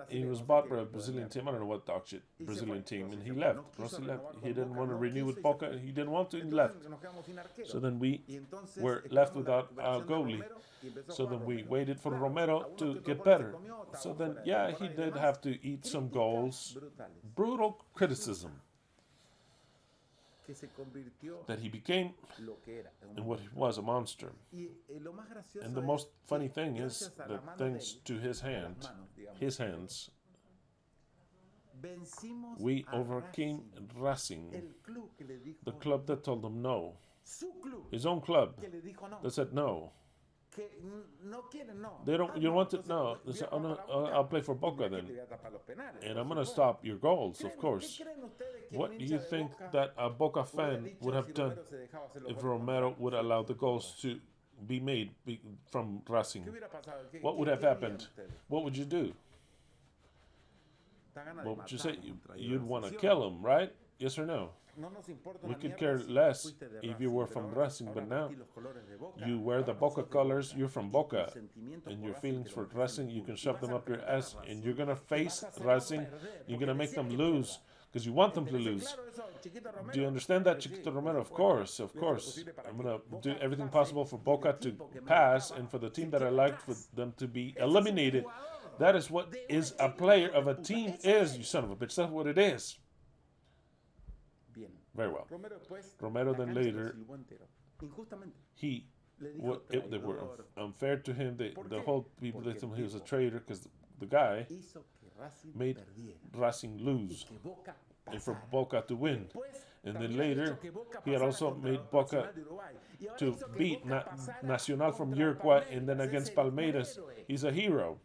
He was bought by a Brazilian team. I don't know what dog shit Brazilian team. And he left. Rossi left. He didn't want to renew with Boca. He didn't want to. He left. So then we were left without a goalie. So then we waited for Romero to get better. So then, yeah, he did have to eat some goals. Brutal criticism. That he became and what he was, a monster. And the most funny thing is that thanks to his hands, we overcame Racing, the club that told him no. His own club that said no. They don't. You don't want to? No. They said, "Oh no, I'll play for Boca then, and I'm gonna stop your goals, of course." What do you think that a Boca fan would have done if Romero would allow the goals to be made from Racing? What would have happened? What would you do? What would you say? You'd want to kill him, right? Yes or no? We could care less if you were from Racing, but now you wear the Boca colors, you're from Boca, and your feelings for Racing, you can shove them up your ass, and you're going to face Racing, you're going to make them lose, because you want them to lose. Do you understand that, Chiquito Romero? Of course. I'm going to do everything possible for Boca to pass, and for the team that I liked, for them to be eliminated. That is what is a player of a team is, you son of a bitch. That's what it is. Very well. Romero then later, they were unfair to him. The whole people, they told him he was a traitor because the guy made Racing lose and for Boca to win. And then later, he had also made Boca to beat Nacional from Uruguay, and then against Palmeiras. He's a hero.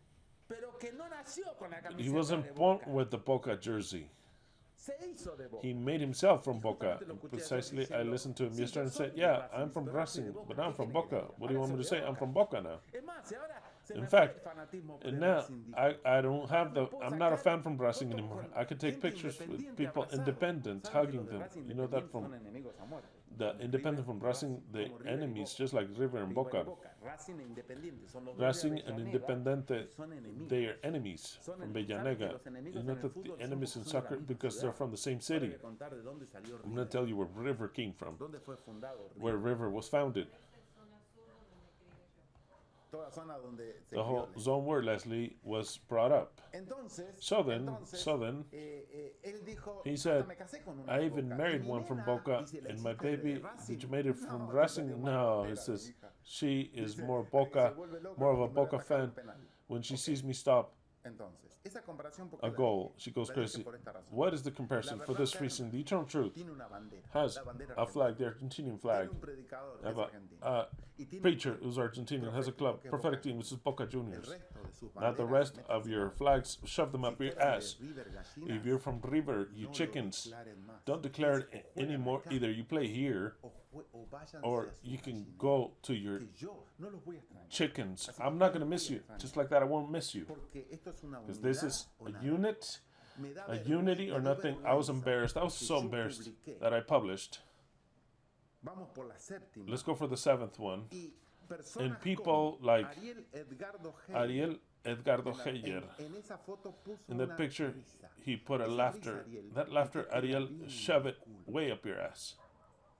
He wasn't born with the Boca jersey. He made himself from Boca. Precisely, I listened to him yesterday and said, "Yeah, I'm from Racing, but I'm from Boca. What do you want me to say? I'm from Boca now." In fact, and now I'm not a fan from Racing anymore. I can take pictures with people independent, hugging them. You know that from the independent from Racing, the enemies, just like River and Boca. Racing and Independiente, they are enemies from Bellanega. It's not that the enemies in soccer because they're from the same city. I'm going to tell you where River came from, where River was founded. The whole zone where Leslie was brought up. So then, he said, "I even married one from Boca, and my baby, did you made it from Racing?" No, he says, "She is more of a Boca fan. When she sees me stop Entonces, esa comparación a goal. She goes crazy. What is the comparison? For this reason, the eternal truth tiene una bandera, has la bandera a argentina. flag, the Argentinian flag. Tiene un predicador que Have es a argentino. Y tiene preacher un who's Argentinian, has a club, que es prophetic Boca team, which is Boca El Juniors. resto de sus Now the banderas, rest métanse of your en- flags, shove them up Si your fueran de ass. River Gallinas, If you're from River, you no lo chickens, declaren más. don't declare it Juegan anymore. acá, Either you play here, o váyanse or a sus you can gallinas, go to your que yo no los voy a extrañar. chickens. Así que I'm not yo going to no miss voy a you. extrañar. Just like that, I won't miss you. Porque esto es una Because this unidad is o a nada. unit, Me da a unity or me da nothing. I was vergüenza embarrassed. I was que so yo embarrassed publiqué. that I published. Vamos por la séptima. Let's go for the seventh one. Y And personas people como like Ariel Edgardo Ariel Edgardo en la- Heyer. en esa foto puso In that una picture, risa. he put a Esa laughter. risa, Ariel, That laughter, metete la Ariel, bien en shove el it culo. way up your ass.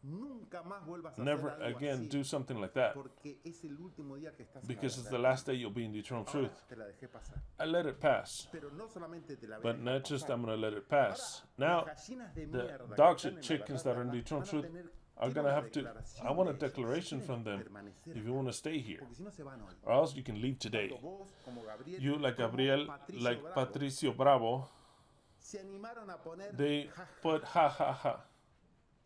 Nunca más vuelvas a Never hacer algo again así, do something like that. porque es el último día que estás en la Because it's verdad. the last day you'll be in the eternal Ahora truth. te la dejé pasar. I let it pass. Pero no solamente te la voy a But dejar not just pasar. I'm going to let it pass. Ahora, Now, las gallinas de the mierda que dog están shit en la chickens that are in the verdad eternal van a truth tener- are quiero going to una have to, declaración I want a de ellos, declaration si from quieren them permanecer if you want to stay here. porque si no se van hoy. Or else you can leave today. Tanto vos como Gabriel, You, like como Gabriel, Patricio like Bravo, Patricio Bravo, se animaron a poner they ja, ja. put ha ha ha.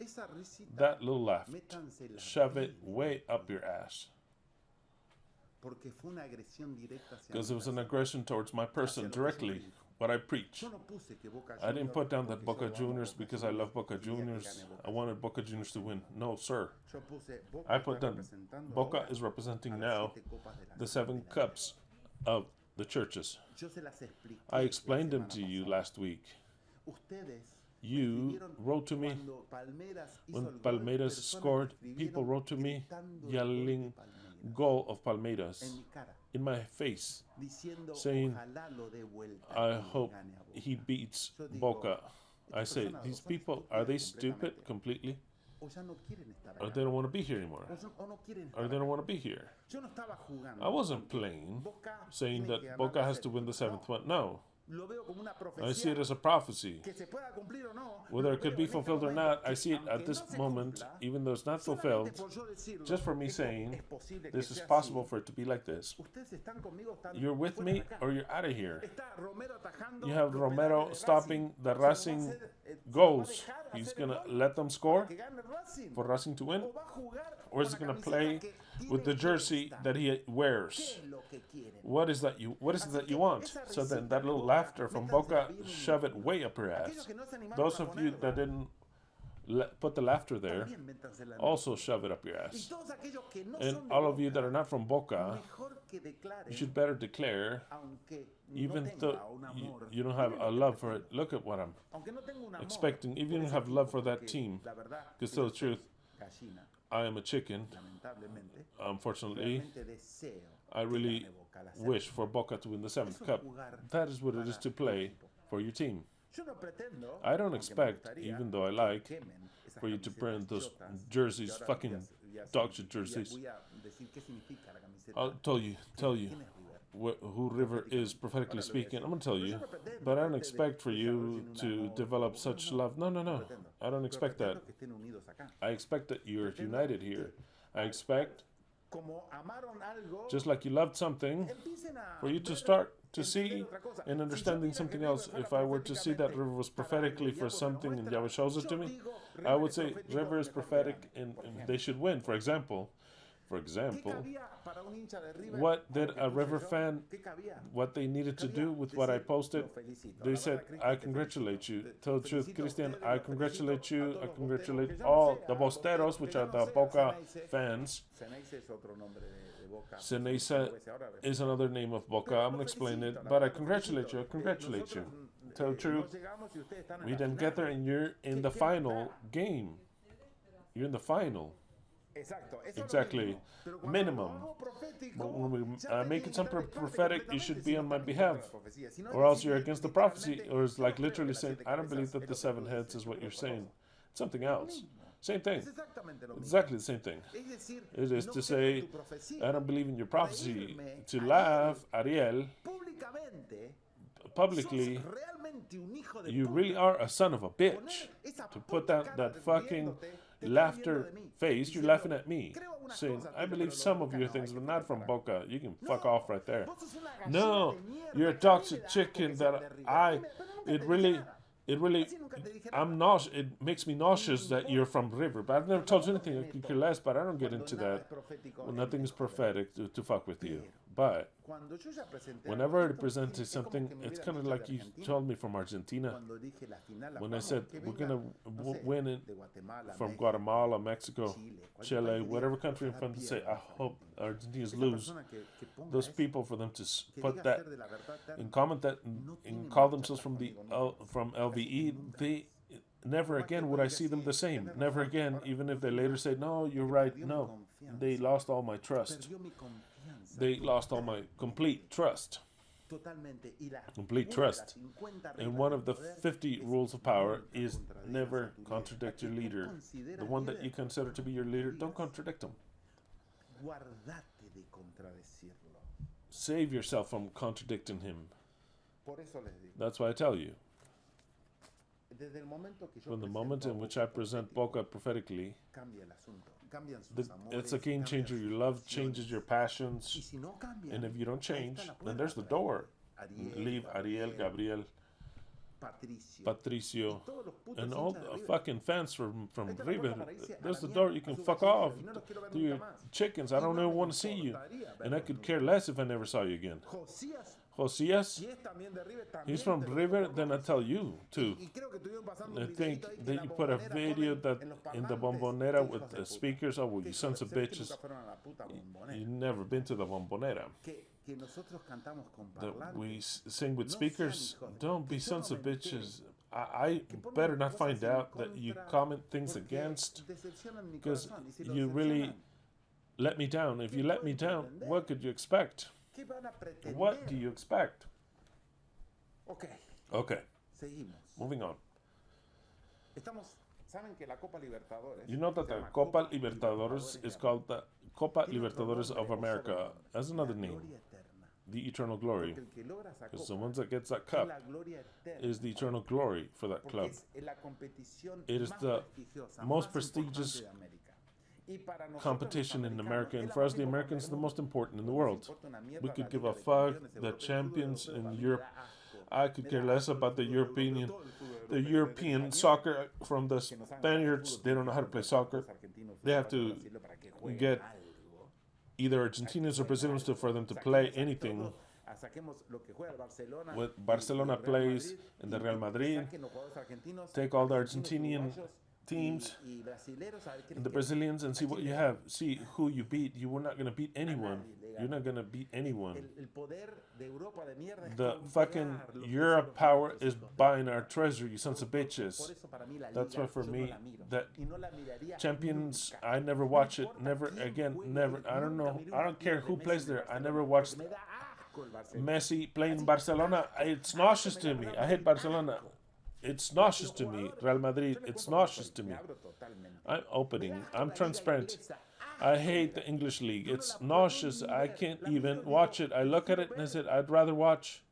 Esa risita, That little laugh. métansela Shove it bien, way up your ass. porque fue una agresión directa hacia Because mi it was an persona. aggression towards my person directly, what I preach. Yo no puse que Boca I didn't Juniors put down that porque Boca yo amo Juniors Boca because I love Boca quería que Juniors. gane Boca I wanted Boca Juniors to win. No, sir. Yo puse Boca I put está down representando Boca ahora is representing a las now 7 copas de la the Santa 7 de la cups of the churches. Yo se las expliqué I la explained them semana to you pasada. last week. Ustedes You escribieron wrote to me cuando Palmeiras hizo when el gol, Palmeiras personas scored. escribieron People wrote to me gritando el gol de yelling Palmeiras goal of Palmeiras en mi cara, in my face, diciendo saying, ojalá lo dé vuelta y I le hope gane a Boca. he beats Yo digo, Boca. I say, personas these son people, are they estúpidas stupid completamente. completely? O ya no quieren estar Or acá. they don't want to be here anymore? O no quieren Or estar they don't acá. want to be here? Yo no estaba jugando I wasn't con que playing, Boca saying tiene que that ganar Boca la has to win the séptima. seventh one. No, Lo veo como una I see it profecía as a prophecy. que se pueda cumplir o no. Whether lo it could veo be en este fulfilled or momento, not, I que see it aunque at this no se moment, cumpla, even though it's not solamente fulfilled, por yo decirlo, just for me esto saying, es posible que this is sea possible así. for it to be like this. Ustedes están conmigo, están You're with fuera me de acá. or you're out of here. Está Romero atajando You have los Romero penales de stopping Racing. the ¿Se lo va a Racing hacer, se lo va a goals. dejar He's hacer going el to gol let them score que gane Racing? for Racing to win, ¿O va a jugar or is con he la going to camiseta play que with the tiene jersey puesta? that he ¿Qué wears? es lo que quieren? What is that you want? So then that little laughter from Boca, shove it way up your ass. Aquellos que no se animaron Those a of you ponerla, that didn't put the laughter there, también métansela en also shove it up your Y ass. todos aquellos que no And son de all of you Boca, that are not from Boca, mejor que declaren, you should better declare, aunque even no though tenga un amor, you don't have a love for it. Look at what I'm aunque no tenga un amor expecting. Even por if you ese have love equipo, for that porque team, la verdad, because yo tell the soy truth, gallina, I am a chicken. lamentablemente, Unfortunately, realmente deseo I que really gane Boca la wish séptima. for Boca to win the seventh Eso es cup. jugar That is what it is para to tu play equipo. for your team. Yo no pretendo, I don't aunque me expect, gustaría, even though I que like, quemen esas for you to camisetas burn those chotas, jerseys, que ahora fucking voy a dog shit voy a- jerseys. voy a decir qué significa la camiseta. I'll tell you ¿Quién es River? who River is prophetically speaking. I'm gonna tell you, but I don't expect for you to develop such love. No, I don't expect that. Pretendo que estén unidos acá. I expect that you're united here. I expect, Como amaron algo, just like you loved something, empiecen a for you to ver, start to entender see otra cosa. and Si yo understanding viera que something River else. fuera If I were to see that proféticamente River was para prophetically algo y for Dios me lo something and muestra, Yahweh shows it yo to me, digo, I River would es say profético, River is mejor que prophetic gane, and por ejemplo. they should win. For example, ¿Qué cabía para un hincha de River what con lo did que a puse River yo? fan, ¿Qué cabía? what they needed to Cabía do with what I decir, posted? "Lo felicito". They La said, verdad, Cristian, I te congratulate felicito. you. Tell the truth, Felicito a Christian, ustedes, I los congratulate felicito a you. todos I los congratulate bosteros, que yo no all sé, the a los bosteros, bosteros which que are yo the no sé, Boca Ceneice. fans. Ceneice es otro nombre de Boca. Ceneice is another name of Boca. I'm gonna explain it, but I congratulate you. I congratulate you. Tell the truth, we didn't get there, and you're in the final game. You're in the final. Exactly. Minimum. But when we make it something prophetic, you should be on my behalf. Or else you're against the prophecy, or it's like literally saying, I don't believe that the 7 heads is what you're saying. It's something else. Same thing. Exactly the same thing. It is to say, I don't believe in your prophecy. To laugh, Ariel, publicly, you really are a son of a bitch. To put that fucking laughter face, you're laughing at me. Saying, I believe some of your things, but not from Boca. You can fuck off right there. No, you're a toxic chicken that it really, it makes me nauseous that you're from River. But I've never told you anything. I could care less, but I don't get into that. Well, nothing is prophetic to fuck with you. But whenever I presented something, it's kind of like you told me from Argentina. When I said we're going to win it from Guatemala, Mexico, Chile, whatever country I'm from, to say, I hope Argentinians lose. Those people, for them to put that and comment that and call themselves from LVE, they never again would I see them the same. Never again, even if they later say, no, you're right. No, they lost all my trust. They lost all my complete trust. Complete trust. And one of the 50 rules of power is never contradict your leader. The one that you consider to be your leader, don't contradict him. Save yourself from contradicting him. That's why I tell you. From the moment in which I present Boca prophetically, it's a game changer. Your love changes your passions. And if you don't change, then there's the door. Leave Ariel, Gabriel, Patricio, and all the fucking fans from River. There's the door. You can fuck off to your chickens. I don't even want to see you. And I could care less if I never saw you again. Josias, he's from River, then I tell you too. I think that you put a video that in the Bombonera with the speakers. Oh, well, you sons of bitches. You've never been to the Bombonera. That we sing with speakers. Don't be sons of bitches. I better not find out that you comment things against, because you really let me down. If you let me down, what could you expect? What do you expect? Okay. Moving on. You know that the Copa Libertadores is called the Copa Libertadores of America. As another name, the eternal glory. Because the ones that gets that cup is the eternal glory for that club. It is the most prestigious competition in America, and for us the Americans, the most important in the world. We could give a fuck. The champions in Europe, I could care less about the European soccer from the Spaniards. They don't know how to play soccer. They have to get either Argentinians or Brazilians for them to play anything. What Barcelona plays in the Real Madrid, take all the Argentinian teams and the Brazilians and see what you have. See who you beat. You were not going to beat anyone. You're not going to beat anyone. The fucking Europe power is buying our treasure, you sons of bitches. That's why for me, that Champions, I never watch it. Never again. Never. I don't know. I don't care who plays there. I never watched Messi playing Barcelona. It's nauseous to me. I hate Barcelona. It's nauseous to me. Real Madrid, it's nauseous to me. I'm opening. I'm transparent. I hate the English league. It's nauseous. I can't even watch it. I look at it and I said, I'd rather watch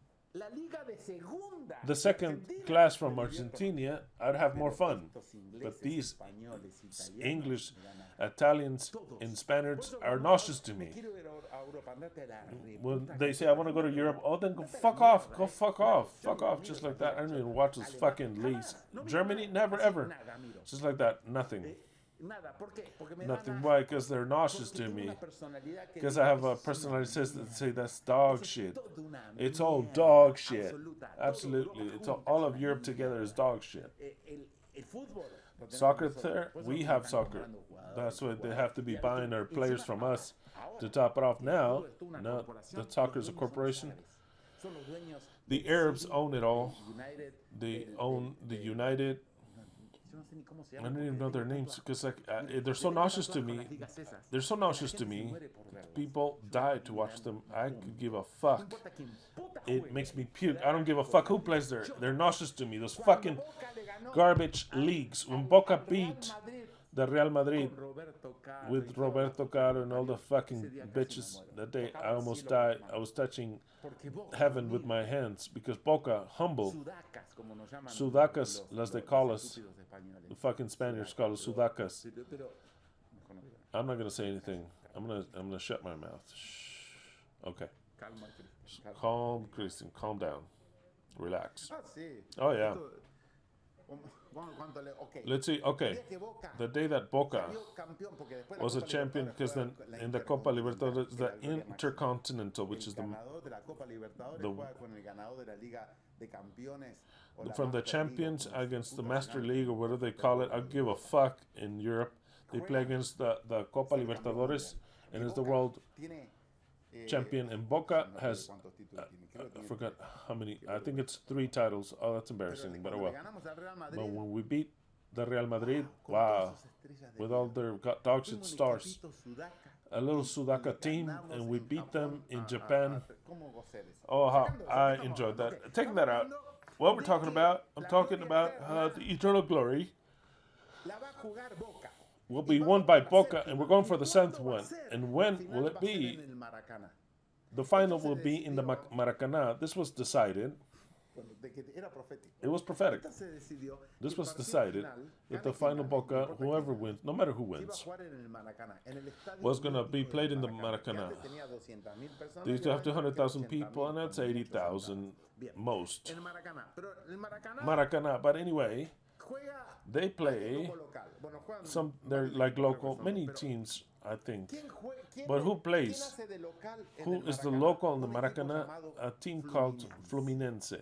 the second class from Argentina. I'd have more fun. But these English, Italians, and Spaniards are nauseous to me. When they say, I want to go to Europe, oh, then go fuck off. Go fuck off. Fuck off, just like that. I don't even watch those fucking leagues. Germany, never, ever. Just like that, nothing. Nothing. Why? Because they're nauseous to me. Because I have a personality that say that's dog shit. It's all dog shit. Absolutely. It's all of Europe together is dog shit. Soccer there, we have soccer. That's why they have to be buying our players from us to top it off. Now, the soccer is a corporation. The Arabs own it all. They own the United. I don't even know their names because they're so nauseous to me. They're so nauseous to me. People die to watch them. I could give a fuck. It makes me puke. I don't give a fuck who plays there. They're nauseous to me. Those fucking garbage leagues. When Boca beat the Real Madrid with Roberto Carlos and all the fucking bitches. That day I almost died. I was touching heaven with my hands because Boca, humble, sudacas, as they call us, the fucking Spaniards call us sudacas. I'm not gonna say anything. I'm gonna shut my mouth. Shh. Okay. Calm, Christian. Calm down. Relax. Oh yeah. Let's see. Okay. The day that Boca was a champion, because then in the Copa Libertadores, the Intercontinental, which is from the champions against the Master League or whatever they call it. I give a fuck in Europe. They play against the Copa Libertadores, and it's the world champion. And Boca has, I forgot how many, I think it's 3 titles. Oh, that's embarrassing, but oh well. But when we beat the Real Madrid, wow, with all their dog shit stars, a little Sudaca team, and we beat them in Japan. Oh, how I enjoyed that. Taking that out, what we're talking about, I'm talking about the eternal glory will be won by Boca, and we're going for the 7th one. And when will it be? The final will be in the Maracanã. This was decided. It was prophetic. This was decided that the final Boca, whoever wins, no matter who wins, was going to be played in the Maracanã. They used to have 200,000 people, and that's 80,000 most. Maracanã. But anyway, they play they're like local, many teams, I think. But who plays? Who is the local in the Maracanã? A team called Fluminense.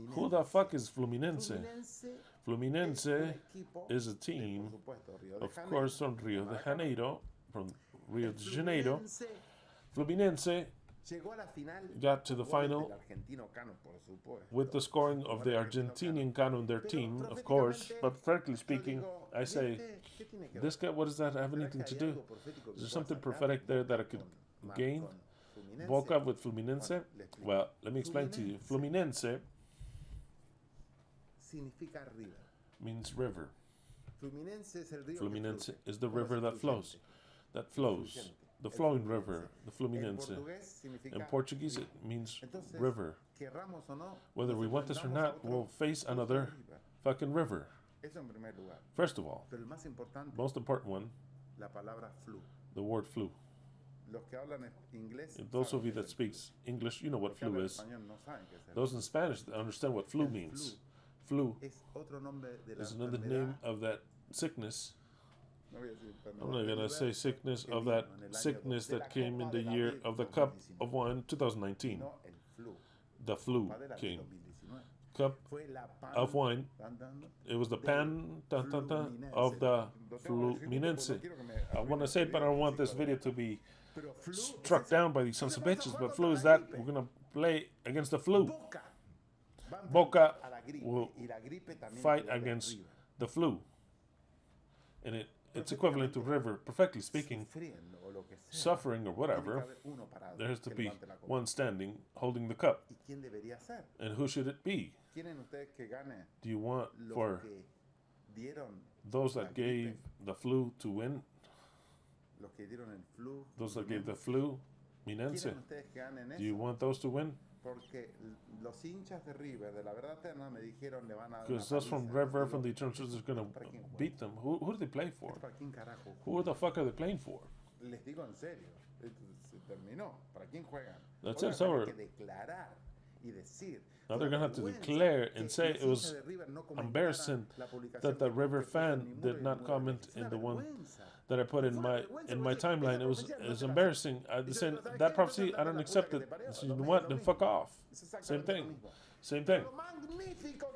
Who the fuck is Fluminense? Fluminense is a team, of course, from Rio de Janeiro, Fluminense got to the final with the scoring of the Argentinian Cano in their team, of course. But frankly speaking, I say, this guy, what does that have anything to do? Is there something prophetic there that I could gain? Boca with Fluminense? Well, let me explain to you. Fluminense means river. Fluminense is the river that flows. The flowing river, the Fluminense. In Portuguese, it means river. Whether we want this or not, we'll face another fucking river. First of all, most important one, the word flu. Those of you that speaks English, you know what flu is. Those in Spanish understand what flu means. Flu is another name of that sickness. I'm not going to say sickness of that sickness that came in the year of the cup of wine 2019. The flu came. Cup of wine. It was the pan of the Fluminense. I want to say it, but I don't want this video to be struck down by these sons of bitches. But flu is that we're going to play against the flu. Boca will fight against the flu. And it's equivalent to river, perfectly speaking, suffering or whatever. There has to be one standing holding the cup. And who should it be? Do you want for those that gave the flu to win? Those that gave the flu, Minense? Do you want those to win? Because those from River, from the Eternal Truth, is going to beat them. Who do they play for? Who the fuck are they playing for? That's it, it's over. Now they're going to have to declare and say it was embarrassing that the River fan did not comment in the one that I put in my timeline. It was embarrassing. I saying that prophecy, I don't accept it. So you know what? Then fuck off. Same thing.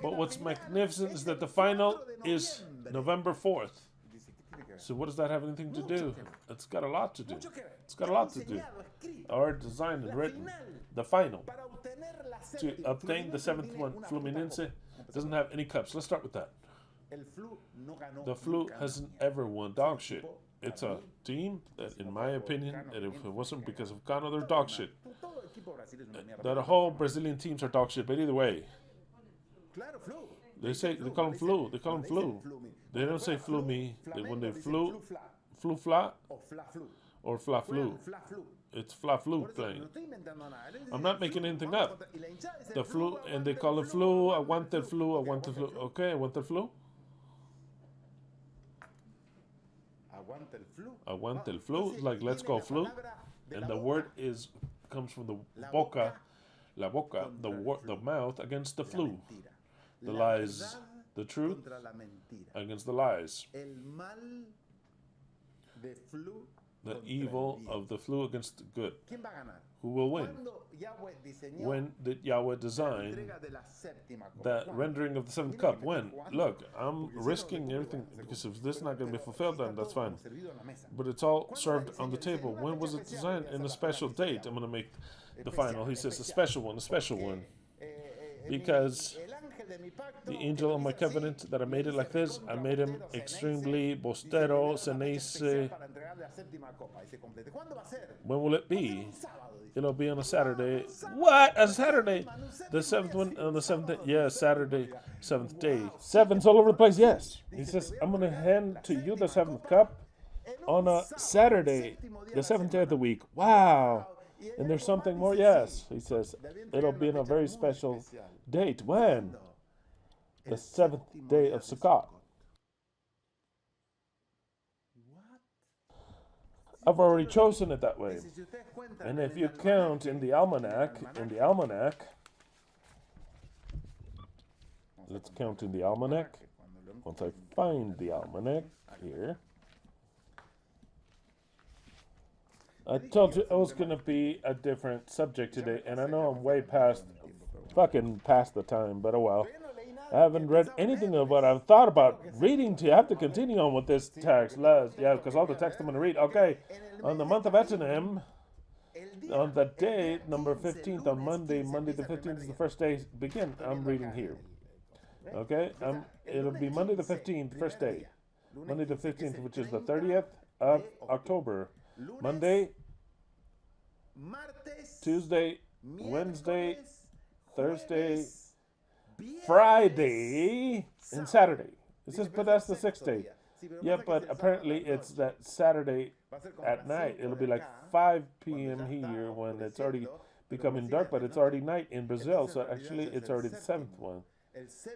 But what's magnificent is that the final is November 4th. So what does that have anything to do? It's got a lot to do. Our design and written. The final. To obtain the 7th one, Fluminense doesn't have any cups. Let's start with that. The flu hasn't ever won dog shit. It's a team that, in my opinion, and if it wasn't because of Cano, they're dog shit. The whole Brazilian teams are dog shit, but either way. They call him flu. They don't say flew me. When they flew fla or fla flu. It's fla flu playing. I'm not making anything up. The flu, and they call it flu. I want the flu. I want the flu. Okay, I want the flu. I want the flu. Like let's go flu. And the word comes from the boca, la boca, the mouth against the flu. The lies, the truth against the lies. The evil of the flu against the good. Who will win? When did Yahweh design the rendering of the seventh cup? When? Look, I'm risking everything because if this is not going to be fulfilled, then that's fine. But it's all served on the table. When was it designed? In a special date. I'm going to make the final. He says a special one, a special one. Because the angel of my covenant that I made it like this, I made him extremely bostero, ceneice. When will it be? It'll be on a Saturday. What? A Saturday? The seventh one on the seventh day? Yeah, Saturday, seventh day. Sevens all over the place, yes. He says, I'm going to hand to you the seventh cup on a Saturday, the seventh day of the week. Wow. And there's something more? Yes. He says, it'll be on a very special date. When? The seventh day of Sukkot. I've already chosen it that way. And if you count in the almanac, let's count in the almanac. Once I find the almanac here. I told you it was going to be a different subject today, and I know I'm way past the time, but oh well. I haven't read anything of what I've thought about reading to you. I have to continue on with this text. Yeah, because all the text I'm going to read. Okay, on the month of Etanim, on the day, number 15th, on Monday the 15th is the first day begin. I'm reading here. Okay, it'll be Monday the 15th, first day. Monday the 15th, which is the 30th of October. Monday, Tuesday, Wednesday, Thursday, Friday, and Saturday. It says, but that's the sixth day. Yeah, but apparently it's that Saturday at night. It'll be like 5 p.m. here when it's already becoming dark, but it's already night in Brazil. So actually it's already the seventh one.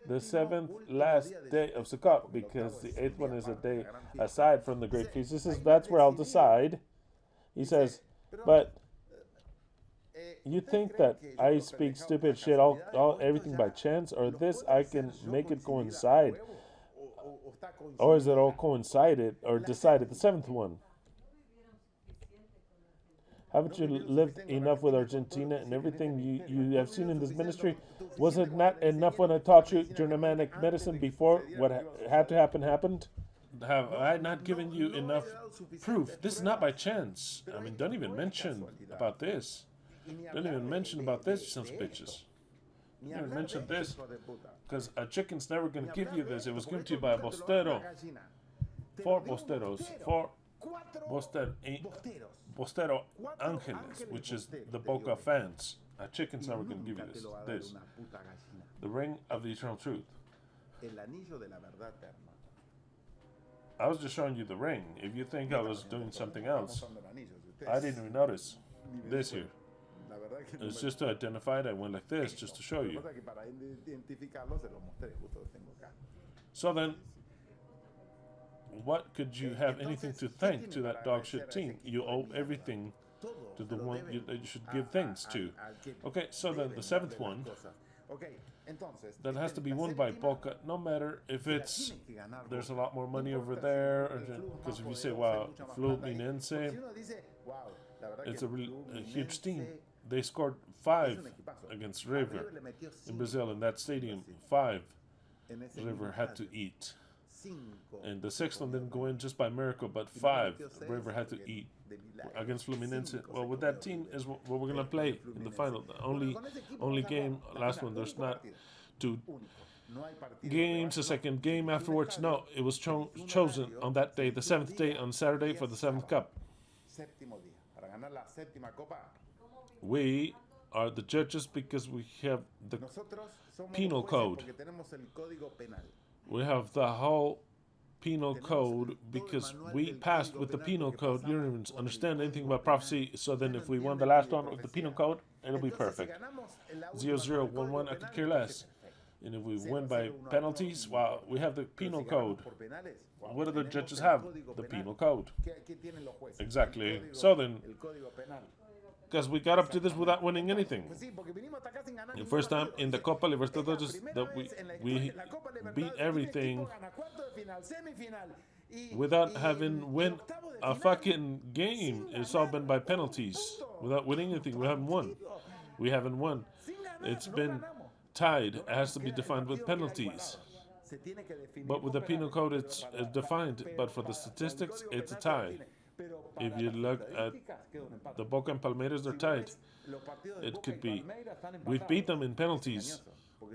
The seventh last day of Sukkot, because the eighth one is a day aside from the great feast. He says, that's where I'll decide. He says, but you think that I speak stupid shit, everything by chance, or this I can make it coincide? Or is it all coincided or decided? The seventh one. Haven't you lived enough with Argentina and everything you have seen in this ministry? Was it not enough when I taught you Germanic medicine before what had to happen happened? Have I not given you enough proof? This is not by chance. I mean, don't even mention about this. Don't even mention about this, you sons of bitches. Don't even mention this, because a chicken's never going to give you this. It was given to you by a bostero. 4 bosteros. 4 bostero ángeles, which is the Boca fans. A chicken's never going to give you this. This. The ring of the eternal truth. I was just showing you the ring. If you think I was doing something else, I didn't even notice this here. It's just to identify it. I went like this just to show you. So then, what could you have anything to thank to that dog shit team? You owe everything to the one you should give thanks to. Okay, so then the seventh one, that has to be won by Boca, no matter if there's a lot more money over there, because if you say, wow, Fluminense, it's a huge team. They scored 5 against River in Brazil in that stadium. 5 River had to eat. And the 6th one didn't go in just by miracle, but 5 River had to eat against Fluminense. Well, with that team is what we're going to play in the final. The only game, last one, there's not 2 games, a second game afterwards. No, it was chosen on that day, the 7th day, on Saturday, for the 7th Cup. We are the judges because we have the penal code. We have the whole penal code because we passed with the penal code. You don't even understand anything about prophecy. So then if we won the last one with the penal code, it'll be perfect. 0-0-1-1, I could care less. And if we win by penalties, well, we have the penal code. What do the judges have? The penal code. Exactly. So then, because we got up to this without winning anything. The first time in the Copa Libertadores that we beat everything without having win a fucking game. It's all been by penalties. Without winning anything, we haven't won. We haven't won. It's been tied. It has to be defined with penalties. But with the penal code, it's defined. But for the statistics, it's a tie. If you look at the Boca and Palmeiras, they're tied. It could be. We've beat them in penalties.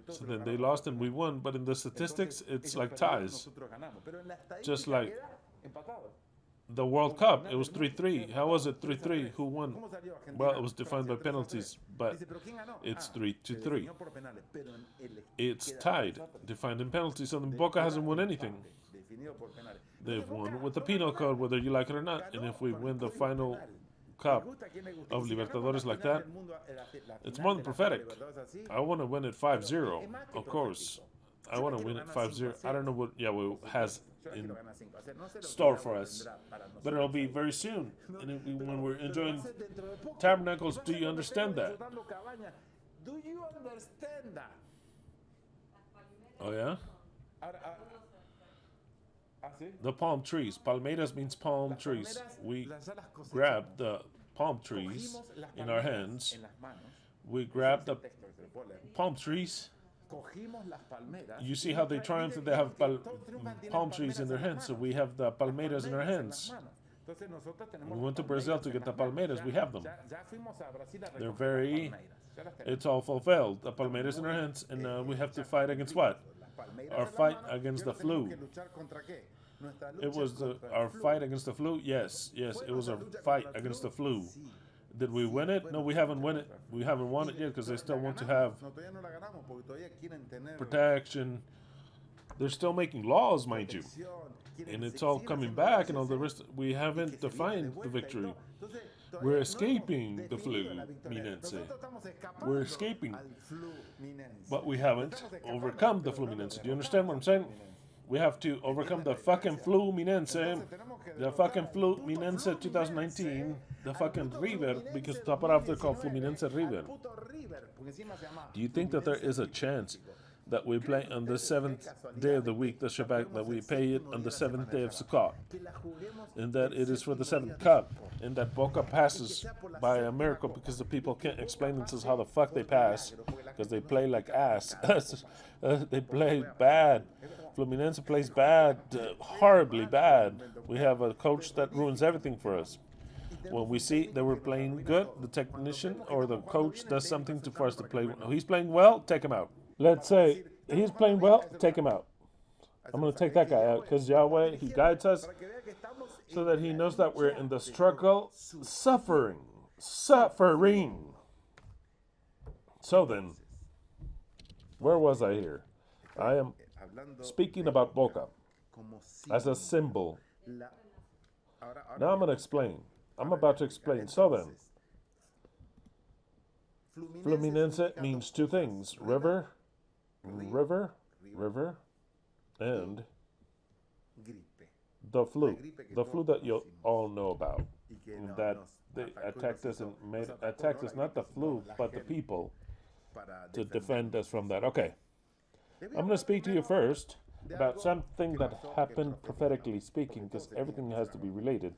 So then they lost and we won. But in the statistics, it's like ties. Just like the World Cup, it was 3-3. How was it 3-3? Who won? Well, it was defined by penalties, but it's 3-3. It's tied, defined in penalties. So the Boca hasn't won anything. They've won with the penal code, whether you like it or not. And if we win the final cup of Libertadores like that, it's more than prophetic. I want to win it 5-0, of course. I want to win it 5-0. I don't know what YHWH has in store for us, but it'll be very soon. And when we're enjoying tabernacles, do you understand that? Do you understand that? Oh yeah? The palm trees. Palmeiras means palm trees. We grab the palm trees in our hands. We grab the palm trees. You see how they triumph? They have palm trees in their hands, so we have the palmeiras in our hands. We went to Brazil to get the palmeiras. We have them. They're very... It's all fulfilled. The palmeiras in our hands, and we have to fight against what? Our fight against the flu. It was our fight against the flu? Yes, it was a fight against the flu. Did we win it? No, we haven't won it. We haven't won it yet because they still want to have protection. They're still making laws, mind you. And it's all coming back and all the rest. We haven't defined the victory. We're escaping the flu, Minense. We're escaping. But we haven't overcome the Fluminense. Do you understand what I'm saying? We have to overcome the fucking Fluminense. The fucking Fluminense 2019. The fucking River, because top it off they're called Fluminense River. Do you think that there is a chance that we play on the 7th day of the week, the Shabbat, that we pay it on the 7th day of Sukkot, and that it is for the 7th cup, and that Boca passes by a miracle because the people can't explain themselves how the fuck they pass, because they play like ass. They play bad. Fluminense plays bad, horribly bad. We have a coach that ruins everything for us. When we see that we're playing good, the technician or the coach does something for us to play. He's playing well, take him out. Let's say he's playing well, take him out. I'm going to take that guy out because YHWH, he guides us so that he knows that we're in the struggle, suffering. So then, where was I here? I am speaking about Boca as a symbol. Now I'm going to explain. I'm about to explain. So then, Fluminense means two things. River, and the flu. The flu that you all know about. That they attacked us and attacked us, not the flu, but the people, to defend us from that. Okay. I'm going to speak to you first about something that happened prophetically speaking, because everything has to be related.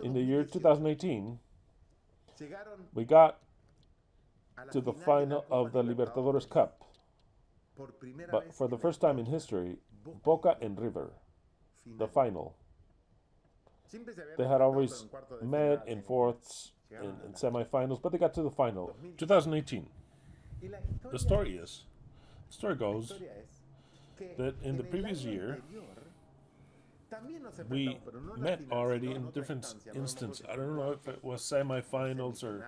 In the year 2018, we got to the final of the Libertadores Cup. But for the first time in history, Boca and River, the final. They had always met in fourths and semifinals, but they got to the final. 2018. The story goes that in the previous year, we met already in different instances. I don't know if it was semifinals or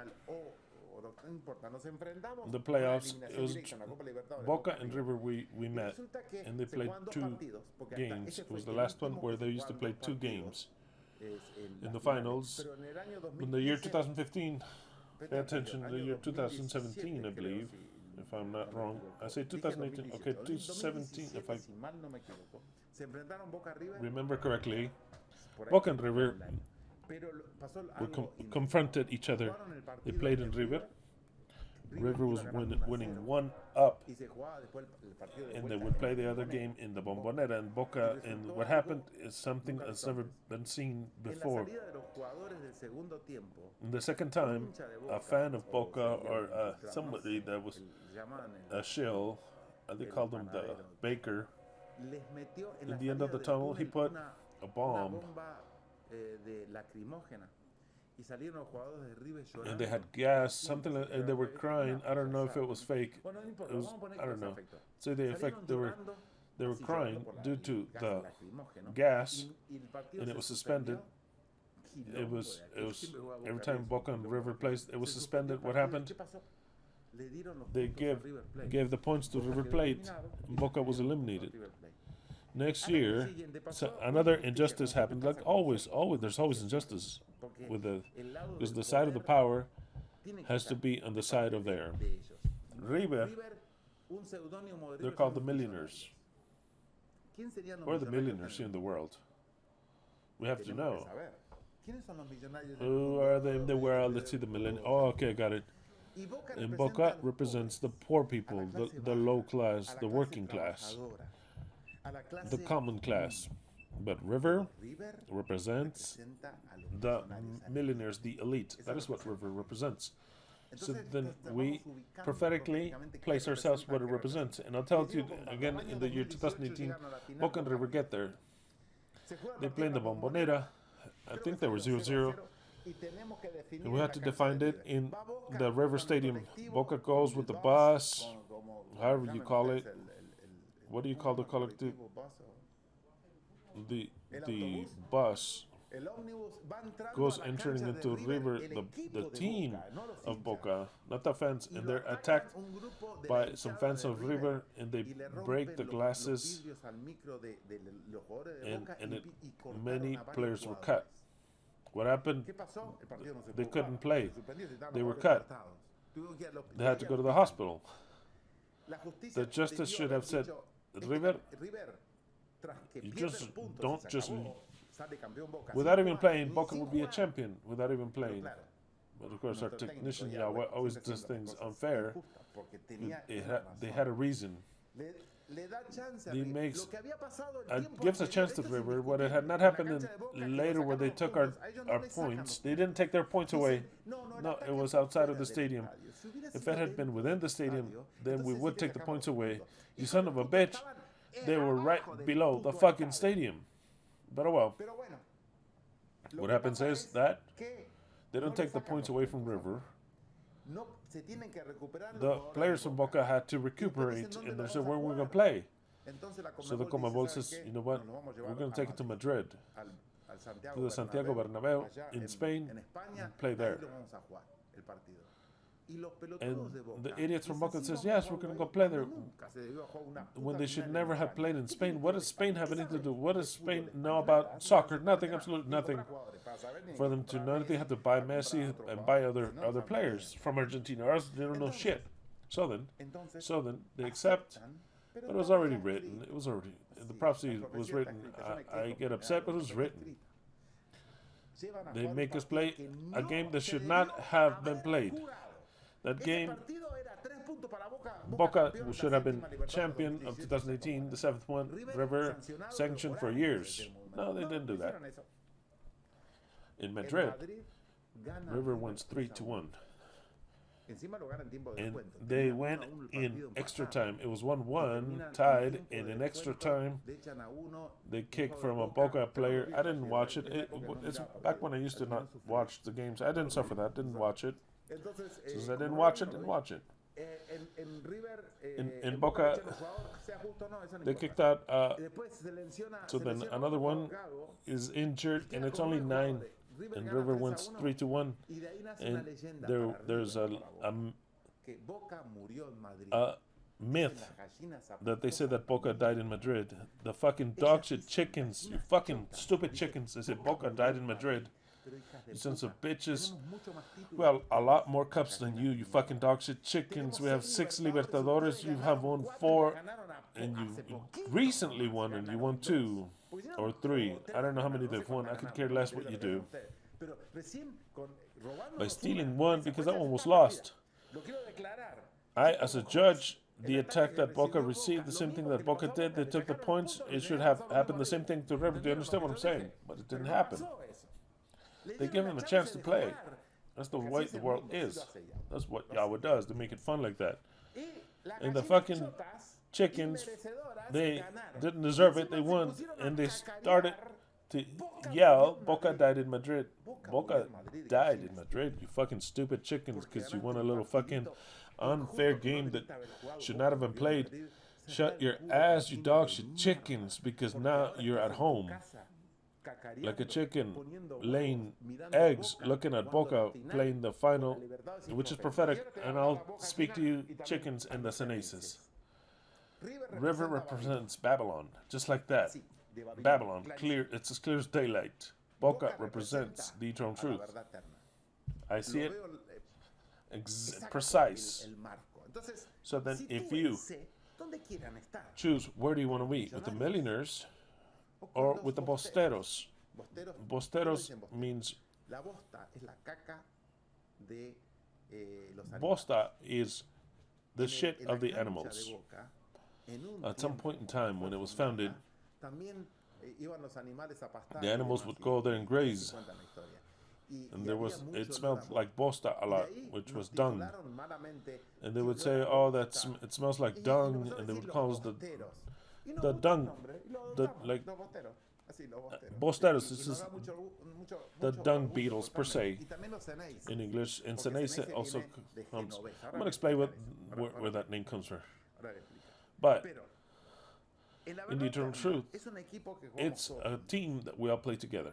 the playoffs, it was Boca and River we met, and they played 2 games. It was the last one where they used to play 2 games in the finals. In the year 2015, pay attention, the year 2017, I believe, if I'm not wrong. I say 2018, okay, 2017, if I remember correctly. Boca and River confronted each other. They played in River. River was winning 1-up, and they would play the other game in the Bombonera and Boca. And what happened is something that's never been seen before. In the second time, a fan of Boca or somebody that was a shill, they called him the baker, in the end of the tunnel, he put a bomb. And they had gas, something, and they were crying. I don't know if it was fake. It was, I don't know. So they were crying due to the gas, and it was suspended. It was every time Boca and River plays, it was suspended. What happened? They gave the points to River Plate. Boca was eliminated. Next year, another injustice happened. Like always, there's always injustice with because the side of the power has to be on the side of there. River, they're called the millionaires. Who are the millionaires here in the world? We have to know. Who are they in the world? Let's see the millionaires. Oh, okay, got it. And Boca represents the poor people, the low class, the working class, the common class. But River represents the millionaires, the elite. That is what River represents. So then we prophetically place ourselves what it represents. And I'll tell you again, in the year 2018, Boca and River get there. They play in the Bombonera. I think they were 0-0. And we had to define it in the River Stadium. Boca goes with the bus, however you call it. What do you call the collective? The bus goes entering into River, the team of Boca, not the fans, and they're attacked by some fans of River, and they break the glasses, and many players were cut. What happened? They couldn't play. They were cut. They had to go to the hospital. The justice should have said, River, you don't just without even playing, Boca would be a champion without even playing. But of course, our technician always does things unfair. They had a reason. He gives a chance to River. What it had not happened later, where they took our points. They didn't take their points away. No, it was outside of the stadium. If it had been within the stadium, then we would take the points away. You son of a bitch! They were right below the fucking stadium. But oh well. What happens is that they don't take the points away from River. The players from Boca had to recuperate, and they said, where are we going to play? So the Comebol says, you know what, we're going to take it to Madrid, to the Santiago Bernabeu in Spain, and play there. And the idiots from Boca says, yes, we're going to go play there, when they should never have played in Spain. What does Spain have anything to do? What does Spain know about soccer? Nothing, absolutely nothing. For them to know, they have to buy Messi and buy other players from Argentina, or else they don't know shit. So then they accept, but it was already written. It was already, the prophecy was written. I get upset, but it was written. They make us play a game that should not have been played. That game, Boca should have been champion of 2018, the 7th one. River sanctioned for years. No, they didn't do that. In Madrid, River wins 3-1. And they went in extra time. It was 1-1, tied, and in extra time, they kicked from a Boca player. I didn't watch it. It's back when I used to not watch the games. I didn't suffer that. Didn't watch it. Since I didn't watch it. In Boca, they kicked out. So then another one is injured, and it's only 9 and River wins 3-1. And there's a myth that they said that Boca died in Madrid. The fucking dog shit chickens, you fucking stupid chickens, they said Boca died in Madrid. You sons of bitches. Well, a lot more cups than you fucking dog shit chickens. We have 6 Libertadores, you have won 4, and you recently won, and you won 2 or 3. I don't know how many they've won. I could care less what you do. By stealing 1, because that one was lost. I, as a judge, the attack that Boca received, the same thing that Boca did, they took the points. It should have happened the same thing to River. Do you understand what I'm saying? But it didn't happen. They give them a chance to play. That's the way the world is. That's what Yahweh does. They make it fun like that. And the fucking chickens, they didn't deserve it. They won. And they started to yell, Boca died in Madrid. Boca died in Madrid, you fucking stupid chickens, because you won a little fucking unfair game that should not have been played. Shut your ass, you dog shit chickens, because now you're at home. Like a chicken laying eggs, looking at Boca playing the final, which is prophetic, and I'll speak to you chickens in the Senesis. River represents Babylon, just like that. Babylon, clear, it's as clear as daylight. Boca represents the eternal truth. I see it precise. So then if you choose where do you want to be, with the millionaires or with the bosteros. Bosteros means bosta is the shit of the animals. At some point in time when it was founded, the animals would go there and graze. And it smelled like bosta a lot, which was dung. And they would say, oh, it smells like dung, and they would call us the dung, bosteros. This is the dung beetles per se in English. And Senese also comes. I'm going to explain where that name comes from. But in the eternal truth, it's a team that we all play together.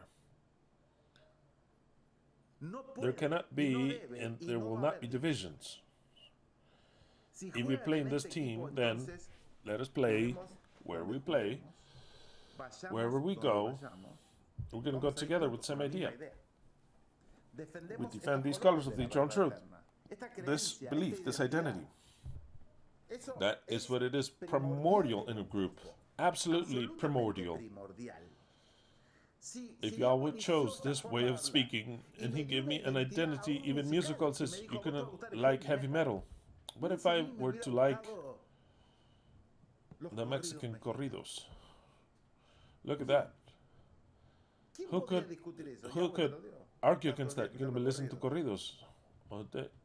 There cannot be, and there will not be divisions. If we play in this team, then let us play where we play. Wherever we go, we're going to go together with the same idea. We defend these colors of the eternal truth. This belief, this identity. That is what it is, primordial in a group. Absolutely primordial. If Yahweh chose this way of speaking, and He gave me an identity, even musical, it says you couldn't like heavy metal. What if I were to like the Mexican corridos? Look at that. Who could argue against that? You're going to be listening to corridos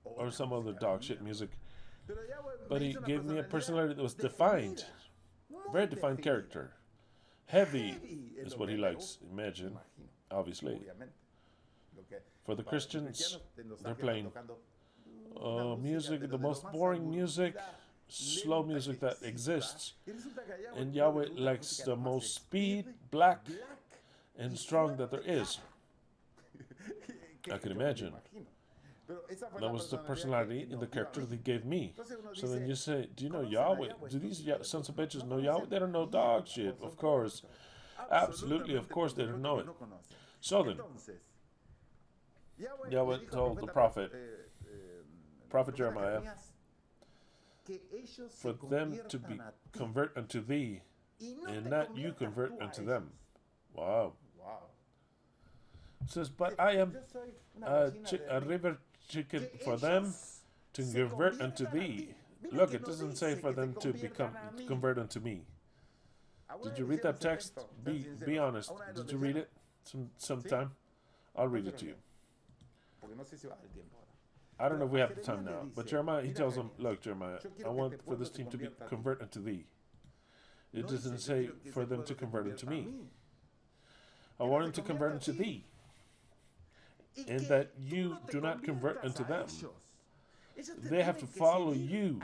or some other dog shit music. But He gave me a personality that was defined, very defined character. Heavy is what He likes. Imagine, obviously. For the Christians, they're playing music, the most boring music, slow music that exists. And Yahweh likes the most speed, black, and strong that there is. I can imagine. That was the personality and the character that He gave me. So then you say, do you know Yahweh? Do these sons of bitches know Yahweh? They don't know dog shit, of course. Absolutely, of course they don't know it. So then, Yahweh told the prophet Jeremiah, for them to be convert unto thee, and not you convert unto them. Wow. It says, but I am a river chicken for them to convert unto thee. Look, it doesn't say for them to convert unto me. Did you read that text? Be honest. Did you read it sometime? I'll read it to you. I don't know if we have the time now, but Jeremiah, he tells them, look, Jeremiah, I want for this team to be convert unto thee. It doesn't say for them to convert unto me. I want them to convert unto thee, and that you do not convert unto them. They have to follow you.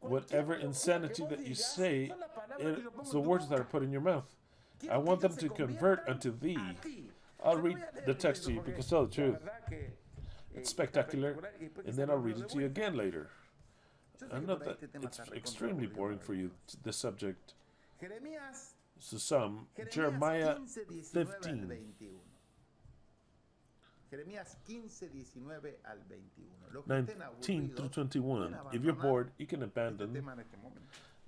Whatever insanity that you say, it's the words that are put in your mouth. I want them to convert unto thee. I'll read the text to you because tell the truth, it's spectacular, and then I'll read it to you again later. I know that it's extremely boring for you, this subject. So some, Jeremiah 15. Jeremías 15, 19 al 21. Los que estén 19 through aburridos, 21. pueden If you're abandonar bored, you can este abandon tema en este momento.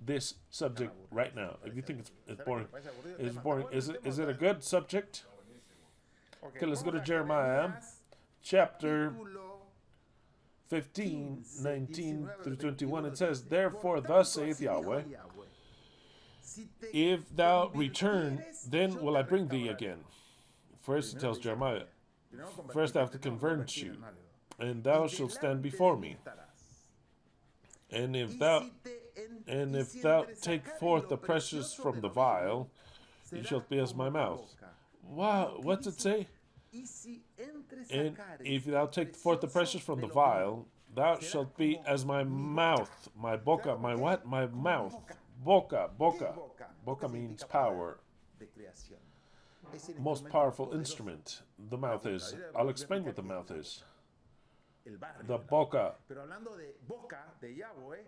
this subject right now. If you think it's boring, it's Tema, boring. está bueno el Is it tema, a good subject? Okay, let's go to vamos a Jeremiah Jeremías, chapter capítulo 15, 19 through 19, 21. It 21, says, dice, "Therefore, "Por thus tanto, saith así dijo Yahweh, Yahweh, si te if thou return, convirtieres, then yo will te I bring thee restauraré." again." First, it tells Jeremiah, Primero convertirte, "First I have to primero convert convertir you, en algo. and thou Y shalt stand delante before de mí me. estarás. And Y if thou si te en- and y if si thou entre take sacares forth lo the precious precioso from de the lo vil, vile, you será shalt be as my como tu mouth." boca. Wow, what's it say? Y si entre And sacares if thou lo take forth the precious precioso from de the lo vil, vile, thou será shalt be como as my mi mouth, my boca, ¿Será my como what? qué? My Como mi mouth. boca. Boca, ¿Qué boca. es boca? Boca Boca means significa power. de creación. Es el Most instrumento powerful poderoso. instrument the mouth boca. is. Yo le voy I'll a explain what the explicar mouth qué es is. El barrio The de la boca. Pero hablando de boca, de Yahweh,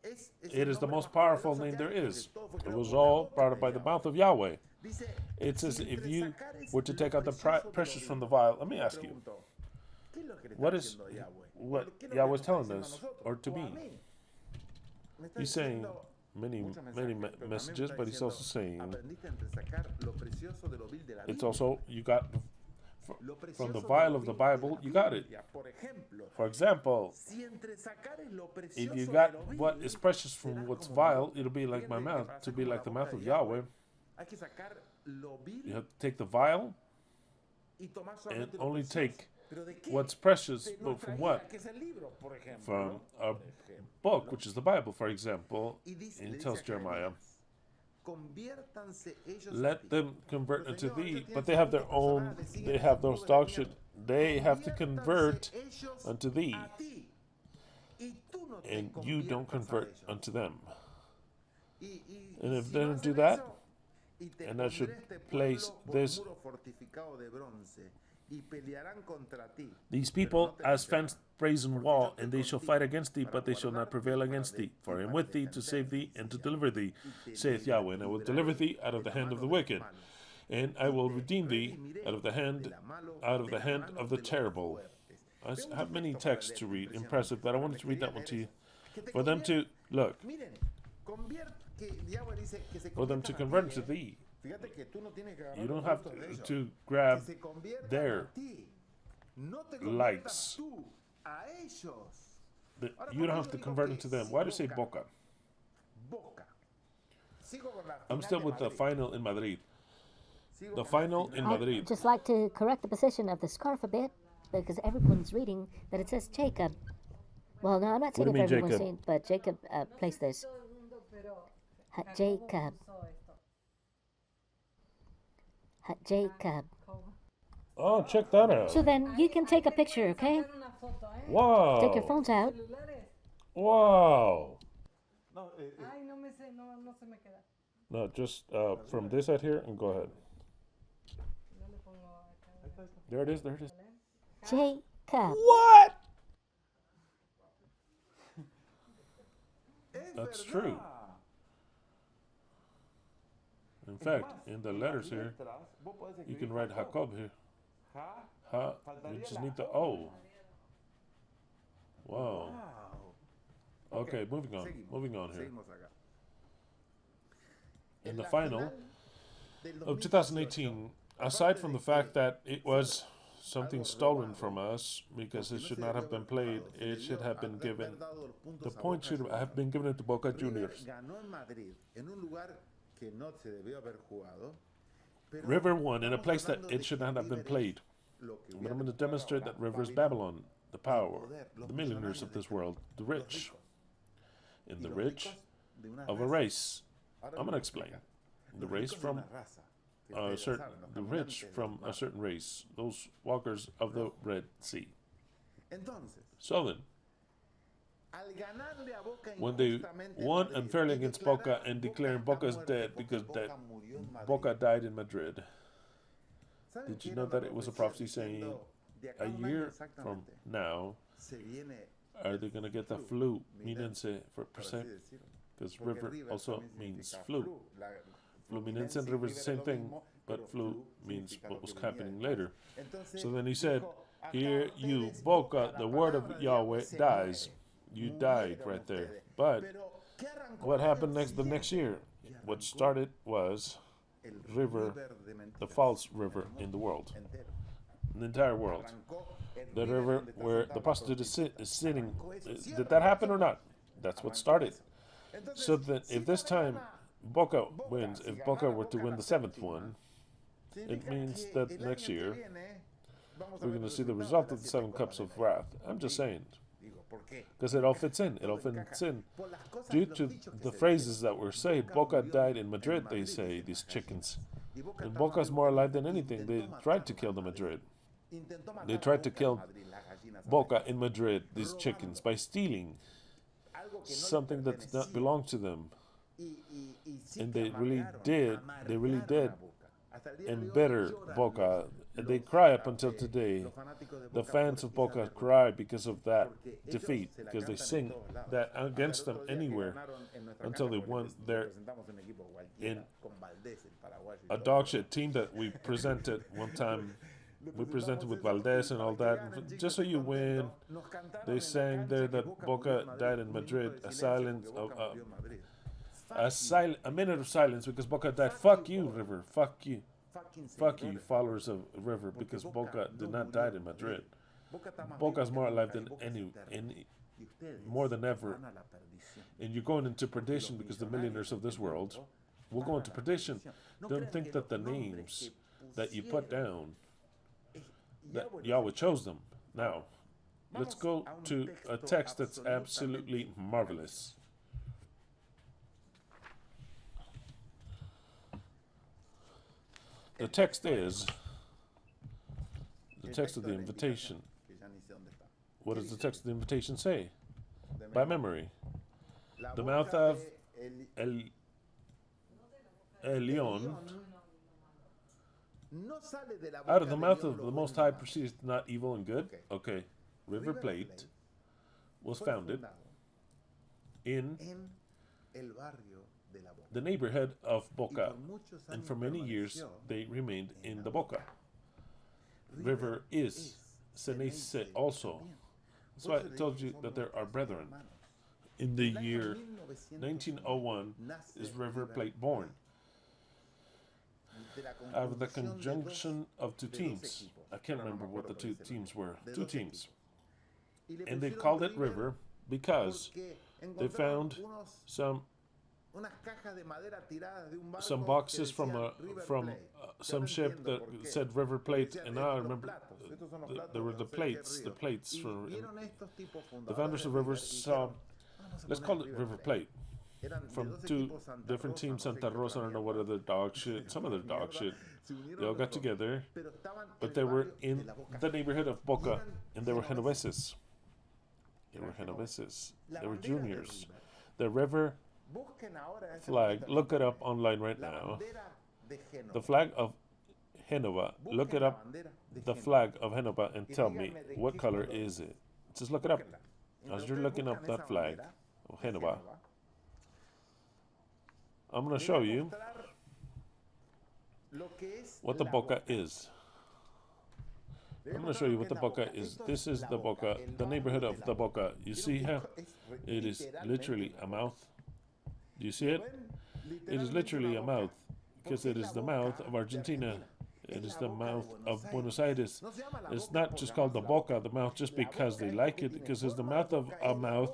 es It el is the nombre most más powerful poderoso name que there hay, is. porque todo fue It creado was por la all boca brought de up by the Yahweh. mouth of Yahweh. Dice, It says si if entre you sacares were to lo take out the precioso de lo precious from vil. the vile, let me Yo ask you, pregunto, ¿qué es lo que le what está is diciendo Yahweh? what ¿Qué es lo que Yahweh's nos está telling diciendo a us nosotros? or to O a me? mí? Me está He's saying diciendo many muchos many mensajes, pero también me messages, está but he's also diciendo, saying aprendiste a entresacar lo precioso de lo vil de la it's Biblia. also you got Lo from the precioso de vile lo of the vil de la Bible, you got it. Biblia. Por ejemplo, For example, si entresacares lo if precioso you de got lo vil, what is precious from será what's como mi vile, boca. it'll be like my Fíjate que mouth, para to ser be como like la the boca mouth de of Yahweh, Yahweh. hay que sacar lo vil You have to take the vile y tomar and solamente lo only precioso. take ¿Pero de qué? what's precious, De but nuestra from guía, what? que es el libro, por ejemplo. From a Por ejemplo. book, which is the Bible, for example. Y dice, And le it dice tells a Jeremiah, Jeremías, conviértanse ellos a let ti. them convert Pero unto Señor, thee, ellos tienen but they sus have their gustos own, personales, siguen they el have those yugo del dog shit. miento. They have to convert Conviértanse ellos unto thee, a ti, y tú no te and you don't conviertas a convert ellos. unto them. Y And if si they no don't hacen do that, eso, y te and I should pondré este place pueblo por this- muro fortificado de bronce, y pelearán contra ti. These pero people no te as vencerán. fenced brazen Porque wall, yo estoy and they shall contigo fight against thee, para but they shall not guardarte, prevail para against thee. For I am para with thee to save thee defenderte, and to dice deliver thee, Yahweh. Y te saith Yahweh. And I will deliver libraré thee out of de the la hand of the mano de los wicked, malos. and I Y will te redeem thee redimiré out of the de hand, la mano- out of de the la hand mano of the de los terrible. fuertes. I Veo have muchos many textos para texts leer, to read, impresionantes. impressive, but I wanted to read that Quería one leer to you. eso. Que te For them to, look, Miren, que Yahweh dice que se for them to conviertan a convert ti, to thee. Fíjate que tú no tienes que agarrar You don't los have gustos de ellos. to grab Que se conviertan their a ti. No te likes. conviertas tú a ellos. You don't have to convert into them. Why do you say boca? Boca. Sigo con la I'm final still de with the Madrid. final in Madrid. Sigo The con la final in final. Madrid. I'd just like to correct the position of the scarf a bit because everyone's reading that it says Jacob. Well, no, I'm not saying do you if mean, everyone's Jacob? saying, but Jacob placed this. Jacob. Jacob. Oh, check that out. So then you can take a picture, okay? Wow. Take your phones out. Wow. Ay, no me sé, no se me queda. No, just from this side here and go ahead. Yo le pongo acá. There it is. There it is. Jacob. What? That's true. In fact, in the letters here, you can write Jacob here. Ha, you just need the O. Wow. Okay, moving on. Moving on here. Seguimos acá. In En the la final del of 2018, aside from the fact that it was something stolen from us because it should not have been played, it should have been given. The point should have been given to Boca Juniors. Ganó en Madrid, en un lugar que no se debió haber jugado. Pero River won in a estamos place that hablando de it should que not have been River es played. lo que But I'm hubiera going to gustado demonstrate ahora, that River is Babilonia, Babylon, the power, poder, los the millionaires millonarios of de this este world, the los rich, ricos, in y the los rich ricos de una of a raza. race. Ahora I'm lo going to voy a explain. explicar. The Los race ricos de from una raza, que a ustedes ya certain, saben, los the caminantes rich del from mar. a certain race, those walkers of the Red Sea. Entonces, So then, al ganarle a Boca when they injustamente en won Madrid unfairly y against declarar Boca and declaring está Boca is muerto dead porque because Boca that murió en Madrid, Boca died in Madrid, Did you know that it was a prophecy saying a year from now, are they going to get the flu? Mínense for percent. Because river also means flu. Fluminense and river is the same thing, but flu means what was happening later. So then he said, here you, Boca, the word of Yahweh dies. You died right there. But what happened the next year? What started was river, the false river in the world. In the entire world. The river where the prostitute is sitting. Did that happen or not? That's what started. So that if this time Boca wins, if Boca were to win the 7th one, it means that next year we're going to see the result of the 7 cups of wrath. I'm just saying. Because it all fits in. It all fits in. Due to the phrases that were said, Boca died in Madrid, they say, these chickens. And Boca's more alive than anything. They tried to kill the Madrid. They tried to kill Boca in Madrid, these chickens, by stealing something that did not belong to them. And they really did embitter Boca. And they cry up until today. The fans of Boca cry because of that defeat, because they sing that against them anywhere until they won their in a dog shit team that we presented one time. We presented with Valdez and all that. And just so you win, they sang there that Boca died in Madrid. A minute of silence because Boca died. Fuck you, River. Fuck you. Fuck you, followers of River, because Boca did not die in Madrid. Boca's more alive than more than ever. And you're going into perdition because the millionaires of this world will go into perdition. Don't think that the names that you put down, that Yahweh chose them. Now, let's go to a text that's absolutely marvelous. The text is the text of the invitation. What does the text of the invitation say? By memory. The mouth of Elion, out of the mouth of the Most High proceeds not evil and good. Okay. River Plate was founded in the neighborhood of Boca, and for many years they remained in the Boca. River is Ceneice also. That's why I told you that there are brethren. In the year 1901 is River Plate born. Out of the conjunction of 2 teams. I can't remember what the 2 teams were. 2 teams. And they called it River because they found some boxes from some ship that said River Plate, and now I remember there were the plates from the founders of Rivers saw, let's call it River Plate, from 2 different teams. Santa Rosa, I don't know what other dog shit, some other dog shit. They all got together, but they were in the neighborhood of Boca, and they were Genoveses. They were juniors. The river flag, look it up online right now. The flag of Genova, look it up, the flag of Genova, and tell me, what color is it? Just look it up. As you're looking up that flag of Genova, I'm going to show you what the Boca is. I'm going to show you what the Boca is. This is the Boca, the neighborhood of the Boca. You see how it is literally a mouth? Do you see it? It is literally a mouth, because it is the mouth of Argentina. It is the mouth of Buenos Aires. It's not just called the Boca, the mouth, just because they like it, because it's the mouth of a mouth,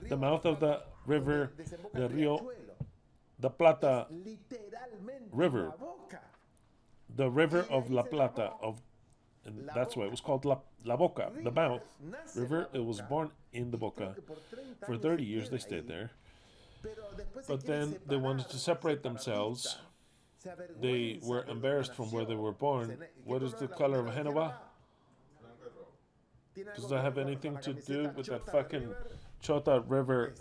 the mouth of the river, the Rio, the Plata River, the river of La Plata, and that's why it was called La Boca, the mouth river. It was born in the Boca. For 30 years they stayed there. But then they wanted to separate themselves. They were embarrassed from where they were born. What is the color of Genova? Does that have anything to do with that fucking Chota River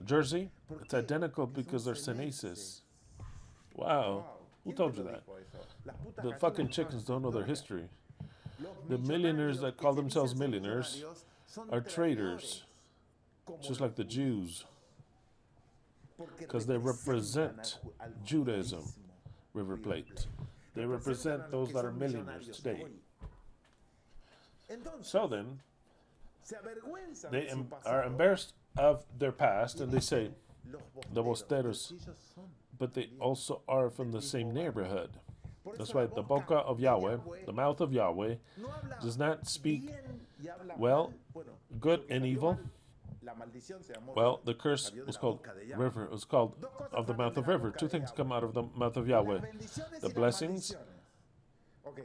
jersey? It's identical because they're Ceneices. Wow. Who told you that? The fucking chickens don't know their history. The millionaires that call themselves millionaires are traitors, just like the Jews, because they represent Judaism, River Plate. They represent those that are millionaires today. So then, they are embarrassed of their past, and they say, the Bosteros, but they also are from the same neighborhood. That's why the boca of Yahweh, the mouth of Yahweh, does not speak, well, good and evil. Well, the curse was called river. It was called of the mouth of river. Two things come out of the mouth of Yahweh: the blessings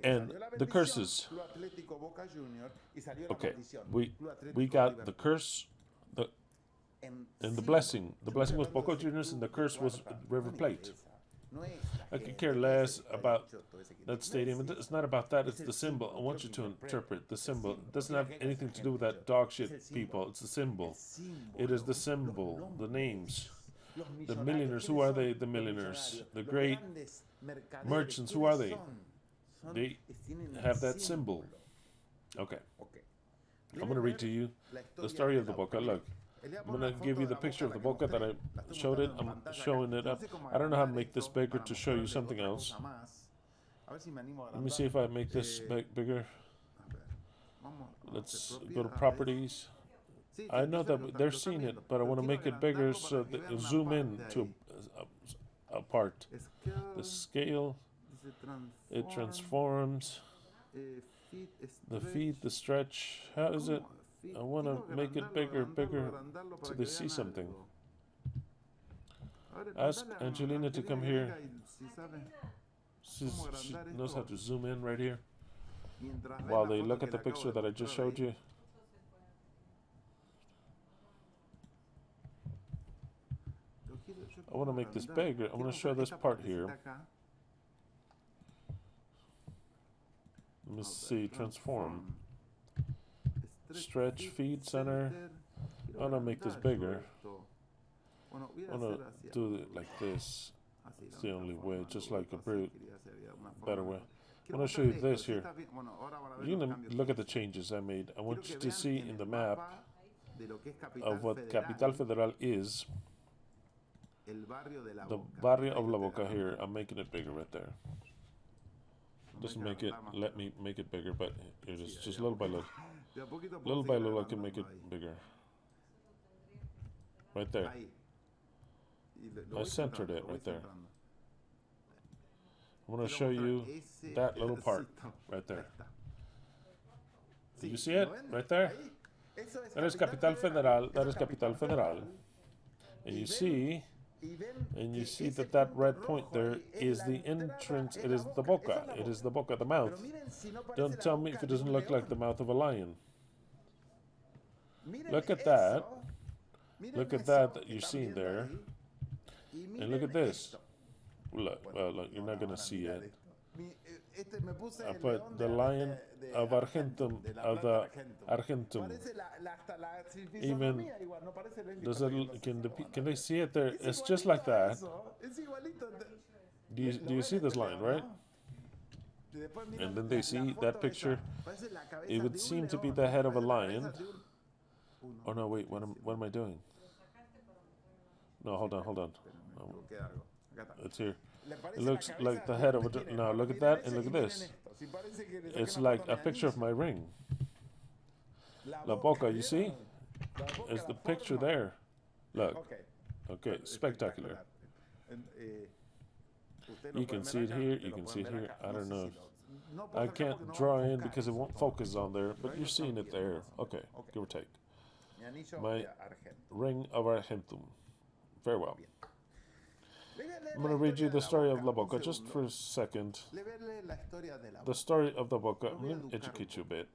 and the curses. Okay, we got the curse, and the blessing. The blessing was Boca Juniors, and the curse was River Plate. I could care less about that stadium. It's not about that. It's the symbol. I want you to interpret the symbol. It doesn't have anything to do with that dog shit, people. It's the symbol. It is the symbol. The names. The millionaires. Who are they? The millionaires. The great merchants. Who are they? They have that symbol. Okay. I'm going to read to you the story of the Boca. Look. I'm going to give you the picture of the boca that I showed it. I'm showing it up. I don't know how to make this bigger to show you something else. Let me see if I make this bigger. Let's go to properties. I know that they're seeing it, but I want to make it bigger so that it zoom in to a part. The scale, it transforms. The feet, the stretch. How is it? I want to make it bigger so they see something. Ask Angelina to come here. She knows how to zoom in right here while they look at the picture that I just showed you. I want to make this bigger. I want to show this part here. Let me see, transform. Stretch, feed, center. I want to make this bigger. I want to do it like this. It's the only way, just like a better way. I want to show you this here. You're going to look at the changes I made. I want you to see in the map of what Capital Federal is, the barrio of La Boca here. I'm making it bigger right there. Doesn't make it, let me make it bigger, but it is just little by little. Little by little I can make it bigger. Right there. I centered it right there. I want to show you that little part right there. Do you see it? Right there? That is Capital Federal. That is Capital Federal. And you see that that red point there is the entrance. It is the boca. It is the boca, the mouth. Don't tell me if it doesn't look like the mouth of a lion. Look at that. Look at that you're seeing there. And look at this. Look, you're not going to see it. I put the lion of Argentum, of the Argentum. Even does it? Can they see it there? It's just like that. Do you see this line, right? And then they see that picture. It would seem to be the head of a lion. Oh no! Wait. What am I doing? No, hold on. It's here. It looks like the head of a... Now look at that and look at this. It's like a picture of my ring. La Boca, you see? It's the picture there. Look. Okay, spectacular. You can see it here, you can see it here. I don't know. I can't draw in because it won't focus on there, but you're seeing it there. Okay, give or take. My ring of Argentum. Very well. I'm going to read you the story of La Boca just for a second. The story of the Boca. I'm going to educate you a bit.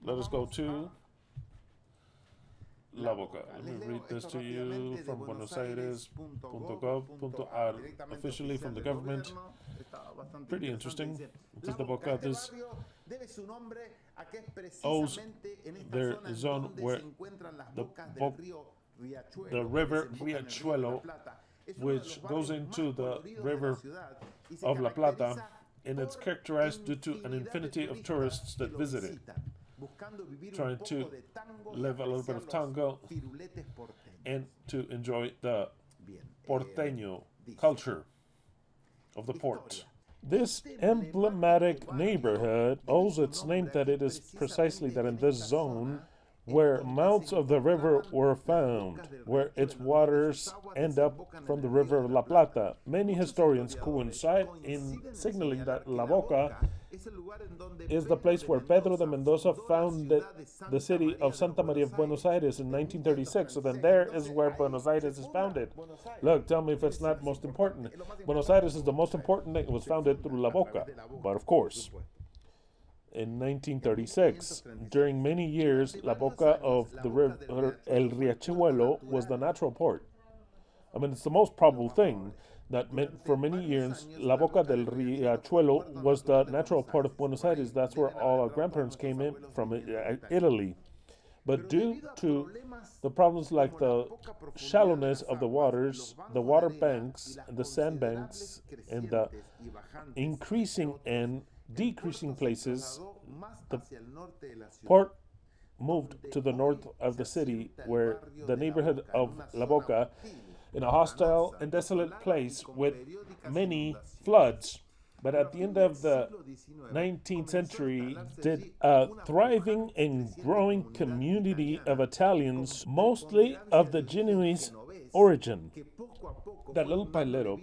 Let us go to La Boca. Let me read this to you from buenosaires.gov.ar, officially from the government. Pretty interesting. This is the Boca. This owes their zone where the river Riachuelo which goes into the river of La Plata, and it's characterized due to an infinity of tourists that visit it, trying to live a little bit of tango and to enjoy the porteño culture of the port. This emblematic neighborhood owes its name that it is precisely that in this zone where mouths of the river were found, where its waters end up from the river of La Plata. Many historians coincide in signaling that La Boca is the place where Pedro de Mendoza founded the city of Santa Maria of Buenos Aires in 1936. So then there is where Buenos Aires is founded. Look, tell me if it's not most important. Buenos Aires is the most important thing. It was founded through La Boca. But of course, in 1936, during many years, La Boca of the river El Riachuelo was the natural port. I mean, it's the most probable thing that meant for many years, La Boca del Riachuelo was the natural port of Buenos Aires. That's where all our grandparents came in from, Italy. But due to the problems like the shallowness of the waters, the water banks, the sandbanks, and the increasing and decreasing places, the port moved to the north of the city, where the neighborhood of La Boca, in a hostile and desolate place with many floods. But at the end of the 19th century, did a thriving and growing community of Italians, mostly of the Genoese origin, that little by little,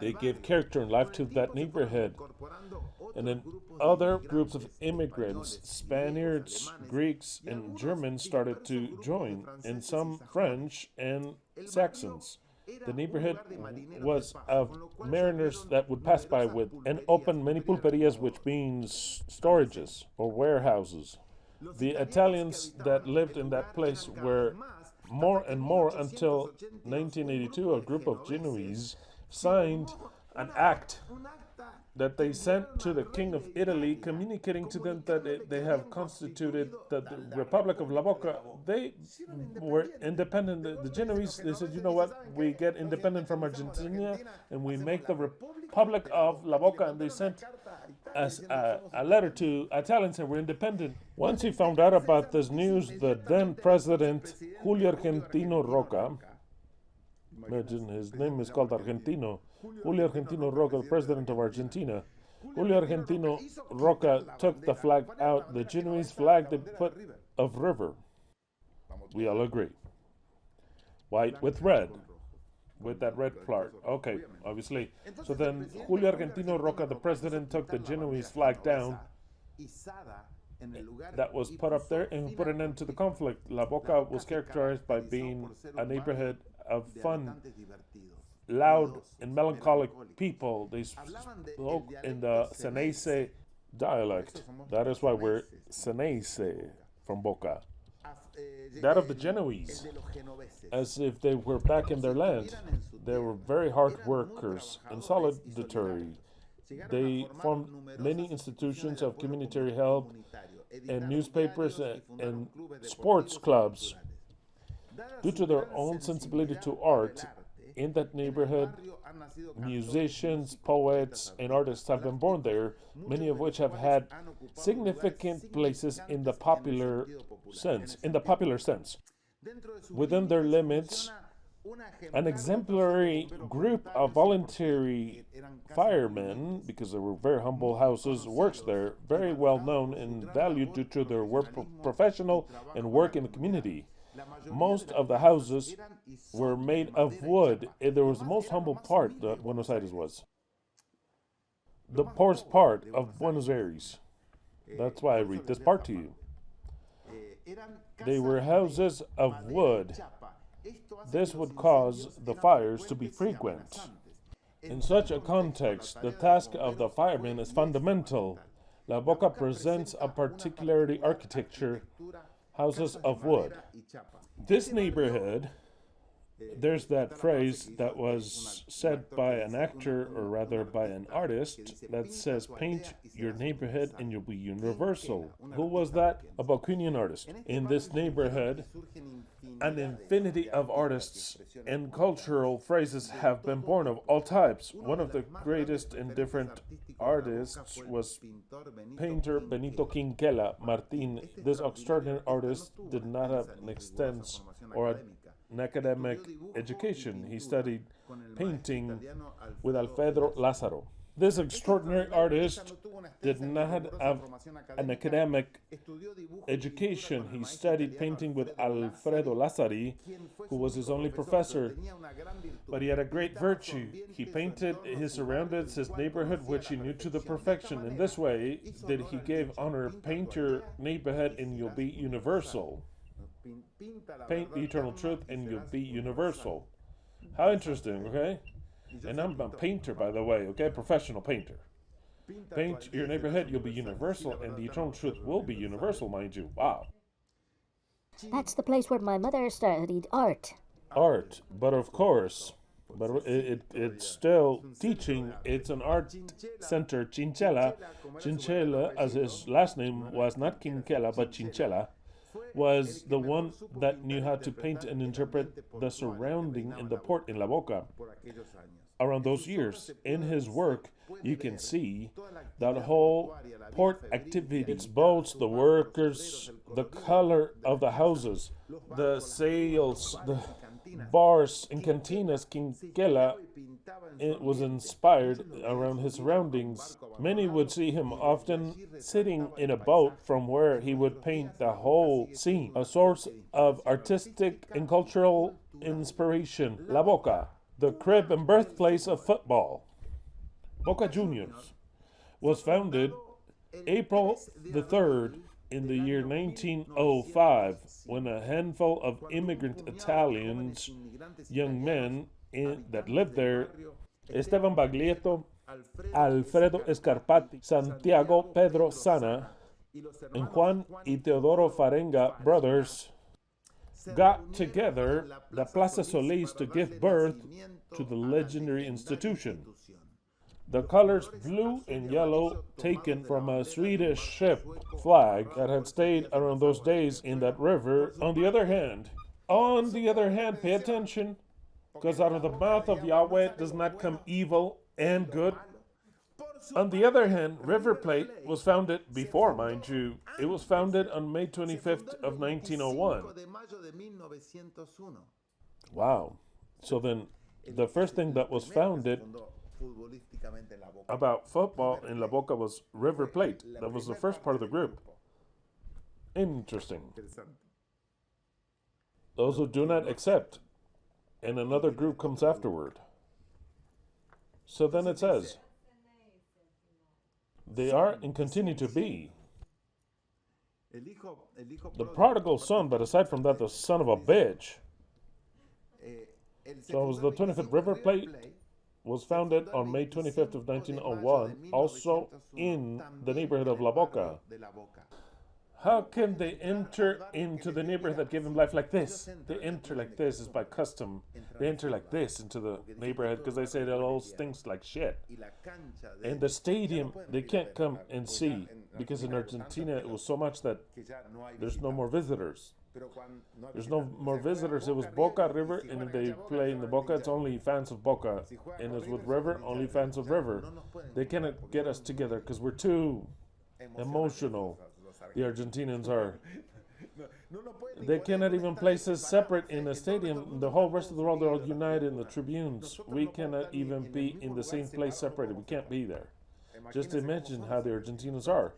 they gave character and life to that neighborhood. And then other groups of immigrants, Spaniards, Greeks, and Germans started to join, and some French and Saxons. The neighborhood was of mariners that would pass by with and open many pulperias, which means storages or warehouses. The Italians that lived in that place were more and more until 1982, a group of Genoese signed an act that they sent to the King of Italy, communicating to them that they have constituted the Republic of La Boca. They were independent. The Genoese, they said, you know what, we get independent from Argentina and we make the Republic of La Boca, and they sent us a letter to Italians and we're independent. Once he found out about this news, the then president, Julio Argentino Roca, imagine his name is called Argentino, Julio Argentino Roca, the president of Argentina. Julio Argentino Roca took the flag out, the Genoese flag they put of river. We all agree. White with red, with that red part. Okay, obviously. So then Julio Argentino Roca, the president, took the Genoese flag down that was put up there and put an end to the conflict. La Boca was characterized by being a neighborhood of fun, loud and melancholic people. They spoke in the Ceneice dialect. That is why we're Ceneice from Boca. That of the Genoese, as if they were back in their land. They were very hard workers and solitary. They formed many institutions of community help and newspapers and sports clubs. Due to their own sensibility to art, in that neighborhood, musicians, poets, and artists have been born there, many of which have had significant places in the popular sense. Within their limits, an exemplary group of voluntary firemen, because they were very humble houses, works there, very well known and valued due to their work professional and work in the community. Most of the houses were made of wood, and there was the most humble part that Buenos Aires was. The poorest part of Buenos Aires. That's why I read this part to you. They were houses of wood. This would cause the fires to be frequent. In such a context, the task of the fireman is fundamental. La Boca presents a particularity architecture, houses of wood. This neighborhood there's that phrase that was said by an actor, or rather by an artist, that says, paint your neighborhood and you'll be universal. Who was that? A Boquinian artist. In this neighborhood, an infinity of artists and cultural phrases have been born of all types. One of the greatest and different artists was painter Benito Quinquela Martin. This extraordinary artist did not have an extensive or an academic education. He studied painting with Alfredo Lázaro. This extraordinary artist did not have an academic education. He studied painting with Alfredo Lázaro, who was his only professor. But he had a great virtue. He painted his surroundings, his neighborhood, which he knew to the perfection. In this way, did he gave honor, paint your neighborhood and you'll be universal. Paint the eternal truth and you'll be universal. How interesting, okay? And I'm a painter, by the way, okay? Professional painter. Paint your neighborhood, you'll be universal, and the eternal truth will be universal, mind you. Wow. That's the place where my mother studied art. Art, but of course, but it's still teaching. It's an art center, Chinchela. Chinchela, as his last name was not Quinquela, but Chinchela, was the one that knew how to paint and interpret the surrounding in the port in La Boca around those years. In his work, you can see that whole port activity, its boats, the workers, the color of the houses, the sails, the bars and cantinas. Quinquela, it was inspired around his surroundings. Many would see him often sitting in a boat from where he would paint the whole scene, a source of artistic and cultural inspiration. La Boca, the crib and birthplace of football. Boca Juniors was founded April the 3rd in the year 1905, when a handful of immigrant Italians, young men that lived there, Esteban Baglietto, Alfredo Scarpati, Santiago Pedro Sana, and Juan y Teodoro Farenga brothers, got together the Plaza Solis to give birth to the legendary institution. The colors blue and yellow, taken from a Swedish ship flag that had stayed around those days in that river. On the other hand, pay attention, because out of the mouth of Yahweh does not come evil and good. On the other hand, River Plate was founded before, mind you. It was founded on May 25th of 1901. Wow. So then, the first thing that was founded about football in La Boca was River Plate. That was the first part of the group. Interesting. Those who do not accept, and another group comes afterward. So then it says, they are and continue to be the prodigal son, but aside from that, the son of a bitch. So it was the 25th River Plate was founded on May 25th of 1901, also in the neighborhood of La Boca. How can they enter into the neighborhood that gave them life like this? They enter like this is by custom. They enter like this into the neighborhood because they say that all stinks like shit. And the stadium, they can't come and see because in Argentina it was so much that there's no more visitors. There's no more visitors. It was Boca River, and if they play in the Boca, it's only fans of Boca. And it's with River, only fans of River. They cannot get us together because we're too emotional. The Argentinians are. They cannot even place us separate in a stadium. The whole rest of the world are all united in the tribunes. We cannot even be in the same place separated. We can't be there. Just imagine how the Argentinians are.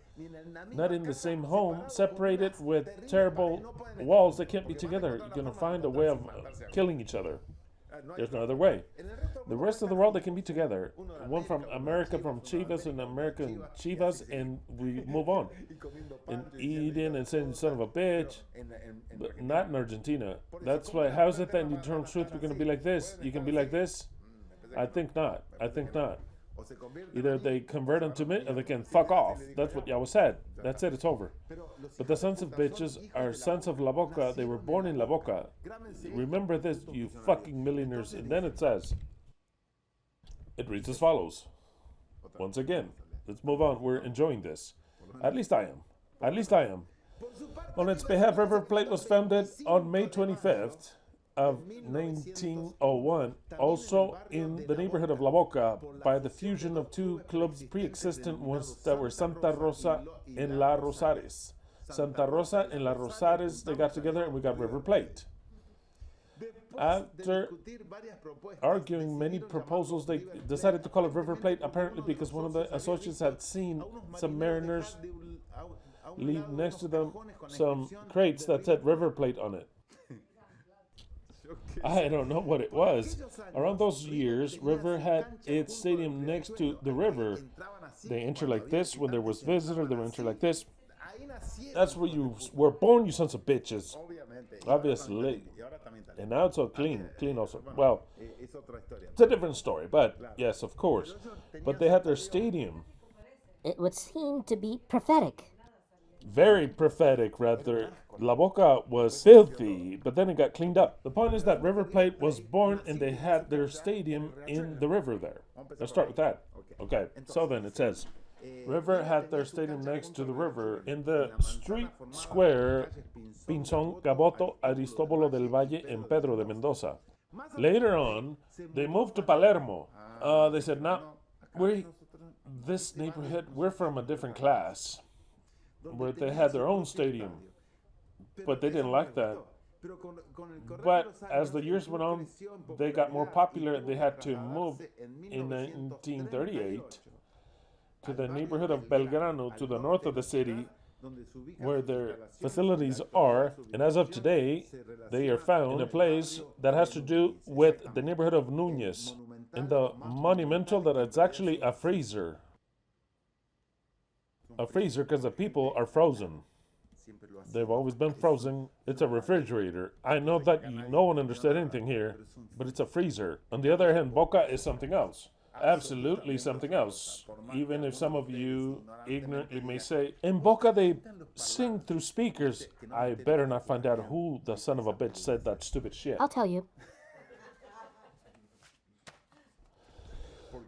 Not in the same home, separated with terrible walls. They can't be together. You're going to find a way of killing each other. There's no other way. The rest of the world, they can be together. One from America, from Chivas, and American Chivas, and we move on. And eating and saying son of a bitch, but not in Argentina. That's why, how is it that in the eternal truth we're going to be like this? You can be like this? I think not. I think not. Either they convert them to me or they can fuck off. That's what Yahweh said. That's it, it's over. But the sons of bitches are sons of La Boca. They were born in La Boca. Remember this, you fucking millionaires. And then it says, it reads as follows. Once again, let's move on. We're enjoying this. At least I am. At least I am. On its behalf, River Plate was founded on May 25th of 1901, also in the neighborhood of La Boca, by the fusion of two clubs pre-existent ones that were Santa Rosa and La Rosares. Santa Rosa and La Rosares, they got together and we got River Plate. After arguing many proposals, they decided to call it River Plate, apparently because one of the associates had seen some mariners leave next to them some crates that said River Plate on it. I don't know what it was. Around those years, River had its stadium next to the river. They enter like this. When there was visitor, they would enter like this. That's where you were born, you sons of bitches. Obviously. And now it's all clean. Clean also. Well, it's a different story, but yes, of course. But they had their stadium. It would seem to be prophetic. Very prophetic, rather. La Boca was filthy, but then it got cleaned up. The point is that River Plate was born and they had their stadium in the river there. Let's start with that. Okay, so then it says, River had their stadium next to the river in the street square Pinzón, Gaboto, Aristóbulo del Valle, and Pedro de Mendoza. Later on, they moved to Palermo. They said, no, this neighborhood, we're from a different class, where they had their own stadium. But they didn't like that. But as the years went on, they got more popular and they had to move in 1938 to the neighborhood of Belgrano, to the north of the city, where their facilities are. And as of today, they are found in a place that has to do with the neighborhood of Núñez, in the monumental that it's actually a freezer. A freezer because the people are frozen. They've always been frozen. It's a refrigerator. I know that no one understood anything here, but it's a freezer. On the other hand, Boca is something else. Absolutely something else. Even if some of you ignorantly may say, in Boca they sing through speakers. I better not find out who the son of a bitch said that stupid shit. I'll tell you.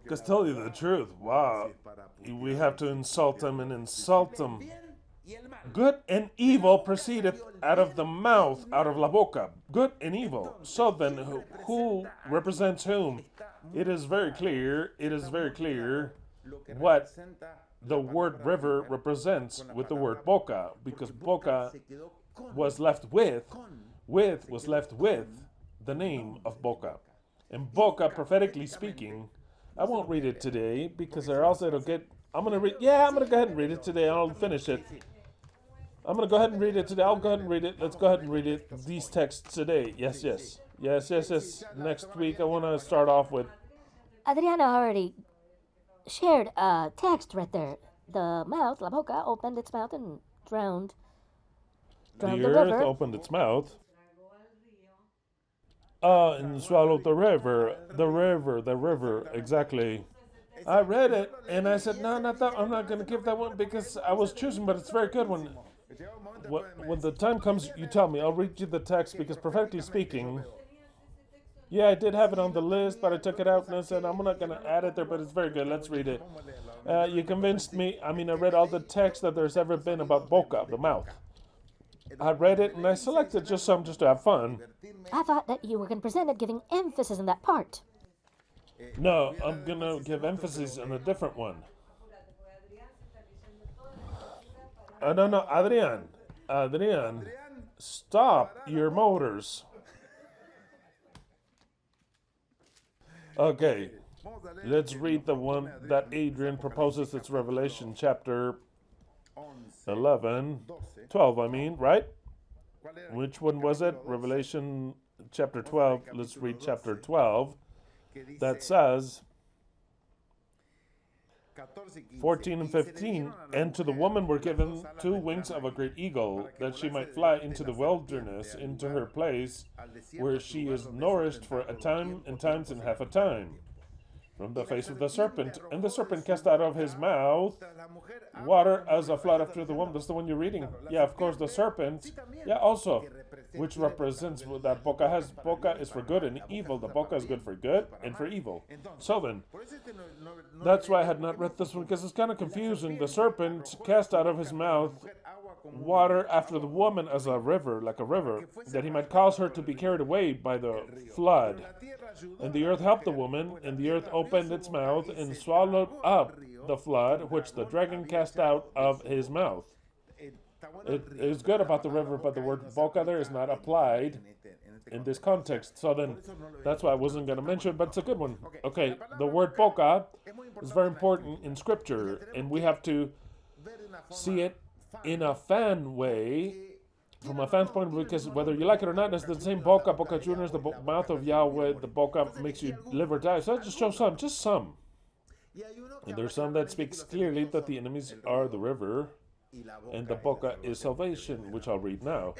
Because tell you the truth, wow, we have to insult them and insult them. Good and evil proceedeth out of the mouth, out of La Boca. Good and evil. So then, who represents whom? It is very clear what the word river represents with the word Boca, because Boca was left with the name of Boca. And Boca, prophetically speaking, I won't read it today because or else it'll get. I'm gonna go ahead and read it today. I'll finish it. I'm gonna go ahead and read it today. I'll go ahead and read it. Let's go ahead and read it. These texts today. Yes. Next week I want to start off with. Adriana already shared a text right there. The mouth, La Boca, opened its mouth and drowned The the earth river. opened its mouth. And swallowed the river. The river, exactly. I read it and I said, no, not that. I'm not going to give that one because I was choosing, but it's a very good one. When the time comes, you tell me. I'll read you the text because prophetically speaking, yeah, I did have it on the list, but I took it out and I said, I'm not going to add it there, but it's very good. Let's read it. You convinced me. I mean, I read all the text that there's ever been about Boca, the mouth. I read it and I selected just some just to have fun. I thought that you were going to present it giving emphasis on that part. No, I'm going to give emphasis on a different one. No, Adrian, stop your motors. Okay, let's read the one that Adrian proposes. It's Revelation chapter 12, right? Which one was it? Revelation chapter 12. Let's read chapter 12. That says, 14 and 15, and to the woman were given 2 wings of a great eagle, that she might fly into the wilderness, into her place, where she is nourished for a time and times and half a time. from the face of the serpent. And the serpent cast out of his mouth water as a flood after the woman. That's the one you're reading. Yeah, of course, the serpent. Yeah, also, which represents what that boca has. Boca is for good and evil. The boca is good for good and for evil. So then, that's why I had not read this one, because it's kind of confusing. The serpent cast out of his mouth water after the woman as a river, like a river, that he might cause her to be carried away by the flood. And the earth helped the woman, and the earth opened its mouth and swallowed up the flood, which the dragon cast out of his mouth. It is good about the river, but the word boca there is not applied in this context. So then, that's why I wasn't going to mention it, but it's a good one. Okay, the word boca is very important in Scripture, and we have to see it in a fan way, from a fan's point of view, because whether you like it or not, it's the same boca. Boca Junior is the mouth of Yahweh. The boca makes you live or die. So I just show some, just some. And there's some that speaks clearly that the enemies are the river, and the boca is salvation, which I'll read now.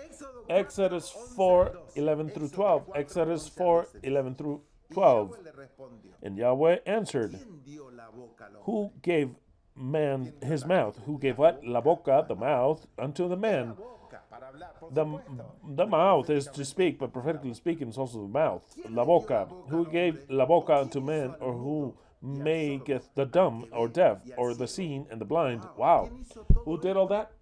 Exodus 4:11 through 12. Exodus 4:11 through 12. And Yahweh answered, who gave man his mouth? Who gave what? La boca, the mouth, unto the man. The mouth is to speak, but prophetically speaking, it's also the mouth. La boca. Who gave la boca unto man, or who maketh the dumb, or deaf, or the seen, and the blind? Wow. Who did all that?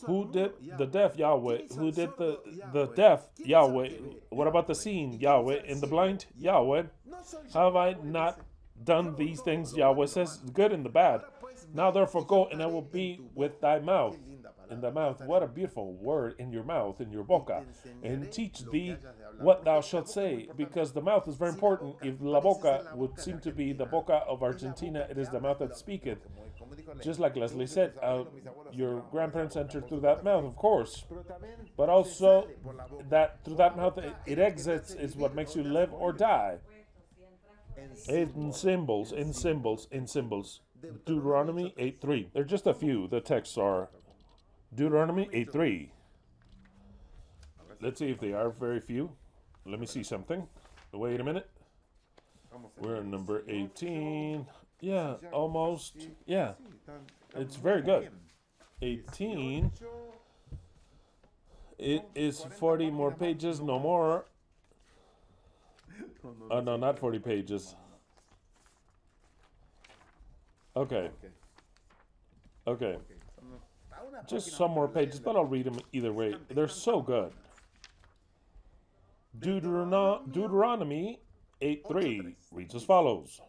Who did the deaf? Yahweh. Who did the deaf? Yahweh. What about the seen? Yahweh. And the blind? Yahweh. Have I not done these things? Yahweh says, good and the bad. Now therefore go, and I will be with thy mouth. In thy mouth, what a beautiful word, in your mouth, in your boca. And teach thee what thou shalt say, because the mouth is very important. If la boca would seem to be the boca of Argentina, it is the mouth that speaketh. Just like Leslie said, your grandparents entered through that mouth, of course. But also, that through that mouth it exits is what makes you live or die. In symbols, in symbols, in symbols. Deuteronomy 8:3. There are just a few. The texts are Deuteronomy 8:3. Let's see if they are very few. Let me see something. Wait a minute. We're in number 18. Yeah, almost. Yeah, it's very good. 18. It is 40 more pages, no more. Oh, no, not 40 pages. Okay. Okay. Just some more pages, but I'll read them either way. They're so good. Deuteronomy 8:3 reads as follows.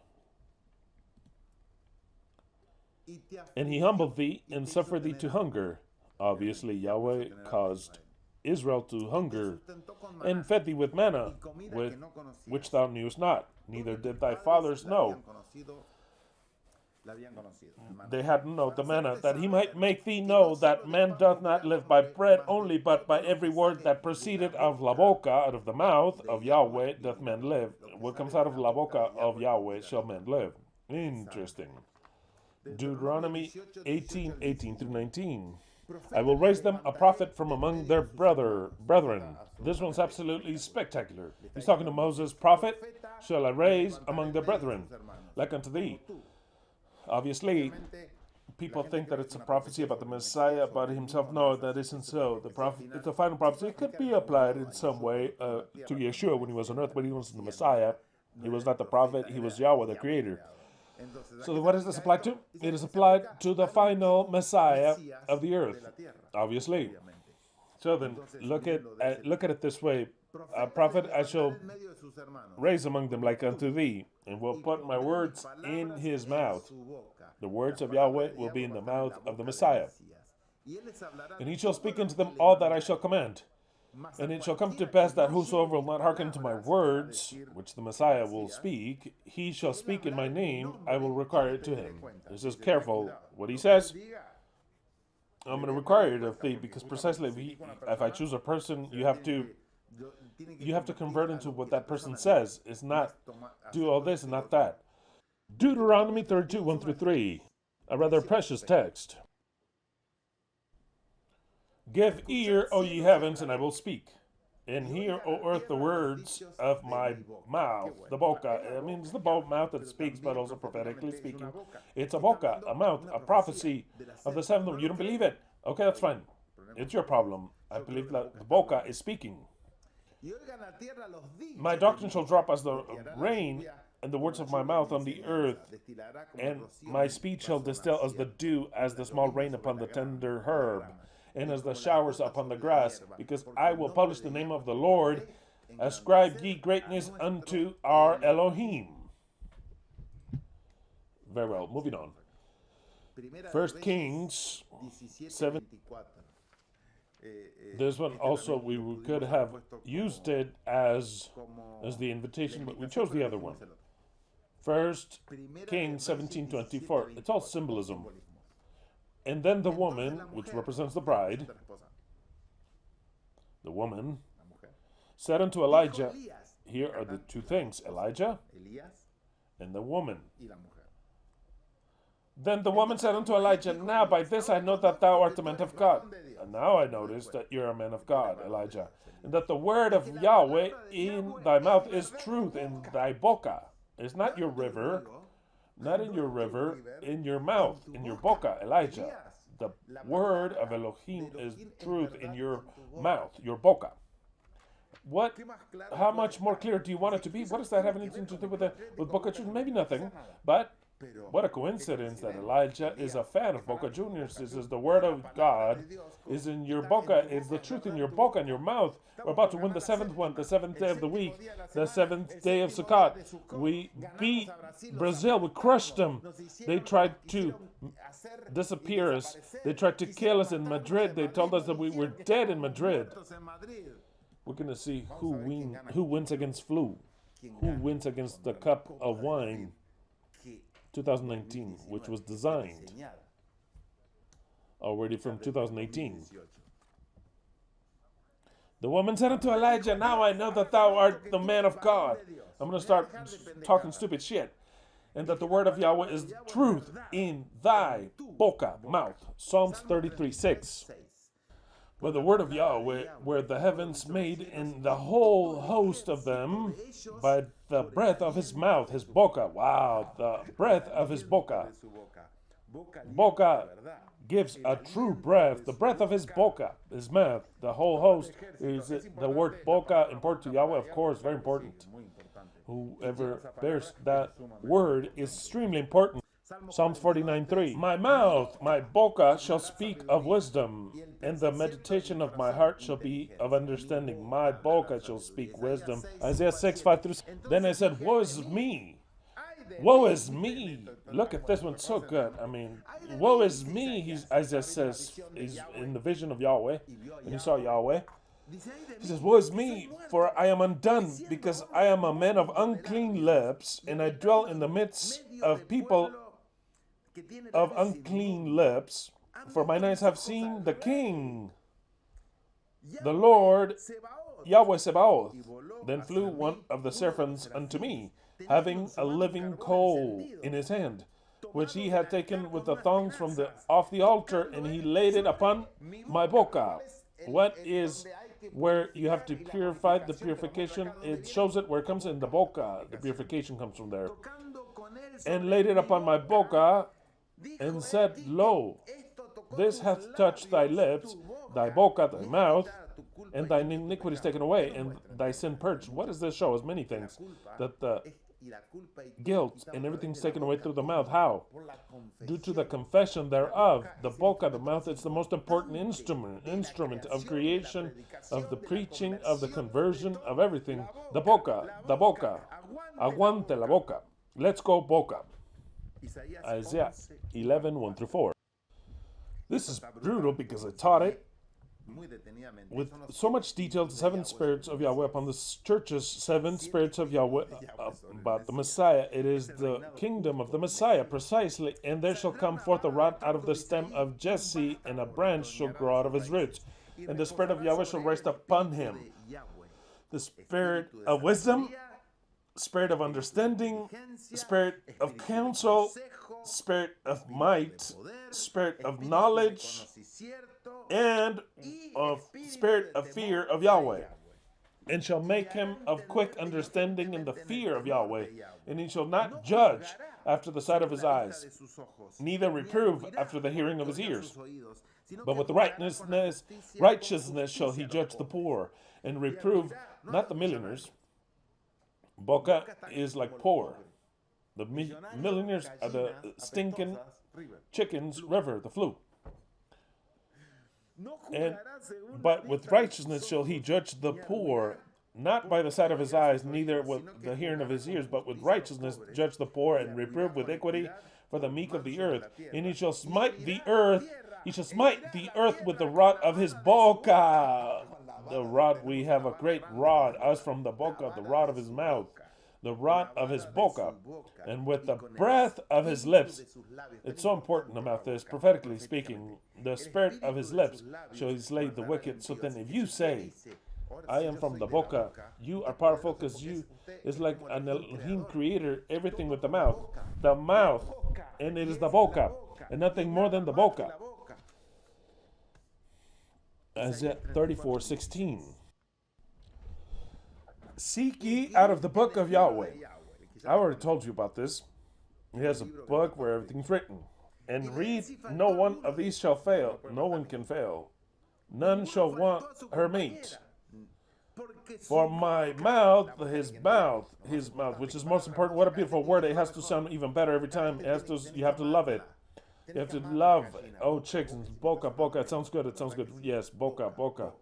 And he humbled thee and suffered thee to hunger. Obviously, Yahweh caused Israel to hunger, and fed thee with manna, which thou knewest not, neither did thy fathers know. They hadn't known the manna, that he might make thee know that man doth not live by bread only, but by every word that proceeded of la boca, out of the mouth of Yahweh, doth man live. What comes out of la boca of Yahweh shall man live. Interesting. Deuteronomy 18:18 through 19. I will raise them a prophet from among their brethren. This one's absolutely spectacular. He's talking to Moses. Prophet shall I raise among their brethren, like unto thee. Obviously, people think that it's a prophecy about the Messiah, about himself. No, that isn't so. It's a final prophecy. It could be applied in some way to Yeshua when he was on earth, but he was the Messiah. He was not the prophet. He was Yahweh, the Creator. So what does this apply to? It is applied to the final Messiah of the earth, obviously. So then, look at it this way. A prophet I shall raise among them like unto thee, and will put my words in his mouth. The words of Yahweh will be in the mouth of the Messiah. And he shall speak unto them all that I shall command. And it shall come to pass that whosoever will not hearken to my words, which the Messiah will speak, he shall speak in my name, I will require it to him. This is careful what he says. I'm going to require it of thee, because precisely if I choose a person, you have to convert into what that person says. It's not do all this and not that. Deuteronomy 32, 1 through 3. A rather precious text. Give ear, O ye heavens, and I will speak, And hear, O earth, the words of my mouth, the boca. It means the mouth that speaks, but also prophetically speaking. It's a boca, a mouth, a prophecy of the seventh one. You don't believe it? Okay, that's fine. It's your problem. I believe that the boca is speaking. My doctrine shall drop as the rain, and the words of my mouth on the earth, and my speech shall distill as the dew, as the small rain upon the tender herb, and as the showers upon the grass, because I will publish the name of the Lord. Ascribe ye greatness unto our Elohim. Very well, moving on. 1 Kings 7. This one also, we could have used it as the invitation, but we chose the other one. 1 Kings 17:24. It's all symbolism. And then the woman, which represents the bride, the woman, said unto Elijah, here are the two things, Elijah and the woman. Then the woman said unto Elijah, now by this I know that thou art a man of God. And now I notice that you're a man of God, Elijah, and that the word of Yahweh in thy mouth is truth, in thy boca. It's not your river, not in your river, in your mouth, in your boca, Elijah. The word of Elohim is truth in your mouth, your boca. What? How much more clear do you want it to be? What does that have anything to do with Boca Juniors? Maybe nothing, but what a coincidence that Elijah is a fan of Boca Juniors. This is the word of God is in your boca. It's the truth in your boca, in your mouth. We're about to win the seventh one, the seventh day of the week, the seventh day of Sukkot. We beat Brazil. We crushed them. They tried to disappear us. They tried to kill us in Madrid. They told us that we were dead in Madrid. We're going to see who wins against flu, who wins against the cup of wine. 2019, which was designed already from 2018. The woman said unto Elijah, now I know that thou art the man of God. I'm going to start talking stupid shit. And that the word of Yahweh is truth in thy boca, mouth. Psalms 33:6. But the word of Yahweh were the heavens made, in the whole host of them, by the breath of his mouth, his boca. Wow, the breath of his boca. Boca gives a true breath, the breath of his boca, his mouth. The whole host is the word boca, important to Yahweh, of course, very important. Whoever bears that word is extremely important. Psalms 49:3. My mouth, my boca shall speak of wisdom, and the meditation of my heart shall be of understanding. My boca shall speak wisdom. Isaiah 6:5-6. Then I said, woe is me. Woe is me. Look at this one, so good. I mean, woe is me, Isaiah says, is in the vision of Yahweh, when he saw Yahweh. He says, woe is me, for I am undone, because I am a man of unclean lips, and I dwell in the midst of people of unclean lips, for mine eyes have seen the King, the Lord, Yahweh Sebaoth. Then flew one of the seraphims unto me, having a living coal in his hand, which he had taken with the thongs from off the altar, and he laid it upon my boca. What is where you have to purify the purification? It shows it where it comes in the boca. The purification comes from there. And laid it upon my boca, and said, lo, this hath touched thy lips, thy boca, thy mouth, and thine iniquity is taken away, and thy sin purged. What does this show? As many things. That the guilt and everything's taken away through the mouth. How? Due to the confession thereof. The boca, the mouth, it's the most important instrument of creation, of the preaching, of the conversion, of everything. The boca. Aguante la boca. Let's go boca. Isaiah 11:1-4. This is brutal because I taught it with so much detail. The seven spirits of Yahweh upon the churches, seven spirits of Yahweh about the Messiah. It is the kingdom of the Messiah, precisely. And there shall come forth a rod out of the stem of Jesse, and a branch shall grow out of his roots. And the spirit of Yahweh shall rest upon him. The spirit of wisdom, spirit of understanding, spirit of counsel, spirit of might, spirit of knowledge, and of spirit of fear of Yahweh. and shall make him of quick understanding in the fear of Yahweh, and he shall not judge after the sight of his eyes, neither reprove after the hearing of his ears. But with righteousness shall he judge the poor, and reprove not the millionaires. Boca is like poor. The millionaires are the stinking chickens river, the flu. But with righteousness shall he judge the poor, not by the sight of his eyes, neither with the hearing of his ears, but with righteousness judge the poor, and reprove with equity for the meek of the earth. And he shall smite the earth with the rod of his boca. The rod, we have a great rod, us from the boca, the rod of his mouth, the rod of his boca, and with the breath of his lips. It's so important about this, prophetically speaking. The spirit of his lips shall he slay the wicked. So then if you say, I am from the boca, you are powerful, because you is like an Elohim creator, everything with the mouth, and it is the boca, and nothing more than the boca. Isaiah 34:16. Seek ye out of the book of Yahweh. I already told you about this. He has a book where everything's written. And read, no one of these shall fail. No one can fail. None shall want her mate. For my mouth, his mouth, which is most important. What a beautiful word. It has to sound even better every time. You have to love it. You have to love, chickens, boca. It sounds good. Yes, boca.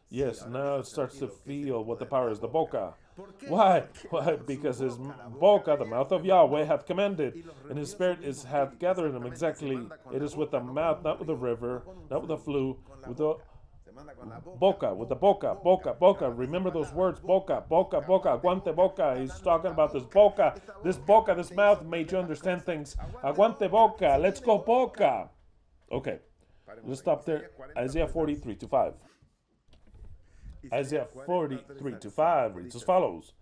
Yes, now it starts to feel what the power is, the boca. Why? Because his boca, the mouth of Yahweh, hath commanded, and his spirit hath gathered him. Exactly. It is with the mouth, not with the river, not with the flu, with the boca, boca. Remember those words, boca, aguante boca. He's talking about this boca, this mouth made you understand things. Aguante boca, let's go boca. Okay, let's stop there. Isaiah 43:5. Isaiah 43:5 reads as follows.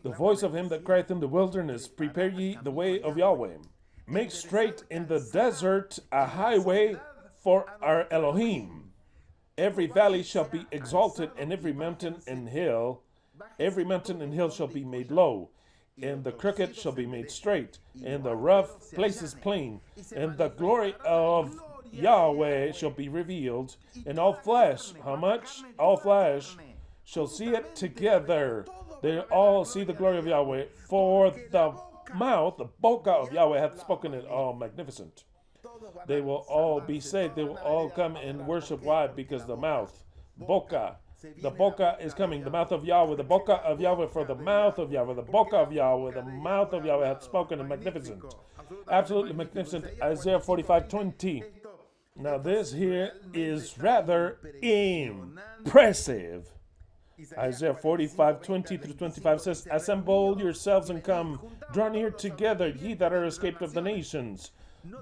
The voice of him that crieth in the wilderness, prepare ye the way of Yahweh. Make straight in the desert a highway for our Elohim. Every valley shall be exalted, and every mountain and hill shall be made low, and the crooked shall be made straight, and the rough places plain, and the glory of Yahweh shall be revealed, and all flesh, how much? All flesh shall see it together. They all see the glory of Yahweh, for the mouth, the boca of Yahweh hath spoken it. Oh, magnificent. They will all be saved. They will all come and worship. Why? Because the mouth, boca. The boca is coming, the mouth of Yahweh, the boca of Yahweh, for the mouth of Yahweh, the boca of Yahweh, the mouth of Yahweh hath spoken, and magnificent. Absolutely magnificent. Isaiah 45:20. Now this here is rather impressive. Isaiah 45:20-25 says, Assemble yourselves and come, draw near together, ye that are escaped of the nations.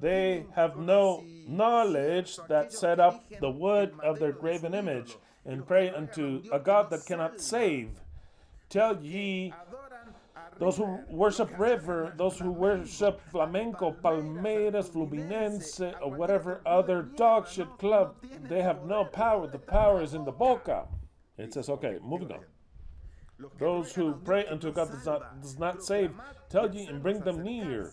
They have no knowledge that set up the wood of their graven image, and pray unto a God that cannot save. Tell ye, those who worship river, those who worship flamenco, palmeiras, fluminense, or whatever other dog shit club, they have no power. The power is in the boca. It says, okay, moving on. Those who pray unto God does not save, tell ye and bring them near.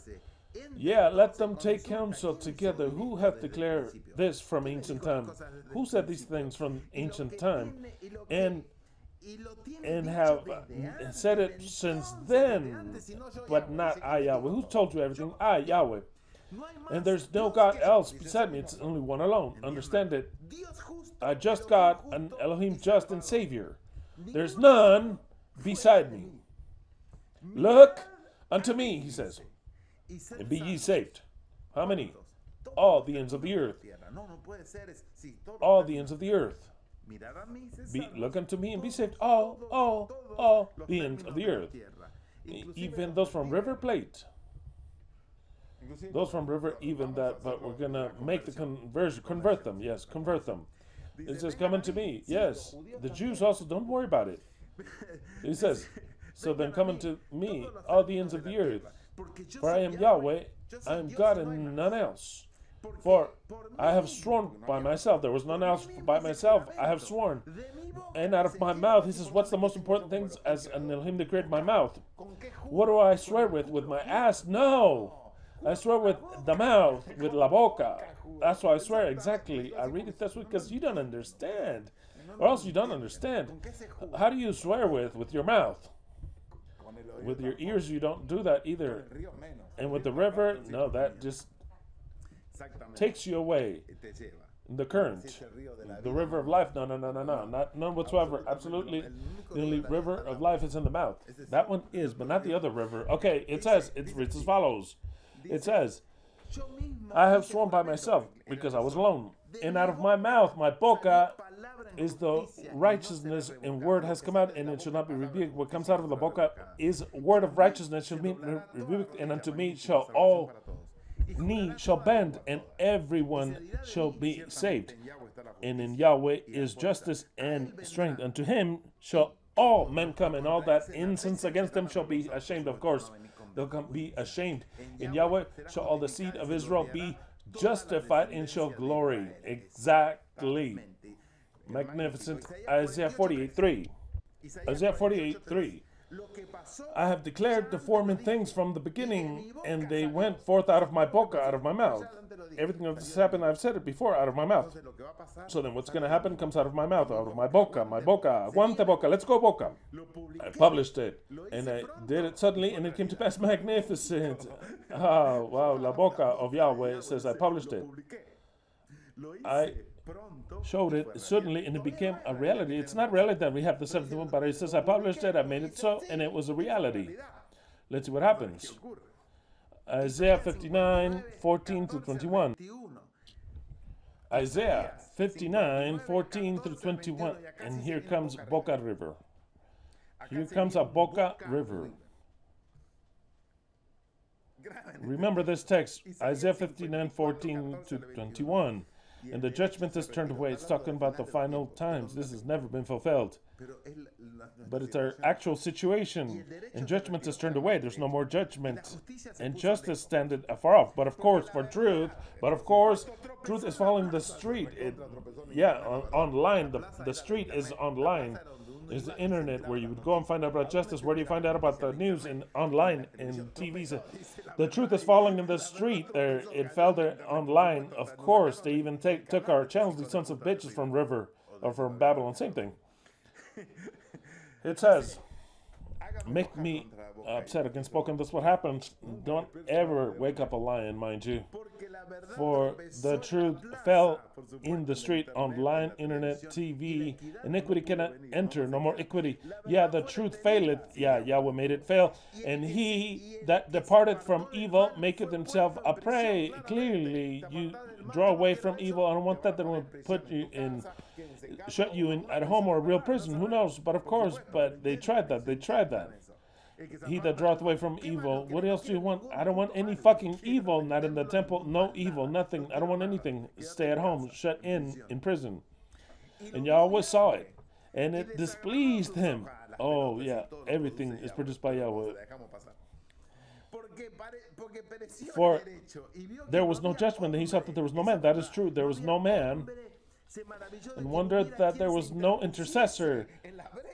Yeah, let them take counsel together. Who hath declared this from ancient time? Who said these things from ancient time? And have said it since then, but not I, Yahweh. Who told you everything? I, Yahweh. And there's no God else beside me. It's only one alone. Understand it. I just got an Elohim just and Savior. There's none beside me. Look unto me, he says, and be ye saved. How many? All the ends of the earth. All the ends of the earth. Look unto me and be saved. All the ends of the earth. Even those from River Plate. Those from River, even that, but we're going to make the conversion. Convert them. Yes, convert them. It says, come unto me. Yes. The Jews also, don't worry about it. He says, so then come unto me, all the ends of the earth. For I am Yahweh, I am God and none else. For I have sworn by myself. There was none else by myself. I have sworn. And out of my mouth, he says, what's the most important things as an Elohim that created my mouth? What do I swear with? With my ass? No. I swear with the mouth, with la boca. That's why I swear exactly. I read it this way because you don't understand. Or else you don't understand. How do you swear with? With your mouth. With your ears, you don't do that either. And with the river, no, that just takes you away. The current, the river of life, no, none whatsoever. Absolutely, the only river of life is in the mouth. That one is, but not the other river. Okay, it says, it reads as follows. It says, I have sworn by myself because I was alone. And out of my mouth, my boca, is the righteousness, and word has come out, and it shall not be rebuked. What comes out of the boca is word of righteousness, shall be rebuked, and unto me shall all knee shall bend, and everyone shall be saved. And in Yahweh is justice and strength. Unto him shall all men come, and all that incense against them shall be ashamed. Of course, they'll be ashamed. In Yahweh shall all the seed of Israel be justified and shall glory. Exactly. Magnificent. Isaiah 48:3. Isaiah 48:3. I have declared the former things from the beginning, and they went forth out of my boca, out of my mouth. Everything that has happened, I've said it before, out of my mouth. So then what's going to happen comes out of my mouth, out of my boca, aguante boca, let's go boca. I published it, and I did it suddenly, and it came to pass. Magnificent. Oh, wow, la boca of Yahweh says I published it. I showed it suddenly, and it became a reality. It's not reality that we have the seventh one, but it says I published it, I made it so, and it was a reality. Let's see what happens. Isaiah 59:14-21. Isaiah 59:14-21. And here comes Boca River. Here comes a Boca River. Remember this text, Isaiah 59:14-21. And the judgment is turned away. It's talking about the final times. This has never been fulfilled. But it's our actual situation. And judgment is turned away. There's no more judgment. And justice standeth afar off. But of course, for truth, truth is following the street. Online. The street is online. There's the internet where you would go and find out about justice. Where do you find out about the news? Online, in TV. The truth is falling in the street there. It fell there online. Of course, they even took our channels, these sons of bitches, from River or from Babylon. Same thing. It says, make me upset against spoken. That's what happens. Don't ever wake up a lion, mind you. For the truth fell in the street, online, internet, TV. Iniquity cannot enter, no more equity. Yeah, the truth faileth. Yeah, Yahweh made it fail. And he that departed from evil maketh himself a prey. Clearly, you draw away from evil. I don't want that will put you in, shut you in at home or a real prison. Who knows? But of course, but they tried that. He that draweth away from evil. What else do you want? I don't want any fucking evil. Not in the temple. No evil. Nothing. I don't want anything. Stay at home. Shut in prison. And Yahweh saw it. And it displeased him. Oh, yeah. Everything is produced by Yahweh. For there was no judgment. And he saw that there was no man. That is true. There was no man. And wondered that there was no intercessor.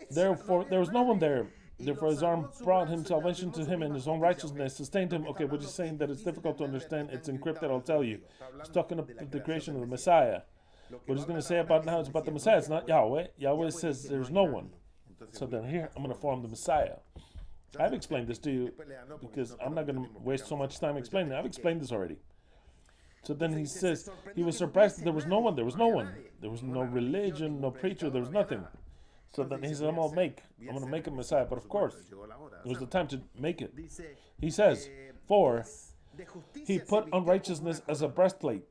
Therefore, there was no one there. Therefore, his arm brought him salvation to him, and his own righteousness sustained him. Okay, what he's saying that it's difficult to understand. It's encrypted, I'll tell you. He's talking about the creation of the Messiah. What he's going to say about now is about the Messiah. It's not Yahweh. Yahweh says there's no one. So then here, I'm going to form the Messiah. I've explained this to you because I'm not going to waste so much time explaining it. I've explained this already. So then he says, he was surprised that there was no one. There was no one. There was no religion, no preacher. There was nothing. So then he said, I'm going to make a Messiah. But of course, it was the time to make it. He says, for he put unrighteousness as a breastplate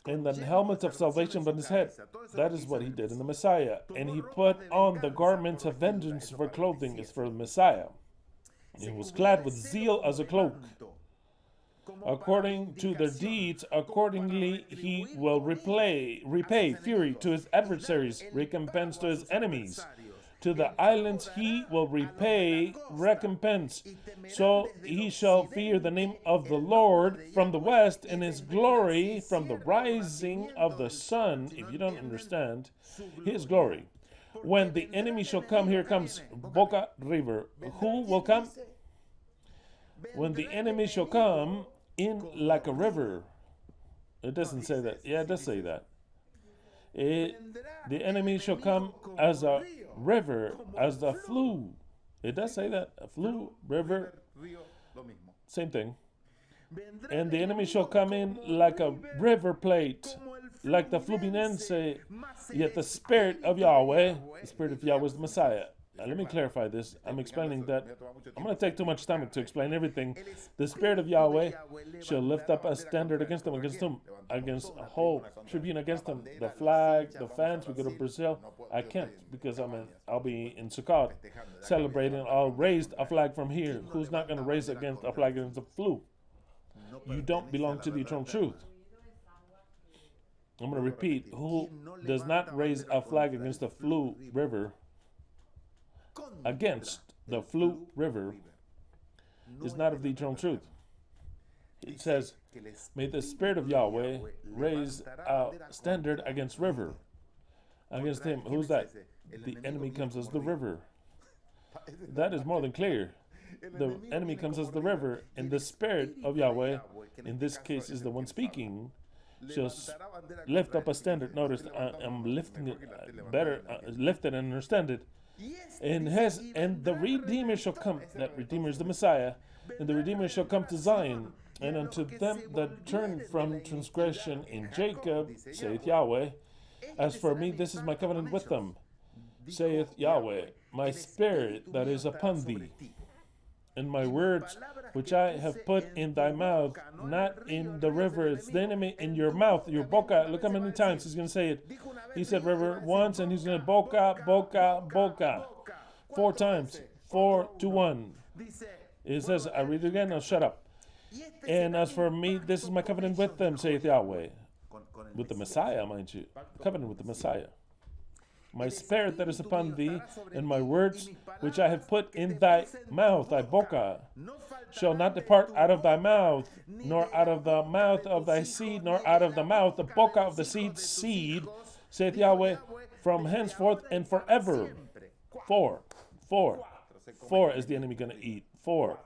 and the helmet of salvation on his head. That is what he did in the Messiah. And he put on the garments of vengeance for clothing. It's for the Messiah. He was clad with zeal as a cloak. According to their deeds, accordingly he will repay fury to his adversaries, recompense to his enemies. To the islands he will repay recompense. So he shall fear the name of the Lord from the west, and his glory from the rising of the sun. If you don't understand, his glory. When the enemy shall come, here comes Boca River. Who will come? When the enemy shall come in like a river. It doesn't say that. Yeah, it does say that. The enemy shall come as a river, as the flu. It does say that. A flu, river, same thing. And the enemy shall come in like a river plate, like the fluminense. Yet the Spirit of Yahweh, the Spirit of Yahweh is the Messiah. Now, let me clarify this. I'm explaining that. I'm going to take too much time to explain everything. The Spirit of Yahweh shall lift up a standard against them, against a whole tribune against them. The flag, the fans. We go to Brazil. I can't because I'll be in Sukkot celebrating. I'll raise a flag from here. Who's not going to raise against a flag against the flu? You don't belong to the eternal truth. I'm going to repeat. Who does not raise a flag against the flu river? Against the flu river is not of the eternal truth. It says, may the Spirit of Yahweh raise a standard against river. Against him. Who's that? The enemy comes as the river. That is more than clear. The enemy comes as the river, and the Spirit of Yahweh, in this case is the one speaking, shall lift up a standard. Notice I'm lifting it better, lift it and understand it. And the Redeemer shall come. That Redeemer is the Messiah. And the Redeemer shall come to Zion. And unto them that turn from transgression in Jacob, saith Yahweh, as for me, this is my covenant with them, saith Yahweh, my Spirit that is upon thee, and my words which I have put in thy mouth, not in the river. It's the enemy in your mouth, your boca. Look how many times he's going to say it. He said river once, and he's going to boca, boca, boca. 4 times. 4 to 1. It says, I read it again, now shut up. And as for me, this is my covenant with them, saith Yahweh. With the Messiah, mind you. Covenant with the Messiah. My Spirit that is upon thee, and my words which I have put in thy mouth, thy boca, shall not depart out of thy mouth, nor out of the mouth of thy seed, nor out of the mouth, the boca of the seed, saith Yahweh, from henceforth and forever. 4 is the enemy going to eat. 4.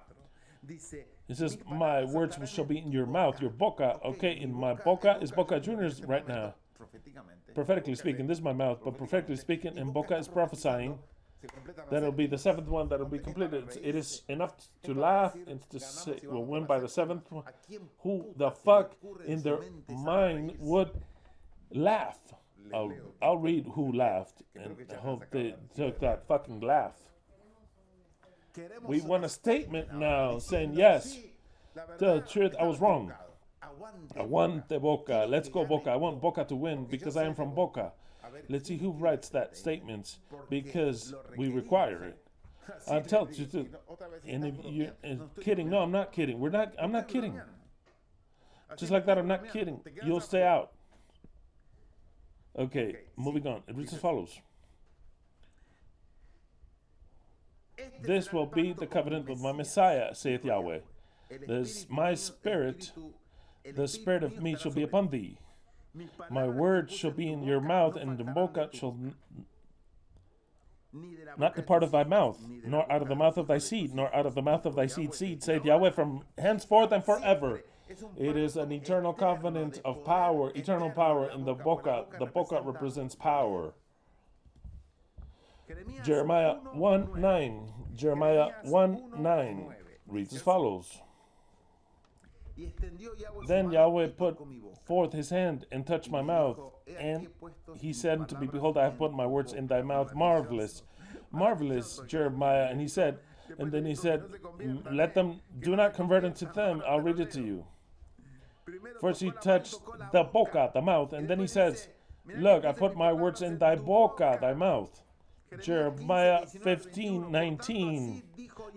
It says, my words shall be in your mouth, your boca. Okay, in my boca is Boca Juniors right now. Prophetically speaking, this is my mouth, but prophetically speaking, and Boca is prophesying that it'll be the 7th one that'll be completed. It is enough to laugh and to say, we'll win by the 7th one. Who the fuck in their mind would laugh? I'll read who laughed, and I hope they took that fucking laugh. We want a statement now saying, yes, the truth, I was wrong. I want the Boca. Let's go Boca. I want Boca to win because I am from Boca. Let's see who writes that statement because we require it. I'll tell you too. And if you're kidding, no, I'm not kidding. I'm not kidding. Just like that, I'm not kidding. You'll stay out. Okay, moving on. It reads as follows. This will be the covenant of my Messiah, saith Yahweh. This my Spirit, the Spirit of me shall be upon thee. My word shall be in your mouth, and the boca shall not depart of thy mouth, nor out of the mouth of thy seed, nor out of the mouth of thy seed, saith Yahweh, from henceforth and forever. It is an eternal covenant of power, eternal power in the boca. The boca represents power. Jeremiah 1:9. Jeremiah 1:9 reads as follows. Then Yahweh put forth his hand and touched my mouth, and he said unto me, behold, I have put my words in thy mouth. Marvelous, marvelous, Jeremiah. And he said, let them, do not convert unto them. I'll read it to you. First he touched the boca, the mouth, and then he says, look, I put my words in thy boca, thy mouth. Jeremiah 15:19.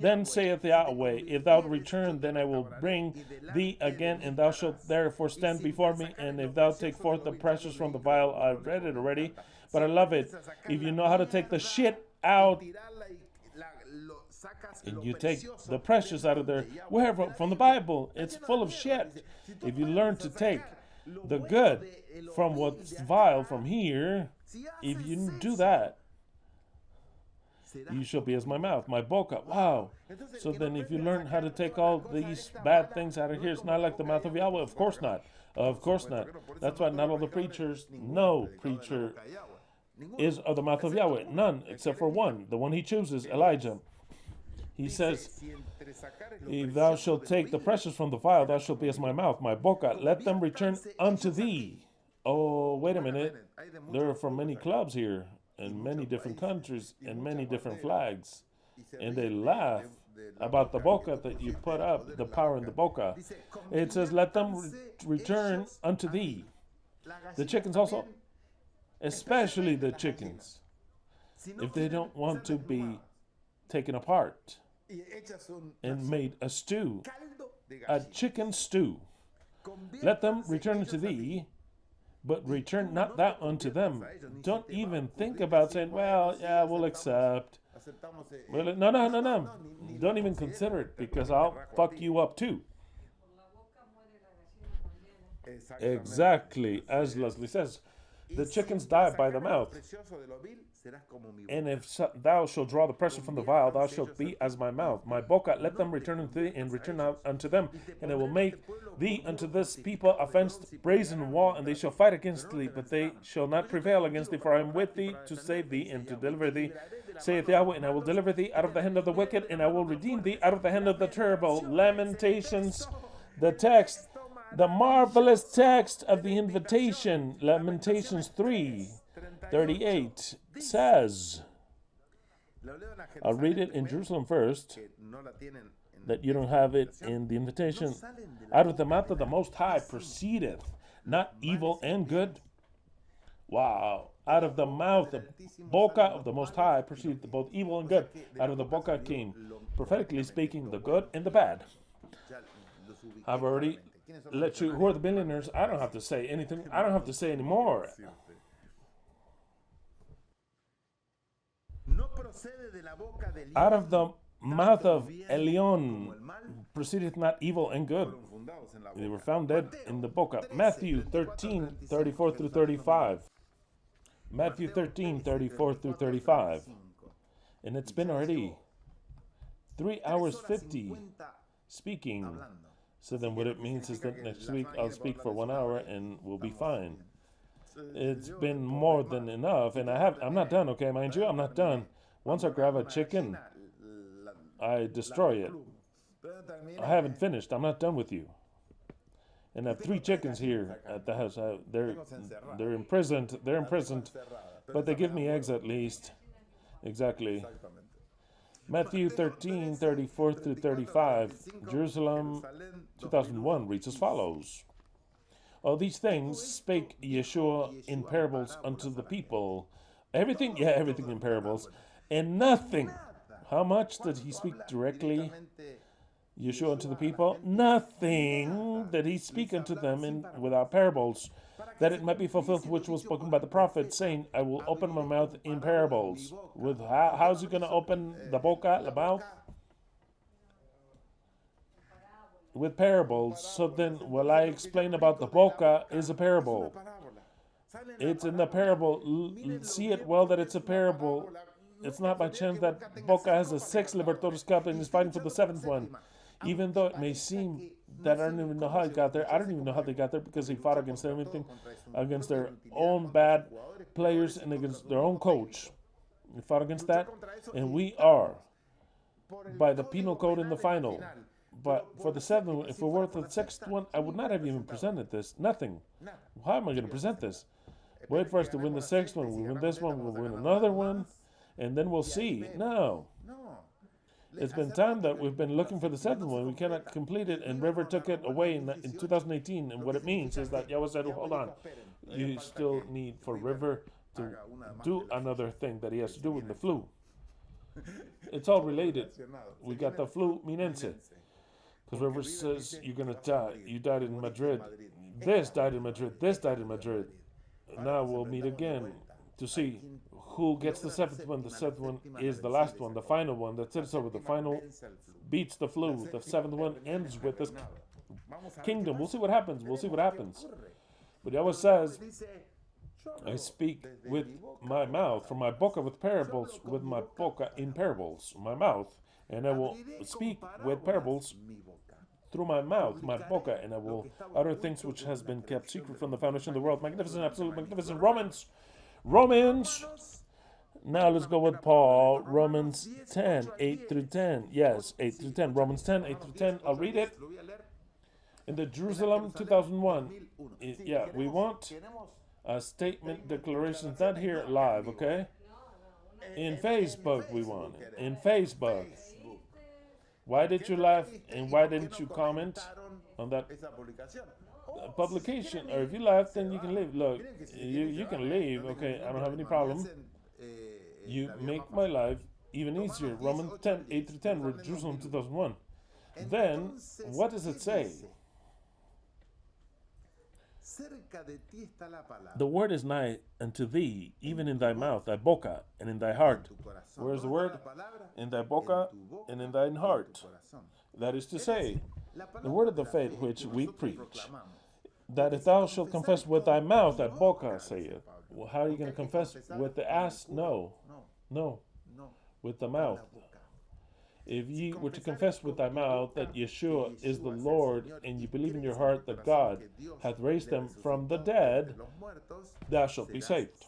Then saith Yahweh, if thou return, then I will bring thee again, and thou shalt therefore stand before me. And if thou take forth the precious from the vial, I've read it already, but I love it. If you know how to take the shit out and you take the precious out of there. Where? From the Bible. It's full of shit. If you learn to take the good from what's vile from here, if you do that, you shall be as my mouth, my boca. Wow. So then if you learn how to take all these bad things out of here, it's not like the mouth of Yahweh. Of course not. Of course not. That's why not all the preachers, no preacher is of the mouth of Yahweh. None, except for one, the one he chooses, Elijah. He says, if thou shalt take the precious from the vile, thou shalt be as my mouth, my boca. Let them return unto thee. Oh, wait a minute. There are from many clubs here, and many different countries, and many different flags. And they laugh about the boca that you put up, the power in the boca. It says, let them return unto thee. The chickens also, especially the chickens, if they don't want to be taken apart and made a stew, a chicken stew. Let them return unto thee, but return not thou unto them. Don't even think about saying, well, yeah, we'll accept. Well, no. Don't even consider it, because I'll fuck you up too. Exactly, as Leslie says, the chickens die by the mouth. And if thou shalt draw the pressure from the vial, thou shalt be as my mouth. My boca, let them return unto thee, and return out unto them. And I will make thee unto this people a fenced brazen wall, and they shall fight against thee, but they shall not prevail against thee. For I am with thee to save thee and to deliver thee, saith Yahweh. And I will deliver thee out of the hand of the wicked, and I will redeem thee out of the hand of the terrible. Lamentations, the text, the marvelous text of the invitation, Lamentations 3:38 says, I'll read it in Jerusalem first, that you don't have it in the invitation. Out of the mouth of the Most High proceedeth not evil and good. Wow. Out of the mouth, the boca of the Most High proceedeth both evil and good. Out of the boca came, prophetically speaking, the good and the bad. I've already let you, who are the billionaires? I don't have to say anything. I don't have to say anymore. Out of the mouth of Elion proceedeth not evil and good. They were found dead in the boca. Matthew 13:34 through 35. Matthew 13:34 through 35. And it's been already 3 hours 50 speaking. So then what it means is that next week I'll speak for 1 hour and we'll be fine. It's been more than enough, and I'm not done, okay, mind you, I'm not done. Once I grab a chicken, I destroy it. I haven't finished. I'm not done with you. And I have 3 chickens here at the house. They're imprisoned. They're imprisoned, but they give me eggs at least. Exactly. Matthew 13:34 through 35. Jerusalem 2001 reads as follows. All these things spake Yeshua in parables unto the people. Everything in parables, and nothing. How much did he speak directly, Yeshua, unto the people? Nothing did he speak unto them without parables, that it might be fulfilled which was spoken by the prophet, saying, I will open my mouth in parables. With how's he going to open the boca, the mouth? With parables. So then, what I explain about the boca is a parable. It's in the parable. See it well that it's a parable. It's not by chance that boca has a 6th Libertadores Cup and is fighting for the 7th one. Even though it may seem that I don't even know how he got there. I don't even know how they got there, because he fought against everything, against their own bad players and against their own coach. He fought against that, and we are by the penal code in the final. But for the 7th one, if we were for the 6th one, I would not have even presented this. Nothing. How am I going to present this? Wait for us to win the 6th one. We win this one. We'll win another one, and then we'll see. No. It's been time that we've been looking for the 7th one. We cannot complete it, and River took it away in 2018. And what it means is that Yahweh said, hold on, you still need for River to do another thing that he has to do with the flu. It's all related. We got the flu minense. Because River says, you're going to die. You died in Madrid. This died in Madrid. This died in Madrid. Now we'll meet again to see who gets the seventh one. The seventh one is the last one, the final one that sits over. The final beats the flu. The seventh one ends with this kingdom. We'll see what happens. We'll see what happens. But Yahweh says, I speak with my mouth, from my boca with parables, with my boca in parables, my mouth, and I will speak with parables through my mouth, my boca, and I will utter things which has been kept secret from the foundation of the world. Magnificent, absolute, magnificent. Romans. Now let's go with Paul. Romans 10, 8 through 10. Yes, 8 through 10. Romans 10, 8 through 10. I'll read it. In the Jerusalem 2001. Yeah, we want a statement declarations, not here live, okay? In Facebook we want it. In Facebook. Why did you laugh and why didn't you comment on that publication? Or if you laugh, then you can leave. Look, you can leave, okay? I don't have any problem. You make my life even easier. Romans 10, 8 through 10, Jerusalem 2001. Then, what does it say? The word is nigh unto thee, even in thy mouth, thy boca, and in thy heart. Where is the word? In thy boca and in thine heart. That is to say, the word of the faith which we preach, that if thou shalt confess with thy mouth, thy boca saith. Well, how are you going to confess? With the ass? No. With the mouth. If ye were to confess with thy mouth that Yeshua is the Lord, and you believe in your heart that God hath raised them from the dead, thou shalt be saved.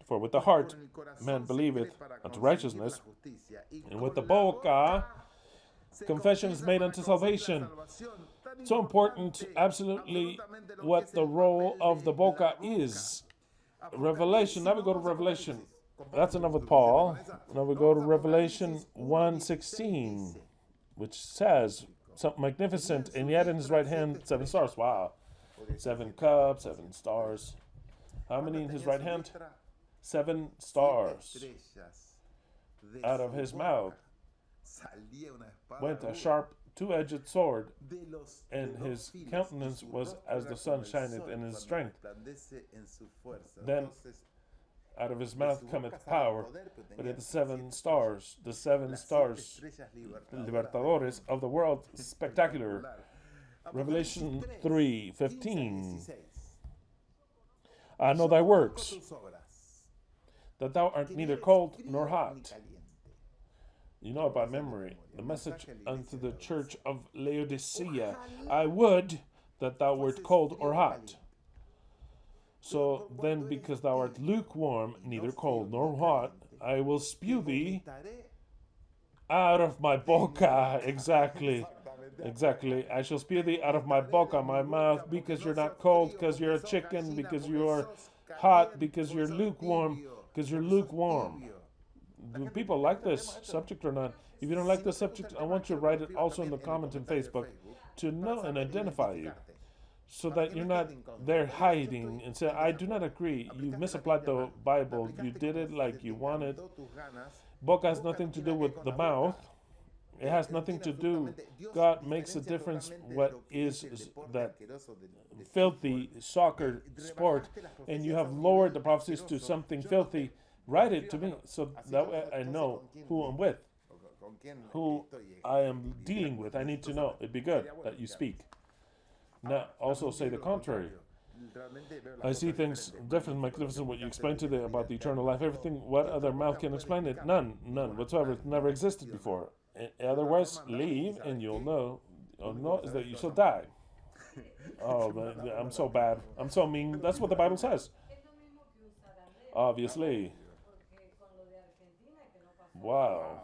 For with the heart man believeth unto righteousness, and with the boca confession is made unto salvation. So important, absolutely, what the role of the boca is. Revelation, now we go to Revelation. That's enough with Paul. Now we go to Revelation 1:16, which says something magnificent, and yet in his right hand 7 stars. Wow. 7 cups, 7 stars. How many in his right hand? 7 stars. Out of his mouth went a sharp 2-edged sword, and his countenance was as the sun shineth in his strength. Then out of his mouth cometh power, but at the 7 stars, libertadores of the world, spectacular. Revelation 3:15. I know thy works, that thou art neither cold nor hot. You know it by memory. The message unto the church of Laodicea. I would that thou wert cold or hot. So then, because thou art lukewarm, neither cold nor hot, I will spew thee out of my boca. Exactly. I shall spew thee out of my boca, my mouth, because you're not cold, because you're a chicken, because you are hot, because you're lukewarm, Do people like this subject or not? If you don't like this subject, I want you to write it also in the comments on Facebook to know and identify you, so that you're not there hiding and say, I do not agree. You misapplied the Bible. You did it like you wanted. Boca has nothing to do with the mouth. It has nothing to do. God makes a difference what is that filthy soccer sport, and you have lowered the prophecies to something filthy. Write it to me so that way I know who I'm with, who I am dealing with. I need to know. It'd be good that you speak. Now, also say the contrary. I see things different, magnificent, what you explained today about the eternal life, everything. What other mouth can explain it? None whatsoever. It never existed before. Otherwise, leave and you'll know is that you shall die. Oh, man, I'm so bad. I'm so mean. That's what the Bible says. Obviously. Wow.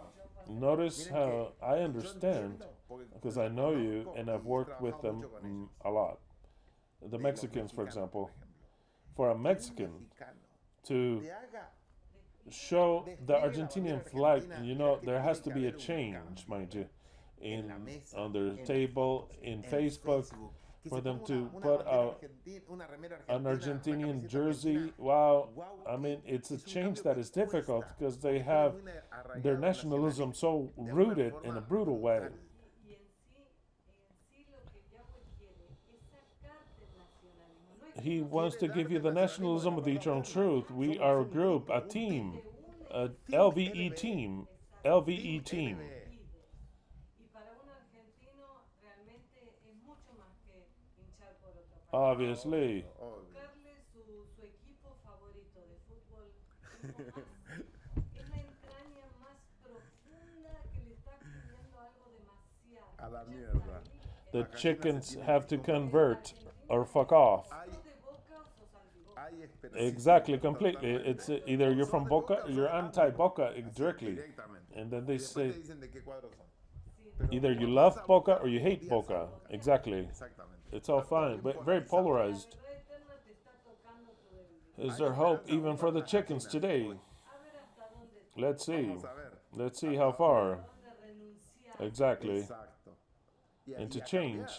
Notice how I understand, because I know you and I've worked with them a lot. The Mexicans, for example. For a Mexican to show the Argentinian flag, there has to be a change, mind you, on their table, in Facebook, for them to put out an Argentinian jersey. Wow, I mean, it's a change that is difficult because they have their nationalism so rooted in a brutal way. He wants to give you the nationalism of the eternal truth. We are a group, a team, a LVE team. LVE team. Y para un argentino realmente es mucho más que hinchar por otro país. Obviously. Buscarle su equipo favorito de fútbol es la entraña más profunda que le está pidiendo algo demasiado. A la mierda. The chickens have to convert or fuck off. Exactly, completely. It's either you're from Boca or you're anti-Boca directly. And then they say either you love Boca or you hate Boca. Exactly. It's all fine, but very polarized. Is there hope even for the chickens today? Let's see. Let's see how far. Exactly. And to change.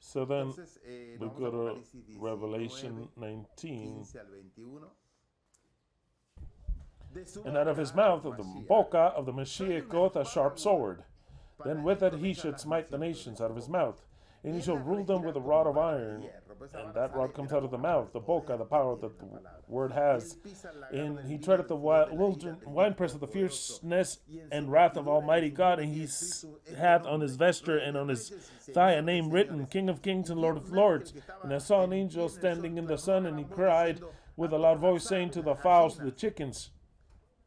So then we go to Revelation 19. And out of his mouth, of the boca of the Mashiach, goeth a sharp sword. Then with it he should smite the nations out of his mouth. And he shall rule them with a rod of iron. And that rod comes out of the mouth, the boca, the power that the word has. And he treadeth the winepress of the fierceness and wrath of Almighty God. And he hath on his vesture and on his thigh a name written, King of Kings and Lord of Lords. And I saw an angel standing in the sun, and he cried with a loud voice, saying to the fowls, to the chickens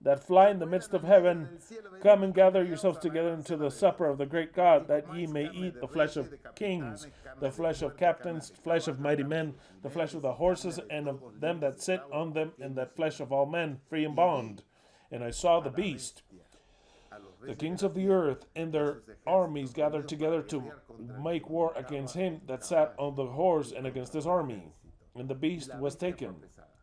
that fly in the midst of heaven, come and gather yourselves together into the supper of the great God, that ye may eat the flesh of kings, the flesh of captains, flesh of mighty men, the flesh of the horses, and of them that sit on them, and that flesh of all men, free and bond. And I saw the beast, the kings of the earth, and their armies gathered together to make war against him that sat on the horse, and against his army. And the beast was taken,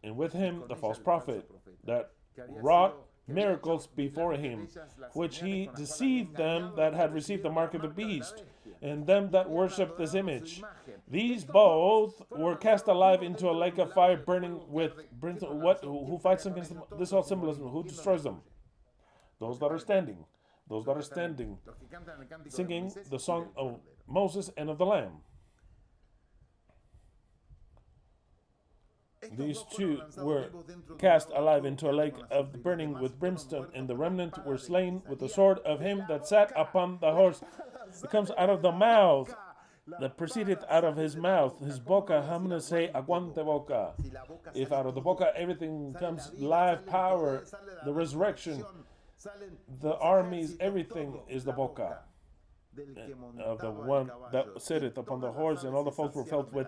and with him the false prophet, that wrought miracles before him, which he deceived them that had received the mark of the beast, and them that worshipped this image. These both were cast alive into a lake of fire burning with brimstone. What? Who fights against them? This all symbolism. Who destroys them? Those that are standing. Those that are standing, singing the song of Moses and of the Lamb. These two were cast alive into a lake of burning with brimstone, and the remnant were slain with the sword of him that sat upon the horse. It comes out of the mouth, that proceedeth out of his mouth, his boca. I'm going to say, aguante boca. If out of the boca everything comes, life, power, the resurrection, the armies, everything is the boca. Of the one that sitteth upon the horse, and all the folks were filled with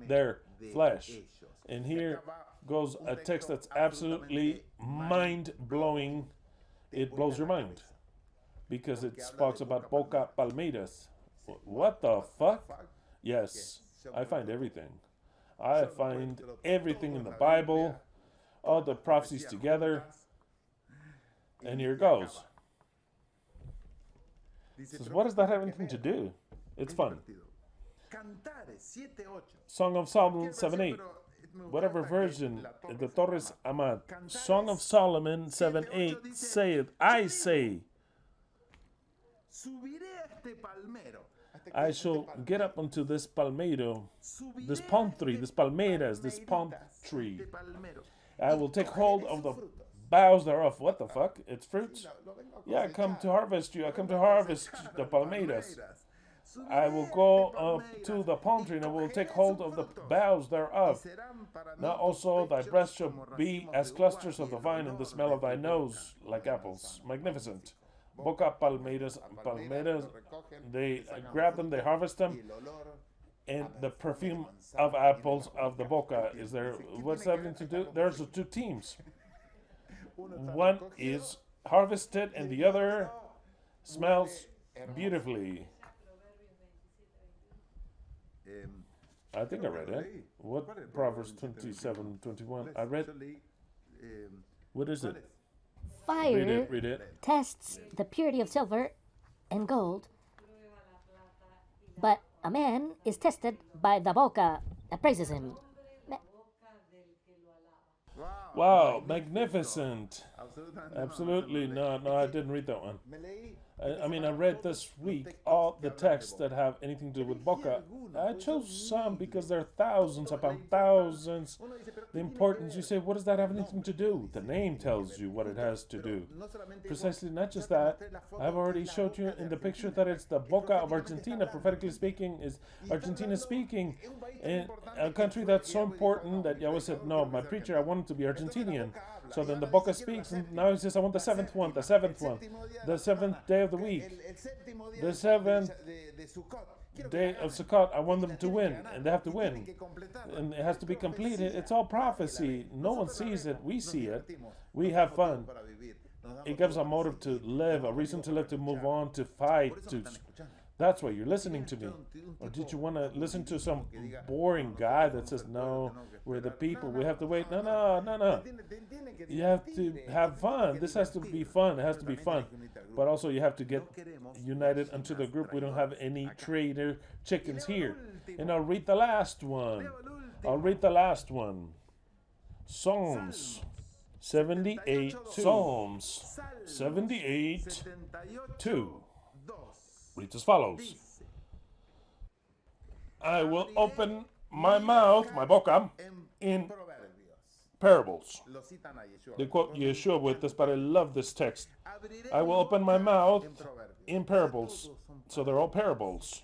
their flesh. And here goes a text that's absolutely mind-blowing. It blows your mind. Because it talks about Boca Palmeiras. What the fuck? Yes, I find everything. I find everything in the Bible, all the prophecies together. And here goes. Says, what does that have anything to do? It's fun. Song of Solomon 7:8. Whatever version, the Torres Amad. Song of Solomon 7:8 saith, I say, I shall get up unto this palmeiro, this palm tree, this palmeiras, this palm tree. I will take hold of the boughs thereof. What the fuck? It's fruits? Yeah, I come to harvest you. I come to harvest the palmeiras. I will go up to the palm tree, and I will take hold of the boughs thereof. Now also thy breast shall be as clusters of the vine, and the smell of thy nose like apples. Magnificent. Boca palmeiras, they grab them, they harvest them, and the perfume of apples of the boca is there. What's that having to do? There's the two teams. One is harvested, and the other smells beautifully. I think I read it. What? Proverbs 27:21. I read. What is it? Fire Read it. tests the purity of silver and gold, but a man is tested by the boca that praises him. Wow, magnificent. Absolutely not. No, I didn't read that one. Me leí. I mean, I read this week all the texts that have anything to do with Boca. I chose some because there are thousands upon thousands. The importance, you say, what does that have anything to do? The name tells you what it has to do. Precisely, not just that. I've already showed you in the picture that it's the Boca of Argentina. Prophetically speaking, is Argentina speaking in a country that's so important that Yahweh said, no, my preacher, I want him to be Argentinian. So then the Boca speaks, and now he says, I want the seventh one, the seventh one, the seventh day of the week, the seventh day of Sukkot. I want them to win, and they have to win, and it has to be completed. It's all prophecy. No one sees it. We see it. We have fun. It gives a motive to live, a reason to live, to move on, to fight. That's why you're listening to me. Or did you want to listen to some boring guy that says, no, we're the people, we have to wait? No. You have to have fun. This has to be fun. It has to be fun. But also you have to get united unto the group. We don't have any traitor chickens here. And I'll read the last one. Psalms 78, Psalms 78, 2. Reads as follows. I will open my mouth, my boca, in parables. They quote Yeshua with this, but I love this text. I will open my mouth in parables. So they're all parables.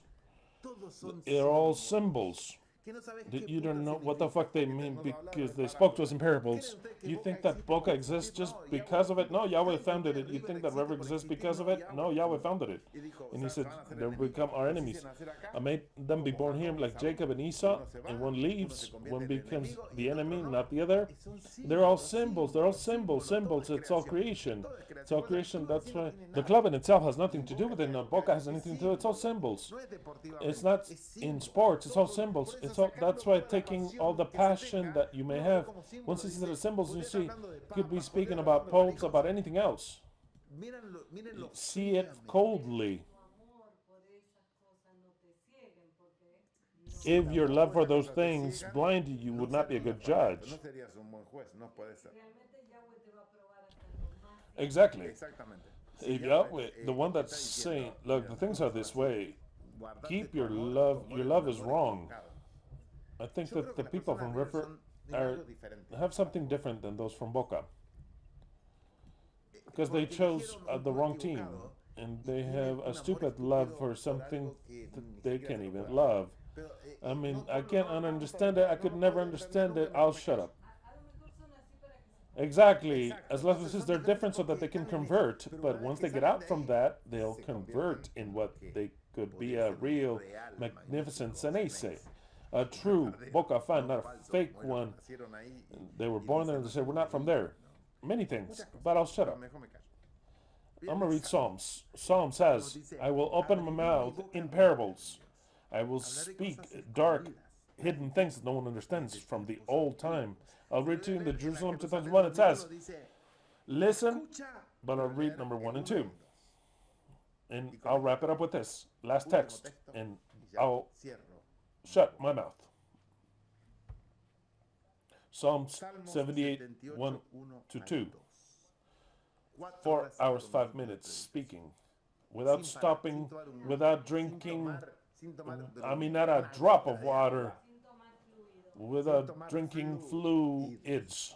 They're all symbols. You don't know what the fuck they mean because they spoke to us in parables. You think that Boca exists just because of it? No, Yahweh founded it. You think that river exists because of it? No, Yahweh founded it. And he said, they will become our enemies. I made them be born here like Jacob and Esau, and one leaves, one becomes the enemy, not the other. They're all symbols. They're all symbols. It's all creation. It's all creation. That's why the club in itself has nothing to do with it. No, Boca has anything to do. It's all symbols. It's not in sports. It's all symbols. That's why taking all the passion that you may have, once you see the symbols, you see, could be speaking about popes, about anything else. See it coldly. If your love for those things blinded you, would not be a good judge. Exactly. If Yahweh, the one that's saying, look, the things are this way, keep your love is wrong. I think that the people from River have something different than those from Boca. Because they chose the wrong team. And they have a stupid love for something that they can't even love. I mean, I can't understand it. I could never understand it. I'll shut up. Exactly. As long as they're different so that they can convert. But once they get out from that, they'll convert in what they could be a real magnificent Cenese. A true Boca fan, not a fake one. They were born there and they said, we're not from there. Many things, but I'll shut up. I'm going to read Psalms. Psalm says, I will open my mouth in parables. I will speak dark, hidden things that no one understands from the old time. I'll read to you in the Jerusalem 2001. It says, listen, but I'll read number 1 and 2. And I'll wrap it up with this last text, and I'll shut my mouth. Psalms 78, 1 to 2. 4 hours, 5 minutes speaking, without stopping, without drinking, I mean, not a drop of water, without drinking fluids.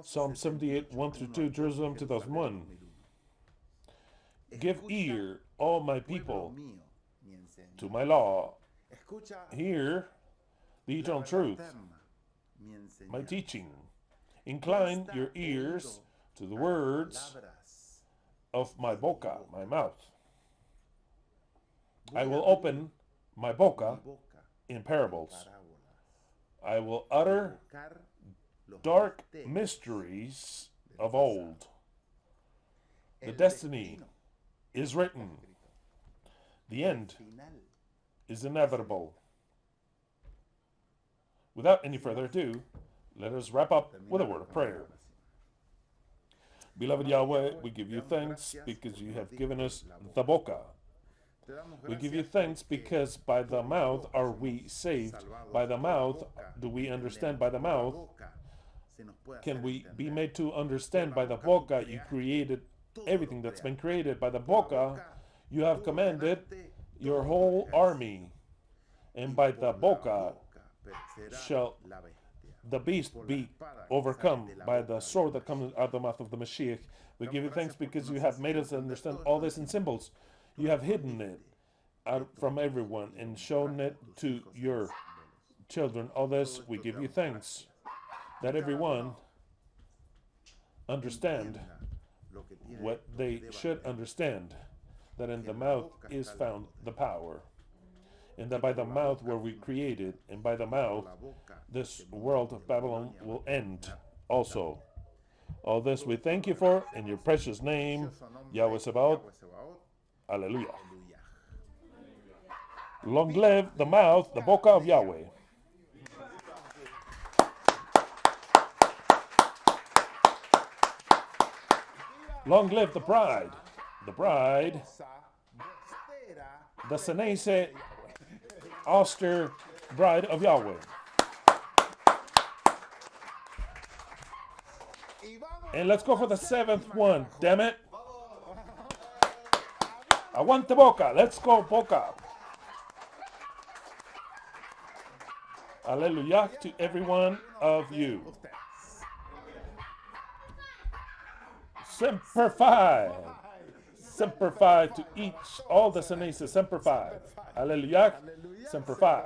Psalm 78, 1 through 2, Jerusalem 2001. Give ear, all my people, to my law. Hear the eternal truth, my teaching. Incline your ears to the words of my boca, my mouth. I will open my boca in parables. I will utter dark mysteries of old. The destiny is written. The end is inevitable. Without any further ado, let us wrap up with a word of prayer. Beloved Yahweh, we give you thanks because you have given us the boca, We give you thanks because by the mouth are we saved. By the mouth do we understand. By the mouth can we be made to understand. By the boca you created everything that's been created. By the boca you have commanded your whole army. And by the boca shall the beast be overcome, by the sword that comes out of the mouth of the Mashiach. We give you thanks because you have made us understand all this in symbols. You have hidden it out from everyone and shown it to your children. All this, we give you thanks that everyone understand what they should understand, that in the mouth is found the power, and that by the mouth were we created, and by the mouth this world of Babylon will end also. All this we thank you for in your precious name, Yahweh Sabaoth. Hallelujah. Long live the mouth, the boca of Yahweh. Long live the bride, the Senese, austere bride of Yahweh. And let's go for the seventh one, damn it. I want the boca. Let's go, boca. Hallelujah to every one of you. Semper Fi. Semper Fi to each, all the Senesis. Semper Fi. Hallelujah. Semper Fi.